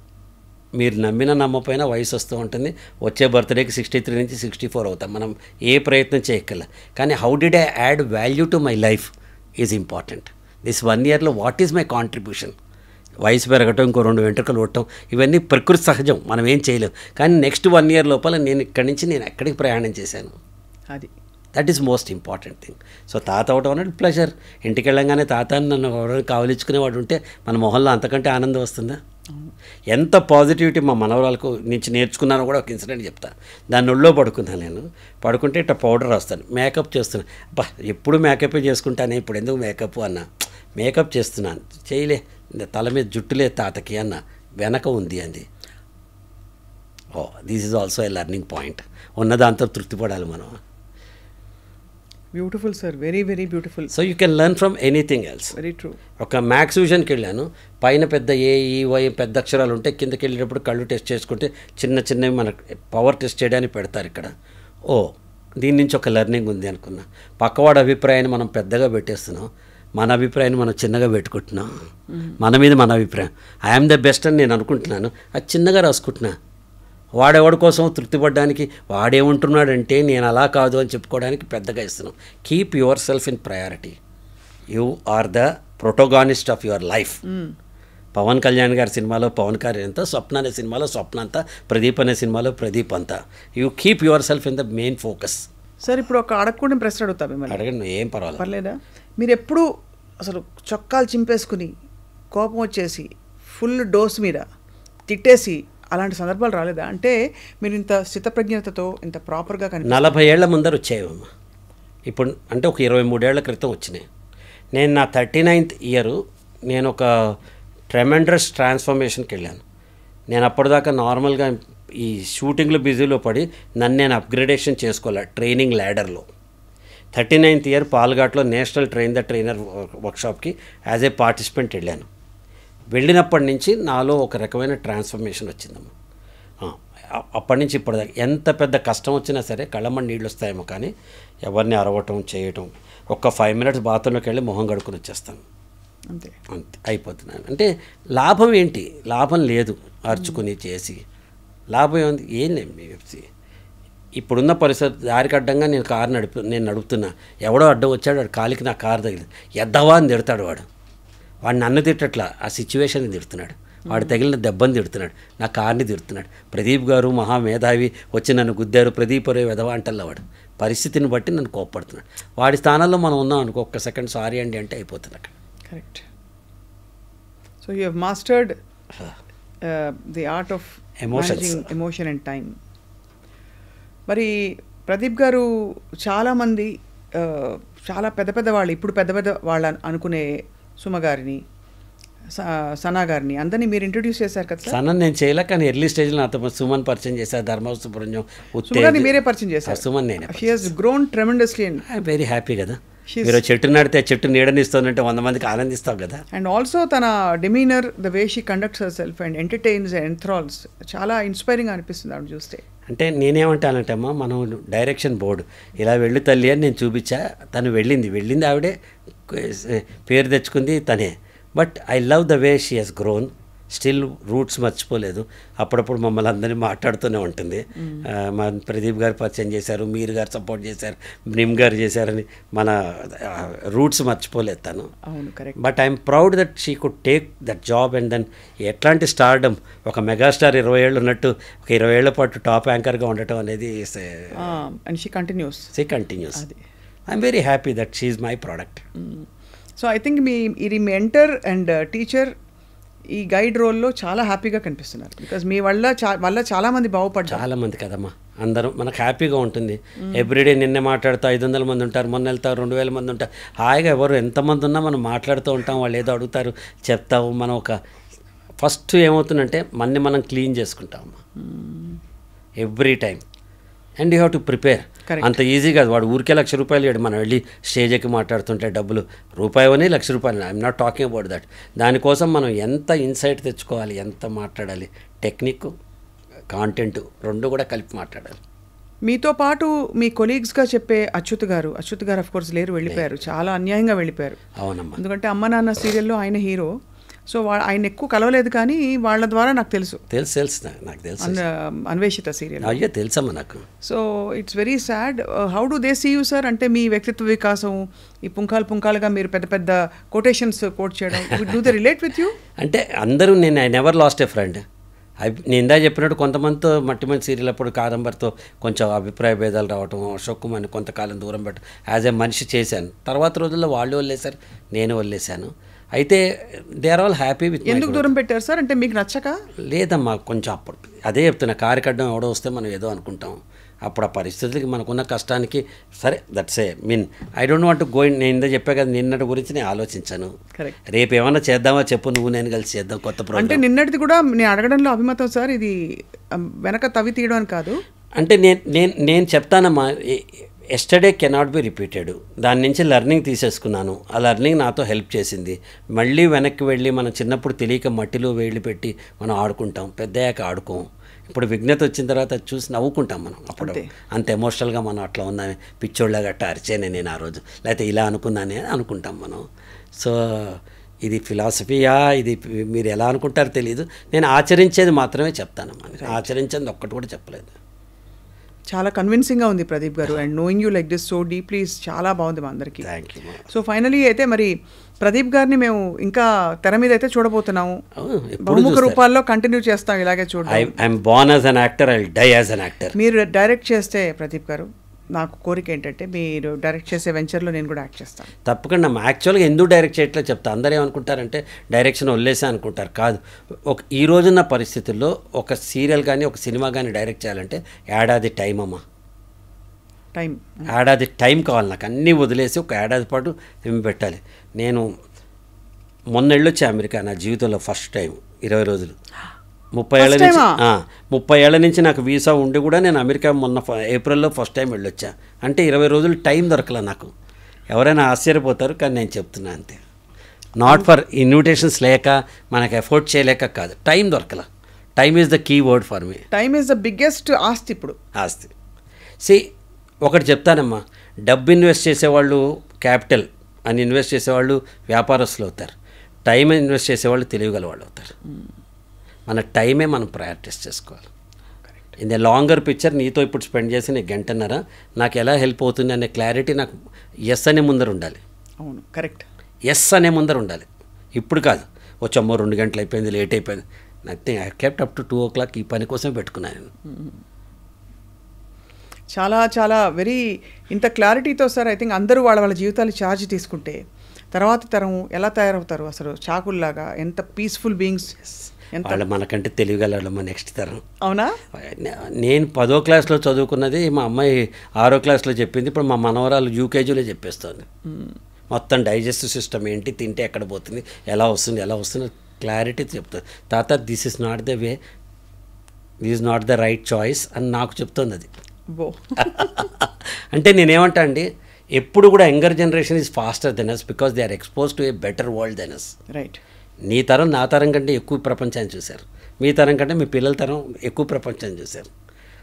మీరు నమ్మిన నమ్మపోయినా వయసు వస్తూ ఉంటుంది. వచ్చే బర్త్డేకి 63 నుంచి 64 అవుతాం. మనం ఏ ప్రయత్నం చేయక్కర్ల. కానీ how did I add value to my life is important. This 1 ఇయర్లో వాట్ ఈజ్ మై కాంట్రిబ్యూషన్. వయసు పెరగటం, ఇంకో 2 వెంట్రుకలు కొట్టడం, ఇవన్నీ ప్రకృతి సహజం, మనం ఏం చేయలేం. కానీ నెక్స్ట్ 1 ఇయర్ లోపల నేను ఇక్కడి నుంచి నేను ఎక్కడికి ప్రయాణం చేశాను, అది that is most important thing. So తాత అవడం అనేది ప్లెజర్. ఇంటికి వెళ్ళంగానే తాత నన్ను కావలించుకునేవాడు ఉంటే మన మొహంలో అంతకంటే ఆనందం వస్తుందా? ఎంత పాజిటివిటీ మా మనవరాలకు నుంచి నేర్చుకున్నానో కూడా ఒక ఇన్సిడెంట్ చెప్తాను. దాన్ని ఒళ్ళో పడుకున్నాను. నేను పడుకుంటే ఇట్లా పౌడర్ రాస్తాను, మేకప్ చేస్తున్నాను. అబ్బా ఎప్పుడు మేకప్ చేసుకుంటానే, ఇప్పుడు ఎందుకు మేకప్ అన్నా, మేకప్ చేస్తున్నాను, చేయలే, తల మీద జుట్టులే తాతకి అన్న, వెనక ఉంది అంది. Oh this is also a learning point. ఉన్నదాంతో తృప్తిపడాలి మనం. Beautiful sir, very very beautiful. So you can learn from anything else. Very true. ఒక మ్యాథ్స్ ట్యూషన్కి వెళ్ళాను, పైన పెద్ద ఏఈవై పెద్ద అక్షరాలు ఉంటాయి, కిందకి వెళ్ళేటప్పుడు కళ్ళు టెస్ట్ చేసుకుంటే చిన్న చిన్నవి మన పవర్ టెస్ట్ చేయడానికి పెడతారు ఇక్కడ. ఓ దీని నుంచి ఒక లెర్నింగ్ ఉంది అనుకున్నా. పక్కవాడి అభిప్రాయాన్ని మనం పెద్దగా పెట్టేస్తున్నాం, మన అభిప్రాయాన్ని మనం చిన్నగా పెట్టుకుంటున్నాం. మన మీద మన అభిప్రాయం ఐఎమ్ ద బెస్ట్ అని నేను అనుకుంటున్నాను, అది చిన్నగా రాసుకుంటున్నా. వాడెవడి కోసం తృప్తిపడడానికి వాడేమంటున్నాడంటే నేను అలా కాదు అని చెప్పుకోవడానికి పెద్దగా ఇస్తున్నాం. Keep yourself in priority. You are the protagonist of your life. Pawan Kalyan garu సినిమాలో పవన్ కళ్యాణ్ అంతా, స్వప్న అనే సినిమాలో స్వప్న అంతా, ప్రదీప్ అనే సినిమాలో ప్రదీప్ అంతా. You keep yourself in the main focus. Sir ఇప్పుడు ఒక అడగకుండా ప్రశ్న అడుగుతా మిమ్మల్ని. అడగండి, ఏం పర్లేదా? మీరు ఎప్పుడు అసలు చొక్కాలు చింపేసుకుని కోపం వచ్చేసి ఫుల్ డోస్ మీద తిట్టేసి అలాంటి సందర్భాలు రాలేదా? అంటే మీరు ఇంత స్థితప్రజ్ఞతతో ఇంత ప్రాపర్గా 40 ఏళ్ల ముందర వచ్చాయమ్మా. ఇప్పుడు అంటే ఒక 23 ఏళ్ల క్రితం వచ్చినాయి. నేను నా 39th ఇయర్ నేను ఒక ట్రెమెండస్ ట్రాన్స్ఫర్మేషన్కి వెళ్ళాను. నేను అప్పటిదాకా నార్మల్గా ఈ షూటింగ్లో బిజీలో పడి నన్ను నేను అప్గ్రేడేషన్ చేసుకోవాలి ట్రైనింగ్ ల్యాడర్లో. 39th ఇయర్ పాల్ఘాట్లో నేషనల్ ట్రైన్ ద ట్రైనర్ వర్క్షాప్కి యాజ్ ఏ పార్టిసిపెంట్ వెళ్ళాను. వెళ్ళినప్పటి నుంచి నాలో ఒక రకమైన ట్రాన్స్ఫర్మేషన్ వచ్చిందమ్మా. అప్పటి నుంచి ఇప్పటిదాకా ఎంత పెద్ద కష్టం వచ్చినా సరే కళ్ళమ్మ నీళ్ళు వస్తాయేమో కానీ ఎవరిని అరవటం చేయటం, ఒక్క 5 minutes బాత్రూంలోకి వెళ్ళి మొహం కడుక్కుని వచ్చేస్తాను, అంతే అయిపోతున్నాను. అంటే లాభం ఏంటి? లాభం లేదు. అరుచుకుని చేసి లాభం ఏముంది? ఏం లేదు. ఇప్పుడున్న పరిస్థితి దారికి అడ్డంగా నేను నడుపుతున్నా, ఎవడో అడ్డం వచ్చాడు, వాడు కాలికి నా కారు తగిలింది, ఎద్దవా అని తిడతాడు. వాడు నన్ను తిట్టట్లా, ఆ సిచ్యువేషన్ని తిడుతున్నాడు. వాడు తగిలిన దెబ్బని తిడుతున్నాడు, నా కార్ని తిడుతున్నాడు. ప్రదీప్ గారు మహామేధావి వచ్చి నన్ను గుద్దారు, ప్రదీప్ అరే వెధవా అంటల్లా. వాడు పరిస్థితిని బట్టి నన్ను కోప్పడుతున్నాడు. వాడి స్థానంలో మనం ఉన్నాం అనుకో, ఒక్క సెకండ్ సారీ అండి అంటే అయిపోతుంది అక్కడ. Correct. So you have mastered the art of emotion and time. మరి ప్రదీప్ గారు చాలామంది చాలా పెద్ద పెద్ద వాళ్ళు, ఇప్పుడు పెద్ద పెద్ద వాళ్ళు అనుకునే సుమ గారిని, సనా గారిని అందరినీ మీరు ఇంట్రొడ్యూస్ చేశారు కదా సార్? సనా నేను చేయలే, కానీ ఎర్లీ స్టేజ్లో నాతో సుమన్ పరిచయం చేశారు, ధర్మ సుబ్రహ్మణ్యం, సుమగారిని మీరే పరిచయం చేశారు. సుమన్ నేను. She has grown tremendously and I'm very happy కదా. మీరు చెట్టు నాడితే చెట్టు నీడనిస్తుందంటే 100 మందికి ఆనందిస్తాం కదా. అండ్ ఆల్సో తన demeanour, the way she conducts herself and entertains and enthrals చాలా ఇన్స్పైరింగ్ అనిపిస్తుంది ఆవిడ చూస్తే. అంటే నేనేమంటానంటే అమ్మా, మనం డైరెక్షన్ బోర్డు ఇలా వెళ్ళు తల్లి అని నేను చూపించా, తను వెళ్ళింది ఆవిడే, పేరు తెచ్చుకుంది తనే. But I love the way she has grown, still roots మర్చిపోలేదు. అప్పుడప్పుడు మమ్మల్ని అందరినీ మాట్లాడుతూనే ఉంటుంది. మా ప్రదీప్ గారు పరిచయం చేశారు, మీరు గారు సపోర్ట్ చేశారు, నిమ్ గారు చేశారని మన రూట్స్ మర్చిపోలేదు తను. But I'm proud that she could take that job and then ఎట్లాంటి స్టార్డమ్, ఒక మెగాస్టార్ 20 ఏళ్ళు ఉన్నట్టు ఒక 20 ఏళ్ల పాటు టాప్ యాంకర్గా ఉండటం అనేది she continuous. I'm very happy that she is my product. So I think ఇది మెంటర్ అండ్ టీచర్ ఈ గైడ్ రోల్లో చాలా హ్యాపీగా కనిపిస్తున్నారు. బికాజ్ మీ వల్ల చాలా మంది బాగుపడ్డారు. చాలా మంది కదమ్మా, అందరం మనకు హ్యాపీగా ఉంటుంది. ఎవ్రీడే నిన్నే మాట్లాడుతూ 500 మంది ఉంటారు, మొన్న వెళ్తారు 2000 మంది ఉంటారు. హాయిగా ఎవరు ఎంతమంది ఉన్నా మనం మాట్లాడుతూ ఉంటాం. వాళ్ళు ఏదో అడుగుతారు, చెప్తాము. మనం ఒక ఫస్ట్ ఏమవుతుందంటే మనం క్లీన్ చేసుకుంటామమ్మా every time. And you have to prepare. అంత ఈజీ కాదు. వాడు ఊరికే ₹1,00,000 ఇవ్వడు. మనం వెళ్ళి స్టేజ్ ఎక్కి మాట్లాడుతుంటే డబ్బులు రూపాయని ₹1,00,000. I'm not talking about that. దానికోసం మనం ఎంత ఇన్సైట్ తెచ్చుకోవాలి, ఎంత మాట్లాడాలి, టెక్నిక్, కాంటెంట్ రెండు కూడా కలిపి మాట్లాడాలి. మీతో పాటు మీ కొలీగ్స్గా చెప్పే అచ్యుత్ గారు ఆఫ్ కోర్స్ లేరు, వెళ్ళిపోయారు. చాలా అన్యాయంగా వెళ్ళిపోయారు. అవునమ్మా. ఎందుకంటే అమ్మ నాన్న సీరియల్లో ఆయన హీరో. సో ఆయన ఎక్కువ కలవలేదు, కానీ వాళ్ళ ద్వారా నాకు తెలుసు నాకు తెలుసు అన్వేషిత సీరియల్. అయ్యో తెలుసమ్మా నాకు. So it's very sad. How do they see you sir? అంటే మీ వ్యక్తిత్వ వికాసం, ఈ పుంఖాలుగా మీరు పెద్ద పెద్ద కొటేషన్స్ కోట్ చేయడం, do they relate with you? అంటే అందరూ I never lost a friend. నేను ఇందా చెప్పినట్టు కొంతమందితో మట్టిమంది సీరియల్ అప్పుడు కాదంబరితో కొంచెం అభిప్రాయ భేదాలు రావటం, అశోక్ కుమార్ని కొంతకాలం దూరం పెట్టడం, యాజ్ ఏ మనిషి చేశాను. తర్వాత రోజుల్లో వాళ్ళు వదిలేశారు, నేను వదిలేశాను. అయితే they are all happy with. ఎందుకు దూరం పెట్టారు సార్? అంటే మీకు నచ్చక? లేదమ్మా, కొంచెం అప్పుడు అదే చెప్తున్నా, కారికడ్డం ఎవడో వస్తే మనం ఏదో అనుకుంటాం. అప్పుడు ఆ పరిస్థితులకి మనకున్న కష్టానికి సరే that's I don't want to go in. నేను ఇందా చెప్పా కదా, నిన్నటి గురించి నేను ఆలోచించాను. రేపు ఏమన్నా చేద్దామా చెప్పు, నువ్వు నేను కలిసి చేద్దాం కొత్త ప్రోగ్రామ్. అంటే నిన్నటిది కూడా నేను అడగడంలో అభిమతం సార్, ఇది వెనక తవి తీయడం అని కాదు. అంటే నేను చెప్తానమ్మా, ఎస్టర్డే కెనాట్ బి రిపీటెడ్. దాని నుంచి లెర్నింగ్ తీసేసుకున్నాను. ఆ లెర్నింగ్ నాతో హెల్ప్ చేసింది. మళ్ళీ వెనక్కి వెళ్ళి మనం చిన్నప్పుడు తెలియక మట్టిలో వేళ్ళు పెట్టి మనం ఆడుకుంటాం, పెద్దయ్యాక ఆడుకోం. ఇప్పుడు విఘ్నత వచ్చిన తర్వాత చూసి నవ్వుకుంటాం మనం. అప్పుడు అంత ఎమోషనల్గా మనం అట్లా ఉన్నామే, పిచ్చోళ్ళ గట్ట అరిచేనే నేను ఆ రోజు, లేకపోతే ఇలా అనుకున్నానే అనుకుంటాం మనం. సో ఇది ఫిలాసఫీయా, ఇది మీరు ఎలా అనుకుంటారో తెలియదు. నేను ఆచరించేది మాత్రమే చెప్తానమ్మా, ఆచరించేది ఒక్కటి కూడా చెప్పలేదు. చాలా కన్విన్సింగ్గా ఉంది ప్రదీప్ గారు. And knowing you like this so deeply చాలా బాగుంది మా అందరికీ. Thank you. సో ఫైనలీ అయితే మరి ప్రదీప్ గారిని మేము ఇంకా తెర మీద అయితే చూడబోతున్నాము. బహుముఖ రూపాల్లో కంటిన్యూ చేస్తాం ఇలాగే చూడండి. I'm born as an actor, I will die as an actor. మీరు డైరెక్ట్ చేస్తే ప్రదీప్ గారు, నాకు కోరిక ఏంటంటే మీరు డైరెక్ట్ చేసే వెంచర్లో నేను కూడా యాక్ట్ చేస్తాను. తప్పకుండా. యాక్చువల్గా ఎందుకు డైరెక్ట్ చేయట్లేదు చెప్తా. అందరూ ఏమనుకుంటారంటే డైరెక్షన్ వదిలేసా అనుకుంటారు. కాదు, ఈ రోజున్న పరిస్థితుల్లో ఒక సీరియల్ కానీ ఒక సినిమా కానీ డైరెక్ట్ చేయాలంటే ఏడాది టైం అమ్మా. ఏడాది టైం కావాలి నాకు. అన్నీ వదిలేసి ఒక ఏడాది పాటు ఏమి పెట్టాలి. నేను మొన్న వెళ్ళొచ్చా అమెరికా, నా జీవితంలో ఫస్ట్ టైం 20 రోజులు. 30 ఏళ్ళ నుంచి నాకు వీసా ఉండి కూడా నేను అమెరికా మొన్న ఏప్రిల్లో ఫస్ట్ టైం వెళ్ళొచ్చా. అంటే 20 రోజులు టైం దొరకలే నాకు. ఎవరైనా ఆశ్చర్యపోతారు, కానీ నేను చెప్తున్నా అంతే. నాట్ ఫర్ ఇన్విటేషన్స్ లేక, మనకు ఎఫోర్డ్ చేయలేక కాదు, టైం దొరకల. Time is the key word for me. Time is the biggest ఆస్తి. ఇప్పుడు ఆస్తి. ఒకటి చెప్తానమ్మా, డబ్బు ఇన్వెస్ట్ చేసేవాళ్ళు క్యాపిటల్ అని ఇన్వెస్ట్ చేసేవాళ్ళు వ్యాపారస్తులు అవుతారు. టైం ఇన్వెస్ట్ చేసేవాళ్ళు తెలియగల వాళ్ళు అవుతారు. మన టైమే మనం ప్రయారిటైజ్ చేసుకోవాలి. ఇన్ ద లాంగర్ పిక్చర్ నీతో ఇప్పుడు స్పెండ్ చేసి నేను గంటన్నర నాకు ఎలా హెల్ప్ అవుతుంది అనే క్లారిటీ నాకు ఎస్ అనే ముందర ఉండాలి. అవును, కరెక్ట్. ఎస్ అనే ముందర ఉండాలి. ఇప్పుడు కాదు, వచ్చమ్మో 2 గంటలు అయిపోయింది, లేట్ అయిపోయింది. Nothing. I kept up to 2 o'clock. ఈ పని కోసం పెట్టుకున్నాను. చాలా చాలా వెరీ ఇంత క్లారిటీతో సార్. ఐ థింక్ అందరూ వాళ్ళ జీవితాలు ఛార్జ్ తీసుకుంటే తర్వాత తరం ఎలా తయారవుతారు అసలు, చాకుల్లాగా. ఎంత పీస్ఫుల్ బీయింగ్స్. వాళ్ళు మనకంటే తెలియగలమ్మా నెక్స్ట్ తరం. అవునా? నేను 10వ క్లాస్లో చదువుకున్నది మా అమ్మాయి 6వ క్లాస్లో చెప్పింది. ఇప్పుడు మా మనవరాలు యూకేజీలో చెప్పేస్తుంది. మొత్తం డైజెస్టివ్ సిస్టమ్ ఏంటి, తింటే ఎక్కడ పోతుంది, ఎలా వస్తుంది క్లారిటీ చెప్తుంది. తాత this is not the way, this is not the right choice అని నాకు చెప్తుంది అది. అంటే నేనేమంటా అండి, ఎప్పుడు కూడా younger generation is faster than us because they are expose to a better world than us. Right. నీ తరం నా తరం కంటే ఎక్కువ ప్రపంచాన్ని చూశారు, మీ తరం కంటే మీ పిల్లల తరం ఎక్కువ ప్రపంచాన్ని చూశారు.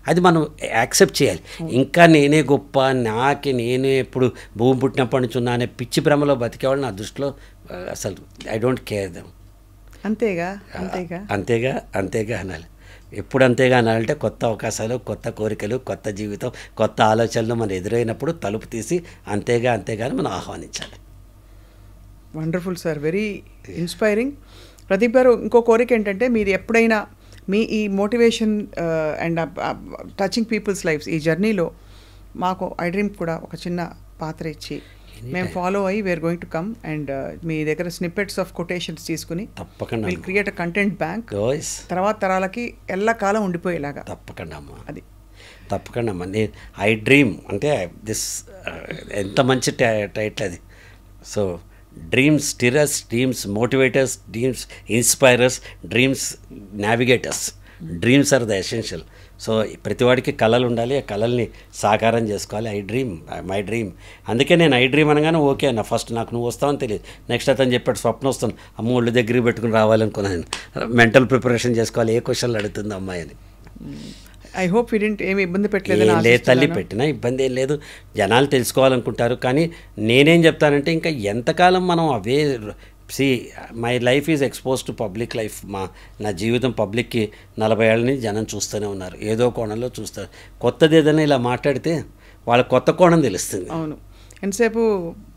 అది మనం యాక్సెప్ట్ చేయాలి. ఇంకా నేనే గొప్ప, నేనే ఎప్పుడు భూమి పుట్టినప్పటి నుంచి ఉన్నా అనే పిచ్చి భ్రమలో బతికేవాళ్ళు నా దృష్టిలో అసలు ఐ డోంట్ కేర్ దెమ్. అంతేగా అంతేగా అనాలి. ఎప్పుడు అంతేగా అనాలంటే కొత్త అవకాశాలు, కొత్త కోరికలు, కొత్త జీవితం, కొత్త ఆలోచనలు మనం ఎదురైనప్పుడు తలుపు తీసి అంతేగా అని మనం ఆహ్వానించాలి. Wonderful sir, very inspiring. Pradeep garu, ఇంకో కోరిక ఏంటంటే మీరు ఎప్పుడైనా మీ ఈ motivation and touching people's lifes ఈ జర్నీలో మాకు ఐ డ్రీమ్ కూడా ఒక చిన్న పాత్ర ఇచ్చి మేము ఫాలో అయ్యి we are going to come and మీ దగ్గర స్నిప్పెట్స్ ఆఫ్ కొటేషన్స్ తీసుకుని తప్పకుండా will create a content bank, తర్వాత తరాలకి ఎల్లకాలం ఉండిపోయేలాగా. తప్పకుండా అమ్మా, అది తప్పకుండా అమ్మా. నేను ఐ డ్రీమ్ అంటే దిస్ ఎంత మంచి టైటిల్ అది. So dreams stirrers, dreams motivators, dreams inspirers, dreams navigators. Dreams are the essential. So ప్రతివాడికి కళలు ఉండాలి, ఆ కళల్ని సాకారం చేసుకోవాలి. My dream. అందుకే నేను ఐ డ్రీమ్ అనగానే ఓకే అన్న. ఫస్ట్ నాకు నువ్వు వస్తావని తెలియదు, నెక్స్ట్ అతను చెప్పాడు స్వప్నం వస్తాను, అమ్మ ఒళ్ళు దగ్గరికి పెట్టుకుని రావాలనుకున్నాను. మెంటల్ ప్రిపరేషన్ చేసుకోవాలి, ఏ క్వశ్చన్లు అడుగుతుంది అమ్మాయి అని. ఐ హోప్ యూ డిడ్ంట్ ఏమి ఇబ్బంది పెట్టలేదు. లేదు తల్లి, పెట్టినా ఇబ్బంది ఏం లేదు. జనాలు తెలుసుకోవాలనుకుంటారు. కానీ నేనేం చెప్తానంటే ఇంకా ఎంతకాలం మనం away my life is expose to public life. నా జీవితం పబ్లిక్కి 40 ఏళ్ళ నుంచి జనం చూస్తూనే ఉన్నారు, ఏదో కోణంలో చూస్తారు. కొత్తది ఏదైనా ఇలా మాట్లాడితే వాళ్ళ కొత్త కోణం తెలుస్తుంది. అవును. ఎంతసేపు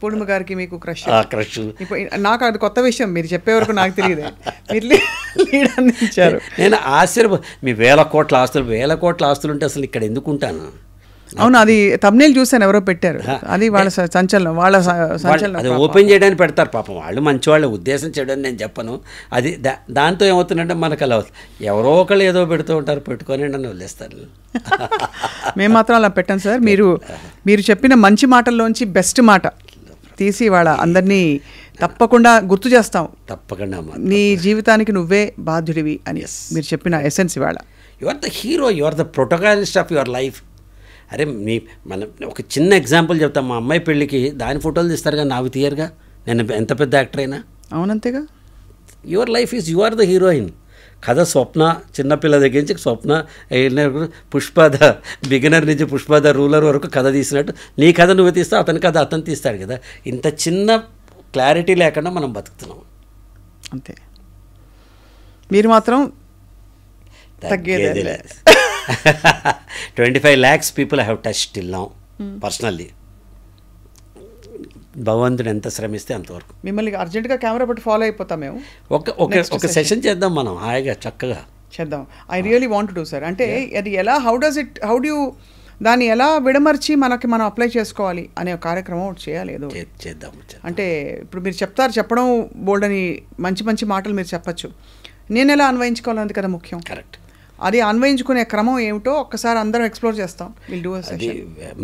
పూర్ణిమ గారికి మీకు క్రష్. ఇప్పుడు నాకు అది కొత్త విషయం, మీరు చెప్పే వరకు నాకు తెలియదు. మీరు లీడ్ అందించారు. నేను మీ 1000 కోట్ల ఆస్తులు ఉంటే అసలు ఇక్కడ ఎందుకుంటాను? అవును, అది thumbnail చూసాను, ఎవరో పెట్టారు. అది వాళ్ళ సంచలనం, అది ఓపెన్ చేయడానికి పెడతారు. పాపం వాళ్ళు మంచివాళ్ళ ఉద్దేశం చేయడం నేను చెప్పను. అది దాంతో ఏమవుతుందంటే మనకు అలా ఎవరో ఒకళ్ళు ఏదో పెడుతూ ఉంటారు, పెట్టుకొని అని వదిలేస్తారు. మేము మాత్రం అలా పెట్టాం సార్. మీరు చెప్పిన మంచి మాటల్లోంచి బెస్ట్ మాట తీసి వాళ్ళ అందరినీ తప్పకుండా గుర్తు చేస్తాం. తప్పకుండా నీ జీవితానికి నువ్వే బాధ్యుడివి అని మీరు చెప్పిన ఎసెన్స్ ఇవాళ. You are the hero, you are the protagonist of your life. అరే మన ఒక చిన్న ఎగ్జాంపుల్ చెప్తాం. మా అమ్మాయి పెళ్ళికి దాని ఫోటోలు తీస్తారు కానీ నావి తీయరుగా. నేను ఎంత పెద్ద యాక్టర్ అయినా. అవునంతేగా. Your life is you are the heroine. కథ స్వప్న, చిన్నపిల్ల దగ్గర నుంచి స్వప్న, పుష్ప ద బిగినర్ నుంచి పుష్ప ద రూలర్ వరకు కథ తీసినట్టు నీ కథ నువ్వు తీస్తావు, అతని కథ అతను తీస్తాడు కదా. ఇంత చిన్న క్లారిటీ లేకుండా మనం బతుకుతున్నాం. అంతే. మీరు మాత్రం తగ్గేదే. 25 lakhs people I have touched till now personally. భగవంతుడు ఎంత శ్రమిస్తే అంతవరకు. మిమ్మల్ని అర్జెంటుగా కెమెరా పెట్టి ఫాలో అయిపోతాం మేము. ఒక సెషన్ చేద్దాం మనం, హాయిగా చక్కగా చేద్దాం. I really want to do sir. అంటే అది ఎలా, హౌ డూ దాన్ని ఎలా విడమర్చి మనం అప్లై చేసుకోవాలి అనే కార్యక్రమం ఒకటి చేయాలి. ఏదో చేద్దాం. అంటే ఇప్పుడు మీరు చెప్పడం బోల్డ్ అని మంచి మాటలు మీరు చెప్పచ్చు, నేను ఎలా అన్వయించుకోవాలన్నది కదా ముఖ్యం. కరెక్ట్. అది అన్వయించుకునే క్రమం ఏమిటో ఒక్కసారి అందరం ఎక్స్ప్లోర్ చేస్తాం. Will do a session.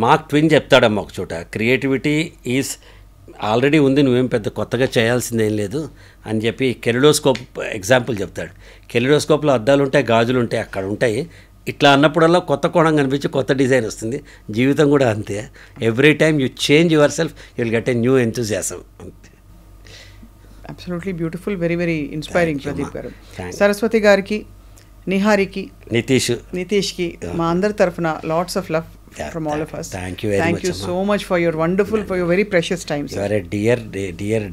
Mark Twain చెప్తాడమ్మా ఒక చోట, క్రియేటివిటీ ఈజ్ ఆల్రెడీ ఉంది, నువ్వేం పెద్ద కొత్తగా చేయాల్సిందేం లేదు అని చెప్పి కెలిడోస్కోప్ ఎగ్జాంపుల్ చెప్తాడు. కెలిడోస్కోప్లో అద్దాలు ఉంటాయి, గాజులు ఉంటాయి, అక్కడ ఉంటాయి. ఇట్లా అన్నప్పుడల్లా కొత్త కోణం కనిపించి కొత్త డిజైన్ వస్తుంది. జీవితం కూడా అంతే. Every time you change yourself you will get a new enthusiasm. అంతే. Absolutely beautiful, very very inspiring Pradeep garu. Saraswati గారికి, నిహారికి, నితీష్కి మా అందరి తరఫున lots of love from all of us. Thank you very much. Thank you so much for your wonderful, for your very precious time. You are a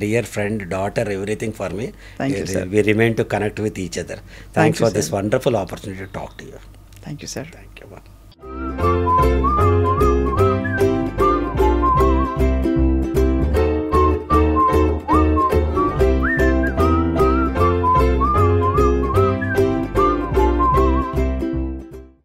dear friend, daughter, everything for me. Thank you, sir. We remain to connect with each other. Thanks for this wonderful opportunity to talk to you. Thank you, sir. Thank you.